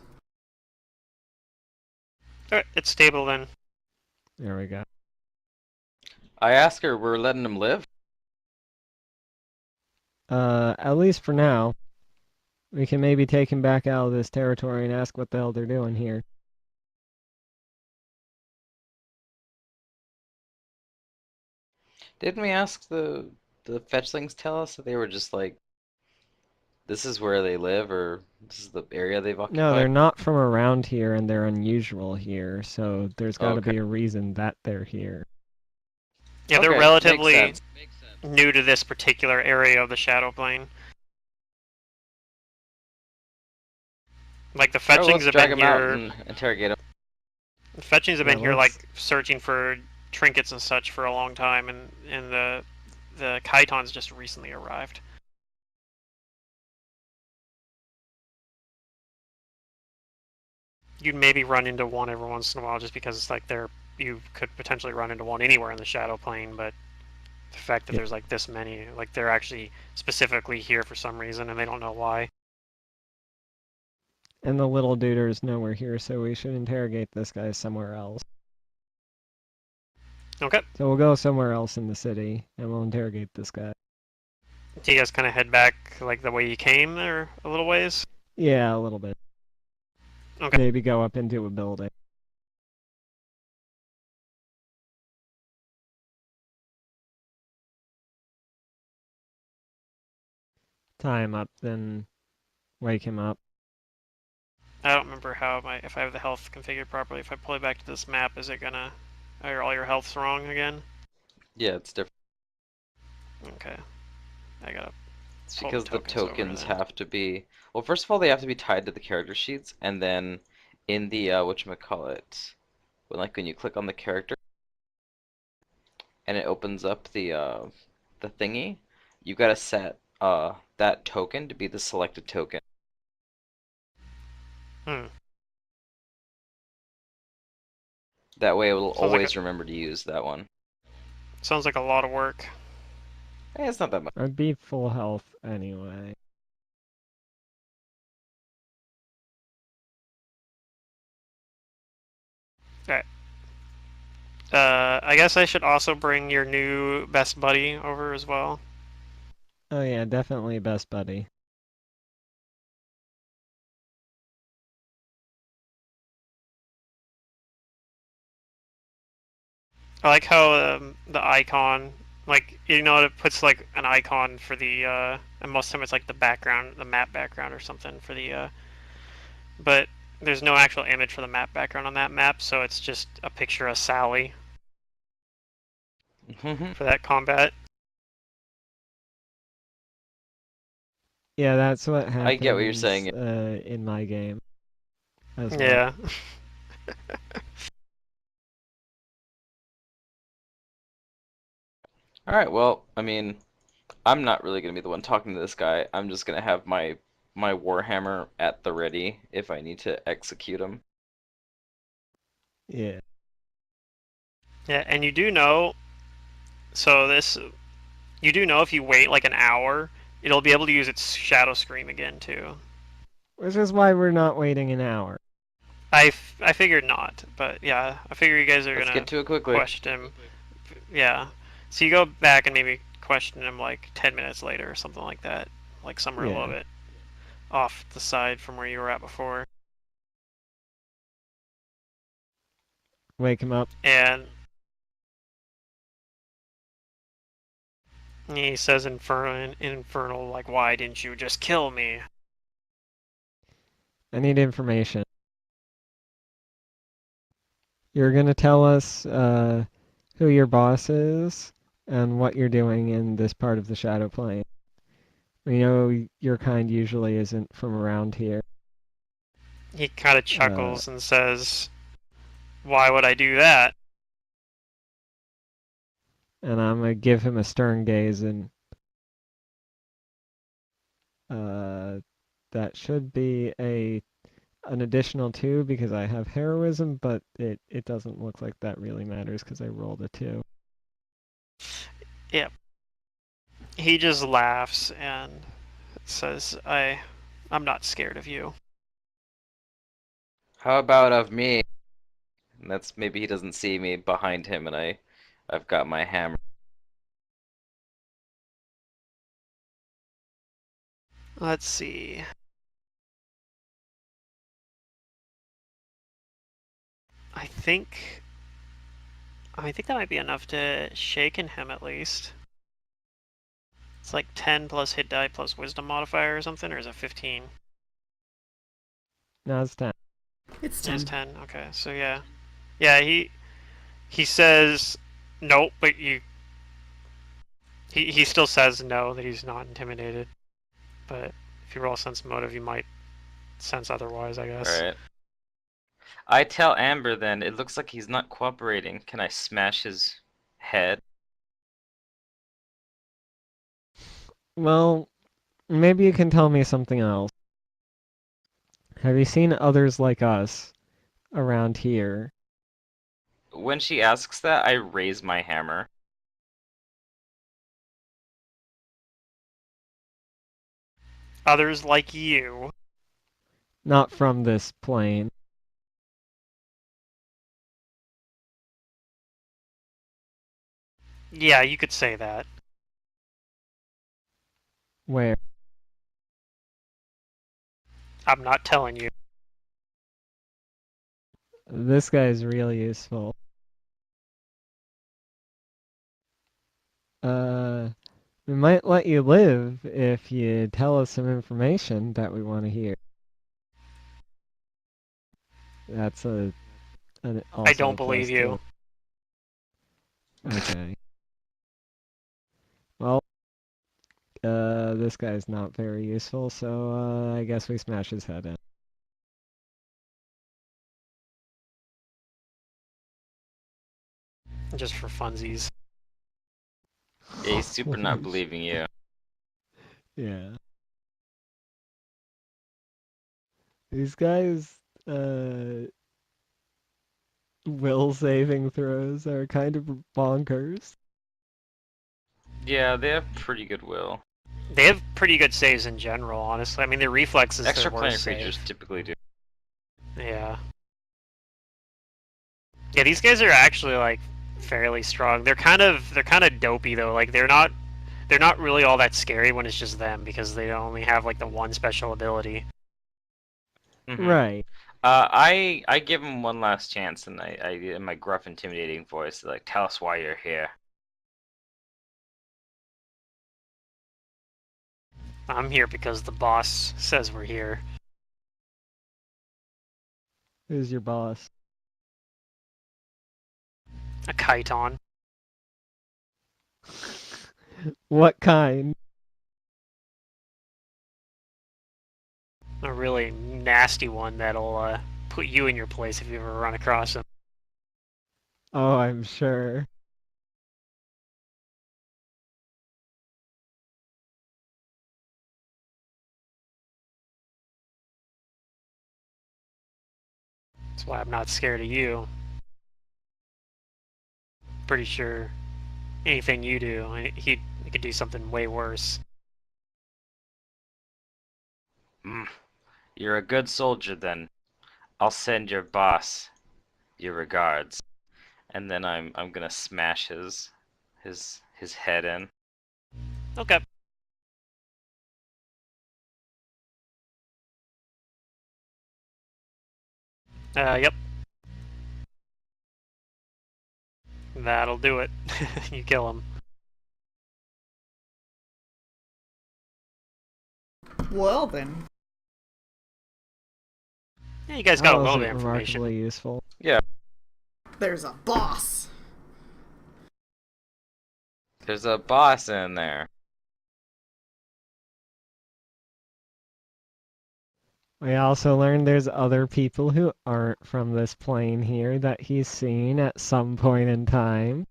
Alright, it's stable then. There we go. I ask her, we're letting him live? At least for now. We can maybe take him back out of this territory and ask what the hell they're doing here. Didn't we ask the fetchlings tell us that they were just like, this is where they live, or this is the area they've No, they're occupied? not from around here and they're unusual here, so there's got to Okay. be a reason that they're here. Yeah, they're Okay, relatively makes sense. new to this particular area of the Shadow Plane. Like the Oh, fetchlings let's have drag been him out here. and interrogate him. The fetchlings have Yeah, been here, let's- like searching for trinkets and such for a long time, and the Kaitons just recently arrived. You'd maybe run into one every once in a while, just because like you could potentially run into one anywhere in the Shadow Plane, but the fact that Yeah. there's like this many, like they're actually specifically here for some reason, and they don't know why. And the little duders know we're here, so we should interrogate this guy somewhere else. Okay. So we'll go somewhere else in the city, and we'll interrogate this guy. Do you guys kind of head back like the way you came, or a little ways? Yeah, a little bit. Okay. Maybe go up into a building. Tie him up, then wake him up. I don't remember how if I have the health configured properly. If I play back to this map, is it gonna? Are all your health's wrong again? Yeah, it's different. Okay. I gotta It's pull the because the tokens over tokens then. have to be, well, first of all, they have to be tied to the character sheets, and then in the whatchamacallit, when you click on the character and it opens up the thingy, you gotta set that token to be the selected token. Hmm. That way it will Sounds like always remember to use that one. sounds like a lot of work. It's not that much. I'd be full health anyway. Alright. I guess I should also bring your new best buddy over as well. Oh yeah, definitely best buddy. I like how the icon, like it puts like an icon for the, and most of the time it's like the background, the map background or something for the, but there's no actual image for the map background on that map, so it's just a picture of Sally for that combat. Yeah, that's what happens I get what you're saying. in my game as well. Yeah. Alright, well, I mean, I'm not really gonna be the one talking to this guy. I'm just gonna have my Warhammer at the ready if I need to execute him. Yeah. Yeah, and you do know, so this, you do know if you wait like an hour, it'll be able to use its Shadow Scream again too. Which is why we're not waiting an hour. I figured not, but yeah, I figure you guys are Let's gonna get to it quickly. question him. Yeah, so you go back and maybe question him like 10 minutes later or something like that, like somewhere a Yeah. little bit off the side from where you were at before. Wake him up. And He says infernal, like, why didn't you just kill me? I need information. You're gonna tell us who your boss is and what you're doing in this part of the Shadow Plane. We know your kind usually isn't from around here. He kind of Uh, chuckles and says, why would I do that? and I'm gonna give him a stern gaze, and uh, that should be an additional 2 because I have heroism, but it doesn't look like that really matters because I rolled a 2. Yeah. He just laughs and says, I'm not scared of you. How about of me? And that's maybe he doesn't see me behind him, and I've got my hammer. Let's see. I think that might be enough to shaken him at least. It's like 10 plus hit die plus wisdom modifier or something, or is it 15? Now it's 10. It's It's 10. 10. Okay, so yeah. Yeah, he says nope, but he still says no, that he's not intimidated. But if you roll sense motive, you might sense otherwise, I guess. Right. I tell Amber then, it looks like he's not cooperating. Can I smash his head? Well, maybe you can tell me something else. Have you seen others like us around here? When she asks that, I raise my hammer. Others like you. Not from this plane. Yeah, you could say that. Where? I'm not telling you. This guy's really useful. We might let you live if you tell us some information that we want to hear. That's I also don't a believe plus you. 2. Okay. Well, this guy's not very useful, so I guess we smash his head in. Just for funsies. Yeah, he's super not Holy believing you. Yeah. These guys, will saving throws are kind of bonkers. Yeah, they have pretty good will. They have pretty good saves in general, honestly. I mean, their reflex is their Extraplanar worst creatures save. typically do. Yeah. Yeah, these guys are actually like fairly strong. They're kind of dopey though. Like they're not really all that scary when it's just them because they only have like the one special ability. Right. I give him one last chance, and I in my gruff, intimidating voice, like, tell us why you're here. I'm here because the boss says we're here. Who's your boss? A chiton. What kind? A really nasty one that'll put you in your place if you ever run across him. Oh, I'm sure. That's why I'm not scared of you. Pretty sure anything you do, he could do something way worse. Mm, you're a good soldier, then. I'll send your boss your regards, and then I'm gonna smash his head in. Okay. Yep. That'll do it. You kill him. Well then. Yeah, you guys That got a little bit wasn't of information. remarkably useful. Yeah, There's a boss. there's a boss in there. We also learned there's other people who aren't from this plane here that he's seen at some point in time.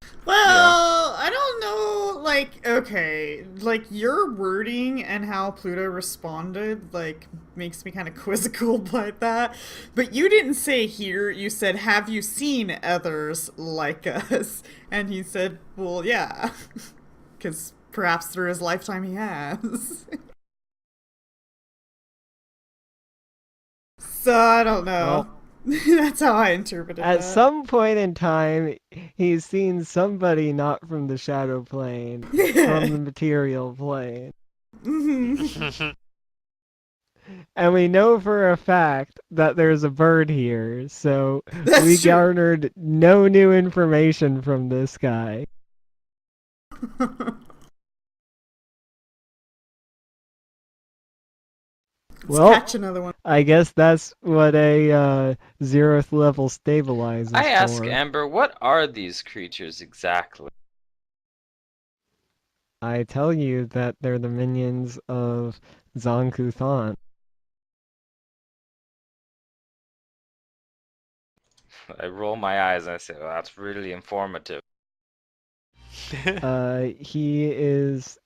Yeah. Well, I don't know. Like, okay, like your wording and how Pluto responded, like, makes me kind of quizzical by that. But you didn't say here. You said, "Have you seen others like us?" And he said, "Well, yeah, because perhaps through his lifetime he has." So I don't know. Well, That's how I interpreted at that. some point in time, he's seen somebody not from the shadow plane, from Yeah. the material plane. Hmm. And we know for a fact that there's a bird here, so we That's true. garnered no new information from this guy. Let's Well, catch another one. I guess that's what a 0th level stabilize I is ask for. Amber, what are these creatures exactly? I tell you that they're the minions of Zanku Thon. I roll my eyes and I say, well, that's really informative. He is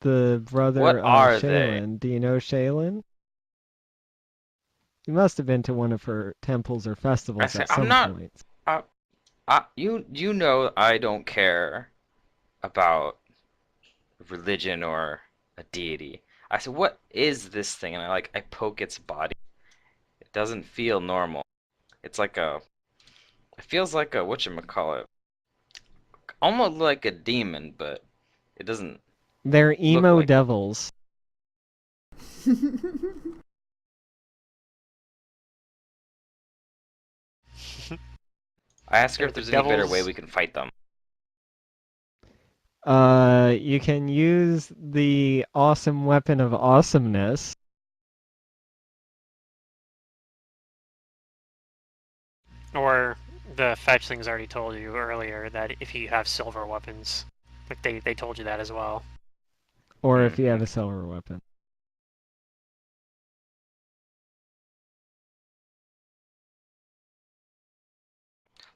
the What brother of are they? Shaylin. Do you know Shaylin? You must have been to one of her temples or I festivals say, at I'm some not. point. You know I don't care about religion or a deity. I said, what is this thing? And I poke its body. It doesn't feel normal. It's like a, it feels like a, whatchamacallit, almost like a demon, but it doesn't They're look emo like one. devils. I ask her They're if the there's any better way devils, we can fight them. You can use the awesome weapon of awesomeness. or the fetch things already told you earlier that if you have silver weapons, like they told you that as well. Or if you have a Okay. silver weapon.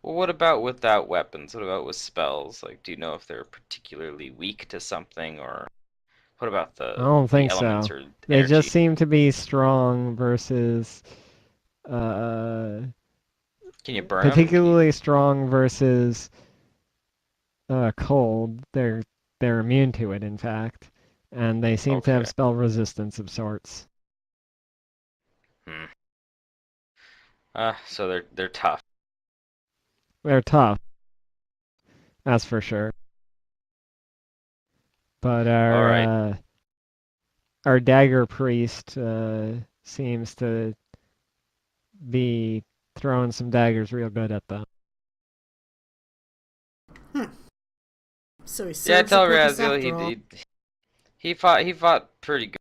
Well, what about without weapons? What about with spells? Like, do you know if they're particularly weak to something, or what about I don't the think elements so. or They just energy? seem to be strong versus uh Can you burn them? Can you? particularly strong versus cold. They're immune to it, in fact, and they seem to have Okay. spell resistance of sorts. Hmm. So they're tough. They're tough, that's for sure. But All right. our dagger priest seems to be throwing some daggers real good at them. Huh. So he Yeah, I serves a tell purpose Raziel after all. he fought pretty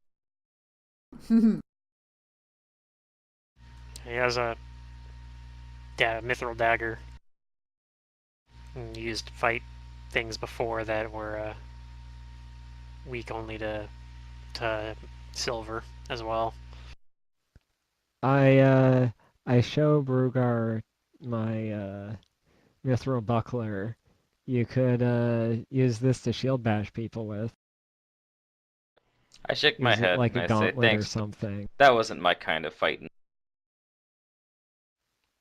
good. He has a mithril dagger and used to fight things before that were weak only to silver as well. I uh, I show Brugar my mithril buckler. You could use this to shield bash people with. I shake my Use it head like and a I say gauntlet or thanks, but something. that wasn't my kind of fighting.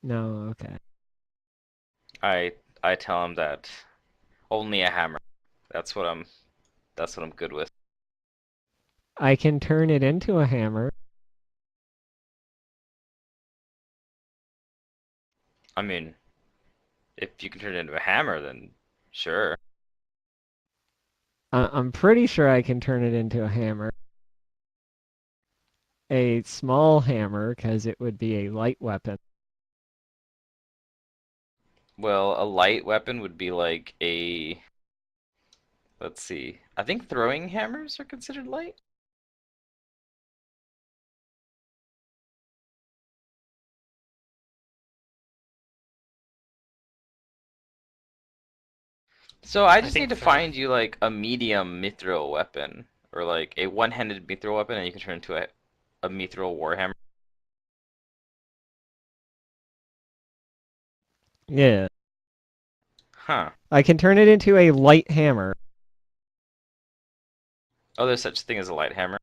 No, okay. I I tell him that only a hammer. That's what I'm good with. I can turn it into a hammer. I mean, if you can turn it into a hammer, then sure. I'm pretty sure I can turn it into a hammer. A small hammer, because it would be a light weapon. Well, a light weapon would be like a, let's see. I think throwing hammers are considered light. So I I just need think to for find you like a medium mithril weapon, or like a one-handed mithril weapon, and you can turn into a mithril warhammer. Yeah. Huh. I can turn it into a light hammer. Oh, there's such a thing as a light hammer.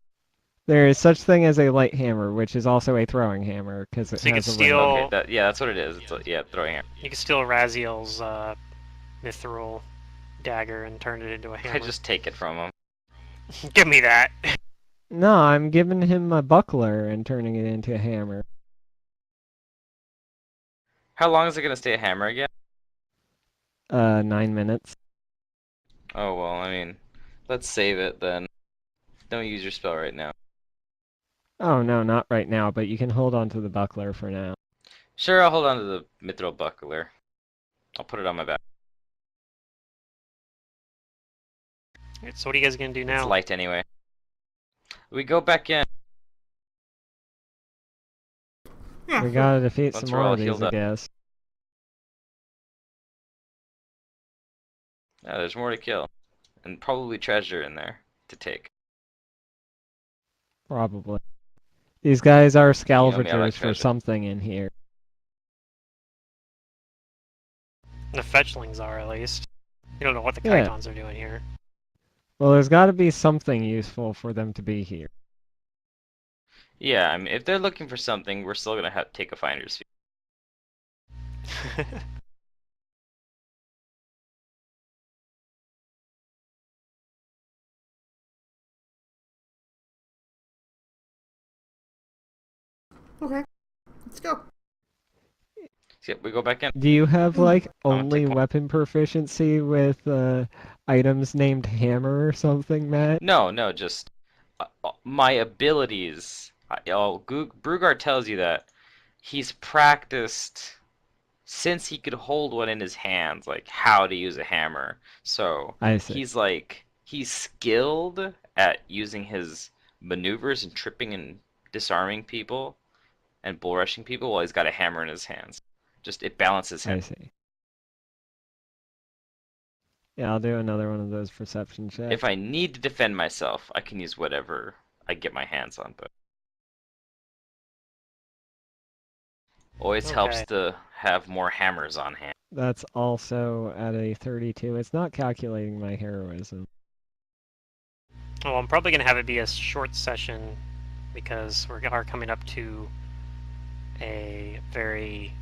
There is such thing as a light hammer, which is also a throwing hammer because it so you could has a range. Okay, steal that yeah, that's what it is. It's a, yeah, throwing hammer. you could steal Raziel's mithril dagger and turn it into a I hammer. just take it from him. Give me that. No, I'm giving him a buckler and turning it into a hammer. How long is it gonna stay a hammer again? 9 minutes. Oh well, I mean, let's save it then. Don't use your spell right now. Oh no, not right now, but you can hold on to the buckler for now. Sure, I'll hold on to the mithril buckler. I'll put it on my back. So what are you guys gonna do It's now? light anyway. We go back in Yeah. We gotta defeat once some we're more all of these, healed I up. guess. Yeah, there's more to kill, and probably treasure in there to take. Probably. These guys are Yummy, I like scavengers for treasure. something in here. The fetchlings are, at least. You don't know what the Yeah. chitons are doing here. Well, there's gotta be something useful for them to be here. Yeah, I mean, if they're looking for something, we're still gonna have to take a finder's fee. Okay. Let's go. So, yep, we go back in. Do you have, like, I'm gonna only take one. weapon proficiency with items named hammer or something, Matt? No, no, just my abilities. Oh, Brugar tells you that he's practiced since he could hold one in his hands, like how to use a hammer. So I see. he's skilled at using his maneuvers and tripping and disarming people and bull rushing people while he's got a hammer in his hands. Just it balances him. I see. Yeah, I'll do another one of those perception checks. If I need to defend myself, I can use whatever I get my hands on, but always helps Okay. to have more hammers on hand. That's also at a 32. It's not calculating my heroism. Well, I'm probably gonna have it be a short session because we are coming up to a very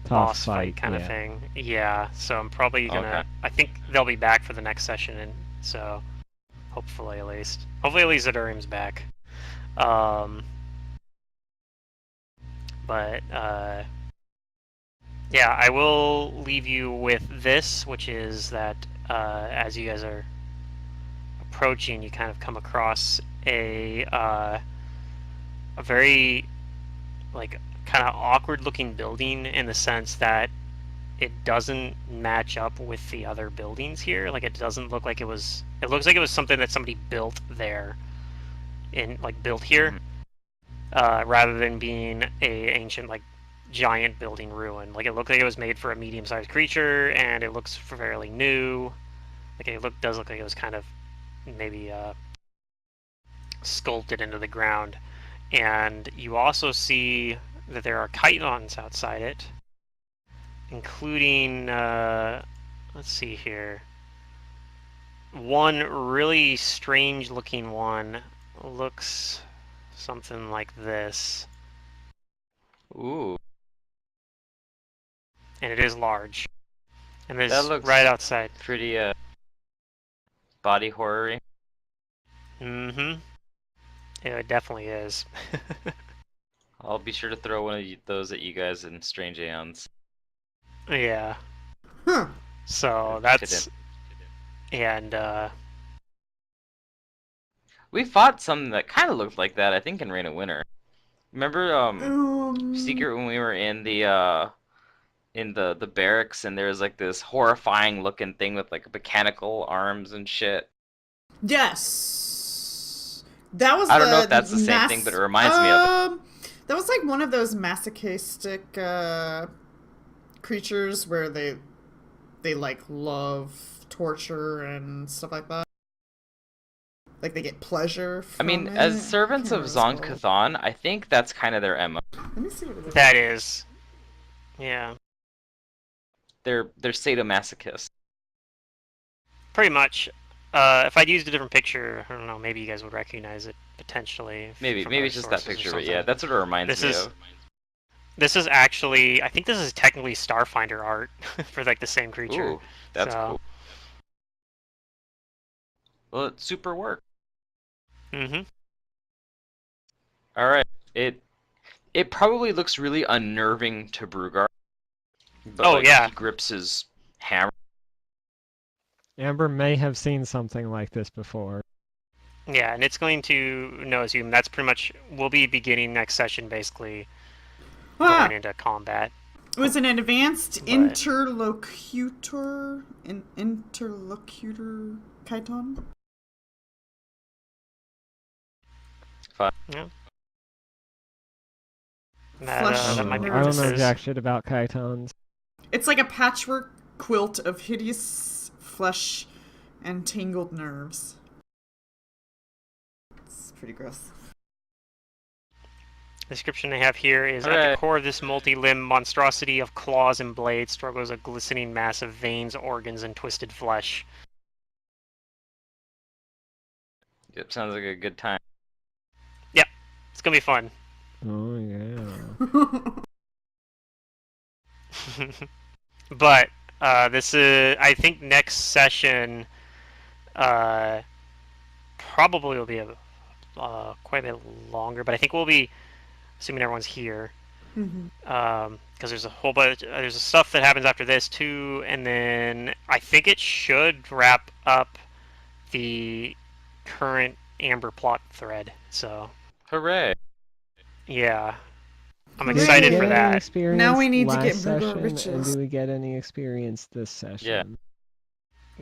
Tough boss fight, fight kind yeah. of thing. Yeah, so I'm probably gonna. Okay. I think they'll be back for the next session, and so hopefully at least Adurim's back. But yeah, I will leave you with this, which is that as you guys are approaching, you kind of come across a very like kind of awkward looking building in the sense that it doesn't match up with the other buildings here. Like it doesn't look like it was. It looks like it was something that somebody built there, built here, rather than being a ancient like giant building ruin. Like it looked like it was made for a medium-sized creature, and it looks fairly new. Like does look like it was kind of maybe sculpted into the ground. And you also see that there are chitons outside it, including let's see here. One really strange looking one looks something like this, Ooh, and it is large. And it that is looks right outside. pretty body horror-y. Mm-hmm. Yeah, it definitely is. I'll be sure to throw one of those at you guys in Strange Aeons. Yeah. Huh. So Couldn't. that's and We fought something that kind of looked like that, I think, in Reign of Winter. Remember, Secret when we were in the barracks and there was like this horrifying looking thing with like mechanical arms and shit. Yes. That was I don't know if that's the same thing, but it reminds me of it. That was like one of those masochistic creatures where they they like love torture and stuff like that. Like they get pleasure I from mean, it. as servants Can't of remember what Zon it's called. Cathan, I think that's kind of their MO. Let me see what it is. That is. Yeah. They're sadomasochists. Pretty much. If I'd used a different picture, I don't know, maybe you guys would recognize it potentially Maybe from other it's just that sources or picture, but something. yeah, that's what it reminds This me is of. this is actually, I think this is technically Starfinder art for like the same creature. Ooh, that's So, cool. Well, it super worked. mhm. All right, it probably looks really unnerving to Brugar, but Oh like when yeah. he grips his hammer, Amber may have seen something like this before. Yeah, and it's going to nose you. And that's pretty much, we'll be beginning next session basically going Ah! into combat. It was an advanced But- interlocutor chiton. fine. Yeah. Flesh That might be I what don't this know nerves. is. jack shit about chitons. It's like a patchwork quilt of hideous flesh and tangled nerves. It's pretty gross. The description they have here is, at Alright. the core of this multi-limb monstrosity of claws and blades struggles a glistening mass of veins, organs, and twisted flesh. It sounds like a good time. It's gonna be fun. Oh yeah. But this is, I think next session probably will be quite a bit longer, but I think we'll be, assuming everyone's here, because there's a whole bunch, there's stuff that happens after this too, and then I think it should wrap up the current Amber plot thread. So Hooray! yeah, I'm Did Did excited we for get any that. experience Now we need to last get Brugar session, and riches. do we get any experience this session?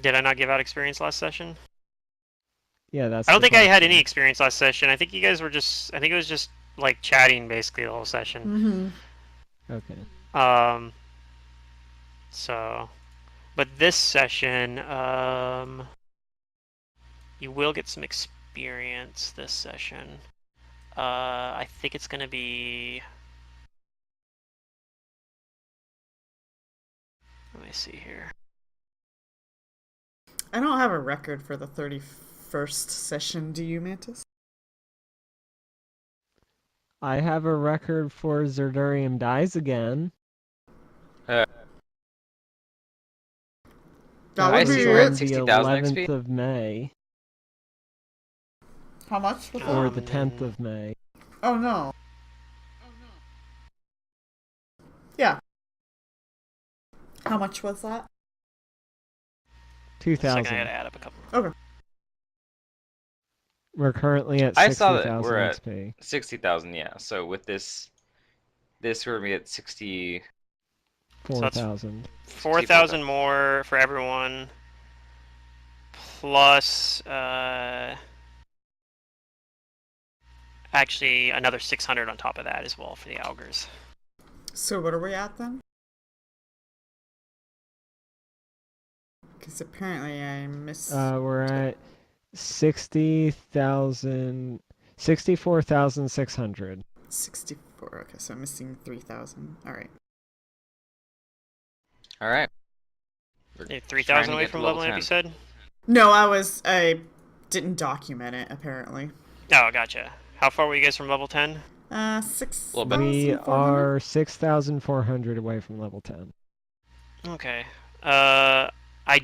Did I not give out experience last session? Yeah, that's. I don't the think I had question. any experience last session. I think you guys were just, I think it was just like chatting basically the whole session. Okay. So, but this session, you will get some experience this session. I think it's gonna be. Let me see here. I don't have a record for the 31st session, do you, Mantis? I have a record for Zerdurium dies again. That I would see be we're at on it. the 60,000 11th XP. of May, How much was or that? the 10th of May. Oh no. Yeah. How much was that? Second, I 2,000. gotta add up a couple. Okay. We're currently at I saw that 60,000 we're at XP. 60,000, yeah. So with this we're gonna be at 60. So that's 4,000. 4,000 more for everyone, plus actually another 600 on top of that as well for the augurs. So what are we at then? Because apparently I missed. We're at 60,000, 64,600. 64. Okay, so I'm missing 3,000. All right. All right. You're 3,000 away from leveling up, you said? No, I didn't document it apparently. Oh, gotcha. How far were you guys from level 10? 6,400. We are 6,400 away from level 10. Okay. I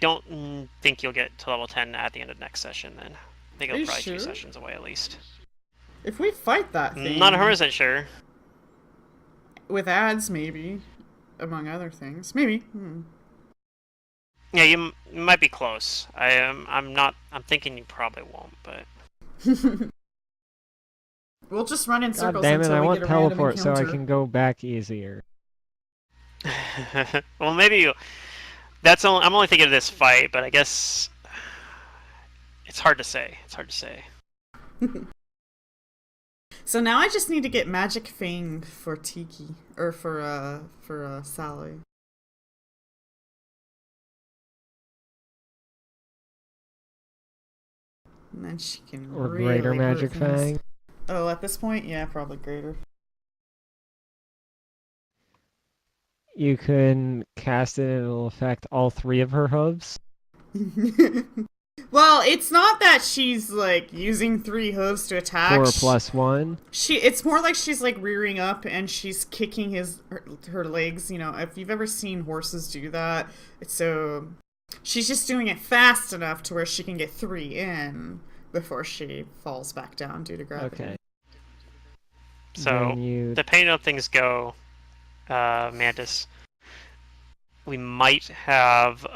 don't think you'll get to level 10 at the end of next session then. I think Are it'll you probably sure? 2 sessions away at least. If we fight that thing. Not 100% sure. With ads, maybe. Among other things. Maybe. Yeah, you might be close. I'm thinking you probably won't, but We'll just run in God circles damn it, until I we want get a random teleport so I encounter. can go back easier. well, maybe I'm only thinking of this fight, but I guess it's hard to say. It's hard to say. So now I just need to get Magic Fang for Tiki. Or for Sally. And then she can Or Greater really hurt Magic things. Fang. Oh, at this point, yeah, probably greater. You can cast it and it'll affect all 3 of her hooves. Well, it's not that she's like using 3 hooves to attack. 4+1. It's more like she's like rearing up and she's kicking her legs. You know, if you've ever seen horses do that, so she's just doing it fast enough to where she can get 3 in before she falls back down due to gravity. Okay. So, depending on things go, Mantis, we might have,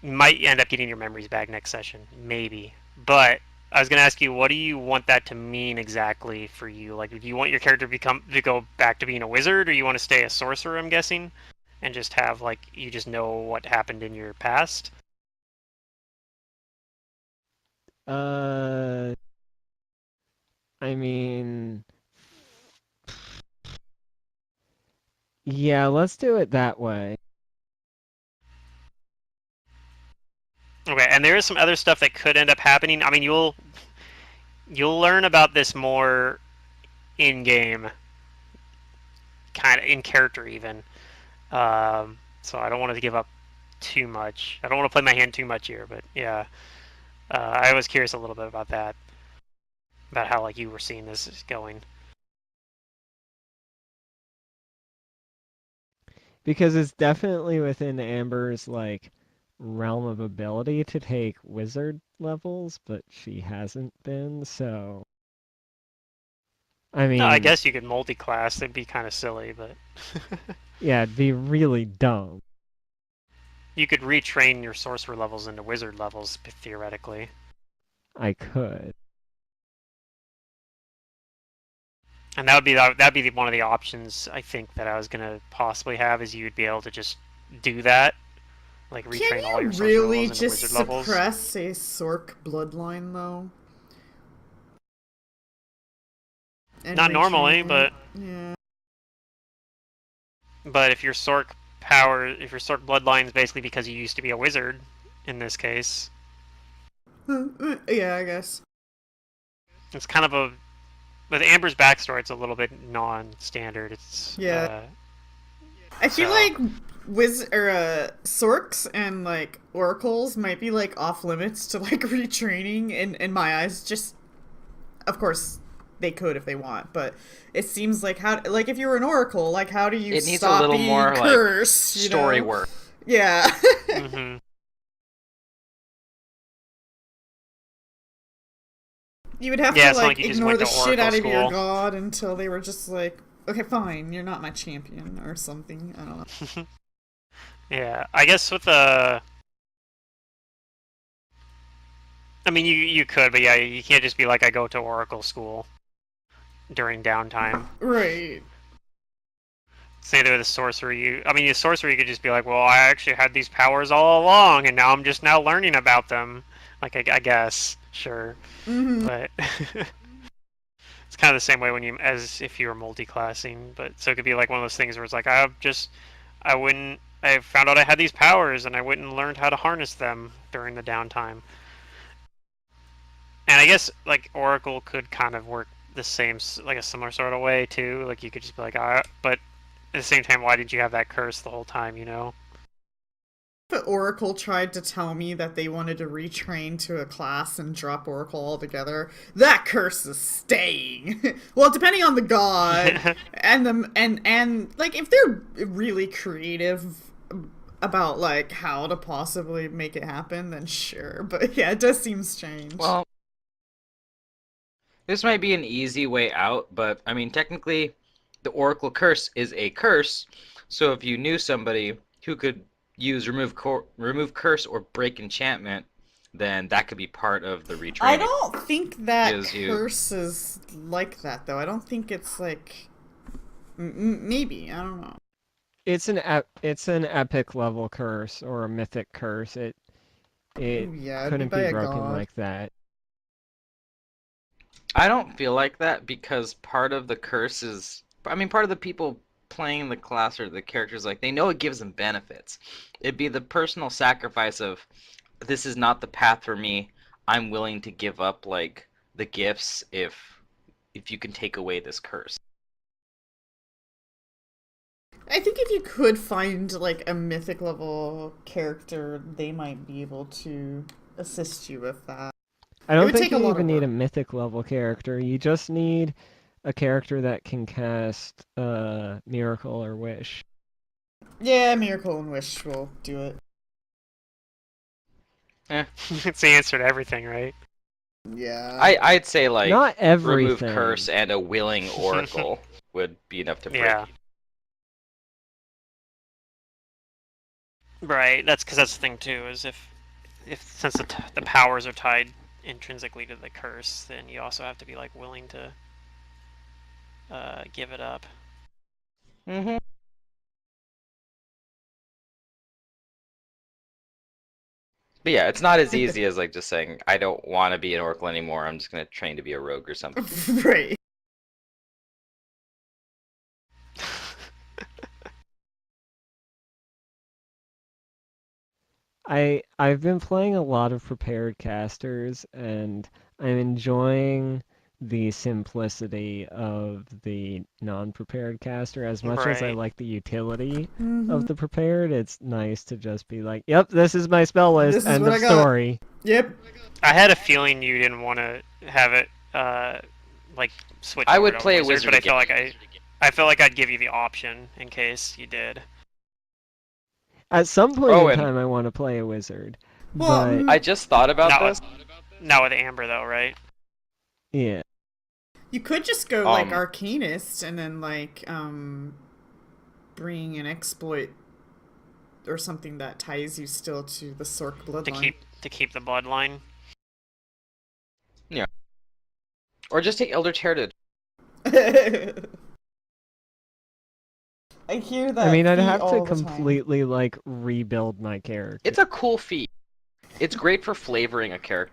you might end up getting your memories back next session, maybe. But I was gonna ask you, what do you want that to mean exactly for you? Like, do you want your character to go back to being a wizard, or you want to stay a sorcerer? I'm guessing, and just have like you just know what happened in your past. I mean, yeah, let's do it that way. Okay, and there is some other stuff that could end up happening. I mean, you'll learn about this more in game, kind of in character even. So I don't want to give up too much. I don't want to play my hand too much here, but yeah, I was curious a little bit about that, about how like you were seeing this going. Because it's definitely within Amber's like realm of ability to take wizard levels, but she hasn't been, so I No, I mean, guess you could multi-class. That'd be kind of silly, but yeah, it'd be really dumb. you could retrain your sorcerer levels into wizard levels theoretically. I could. And that'd be one of the options I think that I was gonna possibly have is you'd be able to just do that, like retrain all your sorcerer really levels into wizard levels. Can you really just suppress a Sork bloodline though? And Not normally, retrain but yeah. But if your Sork bloodline is basically because you used to be a wizard, in this case, Yeah, I guess. it's kind of a. With Amber's backstory, it's a little bit non-standard. It's yeah. I feel like Sorks and like oracles might be like off limits to like retraining in my eyes. Just of course they could if they want, but it seems like if you were an oracle, like how do you It needs stop a little being more cursed? like story work. Yeah. Mm-hmm. You would have to like ignore the shit out of your god until they were just like, okay, fine, you're not my champion or something. I don't know. Yeah, I guess with the. I mean, you could, but yeah, you can't just be like, I go to Oracle school during downtime. Right. Say they're the sorcery. The sorcery could just be like, well, I actually had these powers all along, and now I'm just now learning about them. Like, I guess, sure, but it's kind of the same way as if you were multi-classing. But so it could be like one of those things where it's like, I found out I had these powers, and I went and learned how to harness them during the downtime. And I guess like Oracle could kind of work the same, like a similar sort of way too. Like you could just be like, but at the same time, why did you have that curse the whole time? You know. The Oracle tried to tell me that they wanted to retrain to a class and drop Oracle altogether. That curse is staying. Well, depending on the god and like if they're really creative about like how to possibly make it happen, then sure. But yeah, it does seem strange. Well, this might be an easy way out, but I mean, technically, the Oracle curse is a curse. So if you knew somebody who could use remove curse or break enchantment, then that could be part of the retraining. I don't think that curse is like that though. I don't think it's like maybe, I don't know. It's an epic level curse or a mythic curse. It couldn't be broken like that. I don't feel like that because part of the curse is, part of the people playing the class or the characters, like, they know it gives them benefits. It'd be the personal sacrifice of, this is not the path for me. I'm willing to give up like the gifts if you can take away this curse. I think if you could find like a mythic level character, they might be able to assist you with that. I It don't would think take a you lot even of need work. a mythic level character. You just need a character that can cast Miracle or Wish. Yeah, Miracle and Wish will do it. It's the answer to everything, right? Yeah. I'd say like Not remove everything. curse and a willing oracle would be enough to break. Yeah. Right. That's because that's the thing too. Is if since the powers are tied intrinsically to the curse, then you also have to be like willing to give it up. Mm-hmm. But yeah, it's not as easy as like just saying I don't want to be an oracle anymore. I'm just gonna train to be a rogue or something. Right. I've been playing a lot of prepared casters, and I'm enjoying the simplicity of the non-prepared caster as much as I Right. like the utility Mm-hmm. of the prepared. It's nice to just be like, "Yep, this is my spell list. This is End what of I got. story." Yep. I had a feeling you didn't want to have it like switch I over would to play a wizard, wizard but I again. felt like I felt like I'd give you the option in case you did. At some point Oh, in and time, I want to play a wizard, Well, but I just thought about Not this. not with Amber though, right? yeah, you could just go like Um, Arcanist and then like bring an exploit or something that ties you still to the Sork To bloodline. keep the bloodline. yeah, or just take Elder Heritage. I hear I that mean, I'd feat have to all the time. completely like rebuild my character. It's a cool feat. It's great for flavoring a character.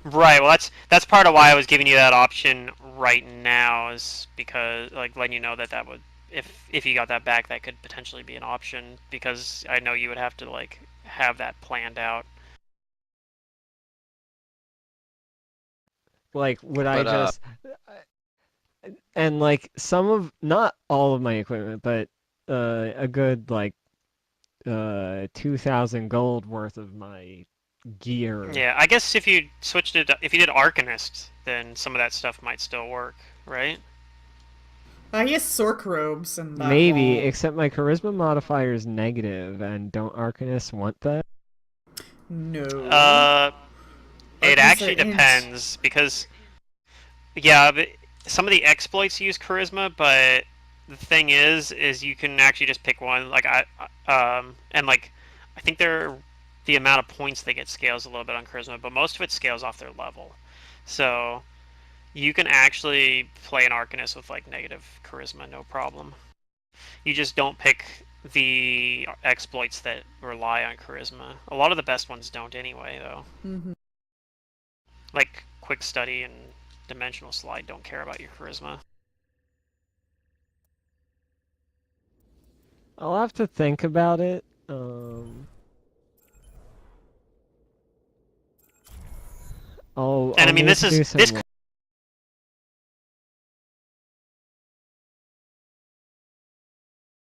Right. Well, that's part of why I was giving you that option right now, is because like letting you know that would, if you got that back, that could potentially be an option, because I know you would have to like have that planned out. Like, would I But just and like some of not all of my equipment, but a good like 2,000 gold worth of my gear. Yeah, I guess if you switched it, if you did Arcanist, then some of that stuff might still work, right? He has Sork robes and that Maybe, won't. except my charisma modifier is negative, and don't Arcanists want that? No. Uh, it Arcanists are actually int. depends, because yeah, but some of the exploits use charisma, but the thing is you can actually just pick one. Like and like I think the amount of points they get scales a little bit on charisma, but most of it scales off their level. So you can actually play an Arcanist with like negative charisma, no problem. You just don't pick the exploits that rely on charisma. A lot of the best ones don't anyway, though. Mm-hmm. Like quick study and dimensional slide don't care about your charisma. I'll have to think about it. I'll And I mean, need to do some this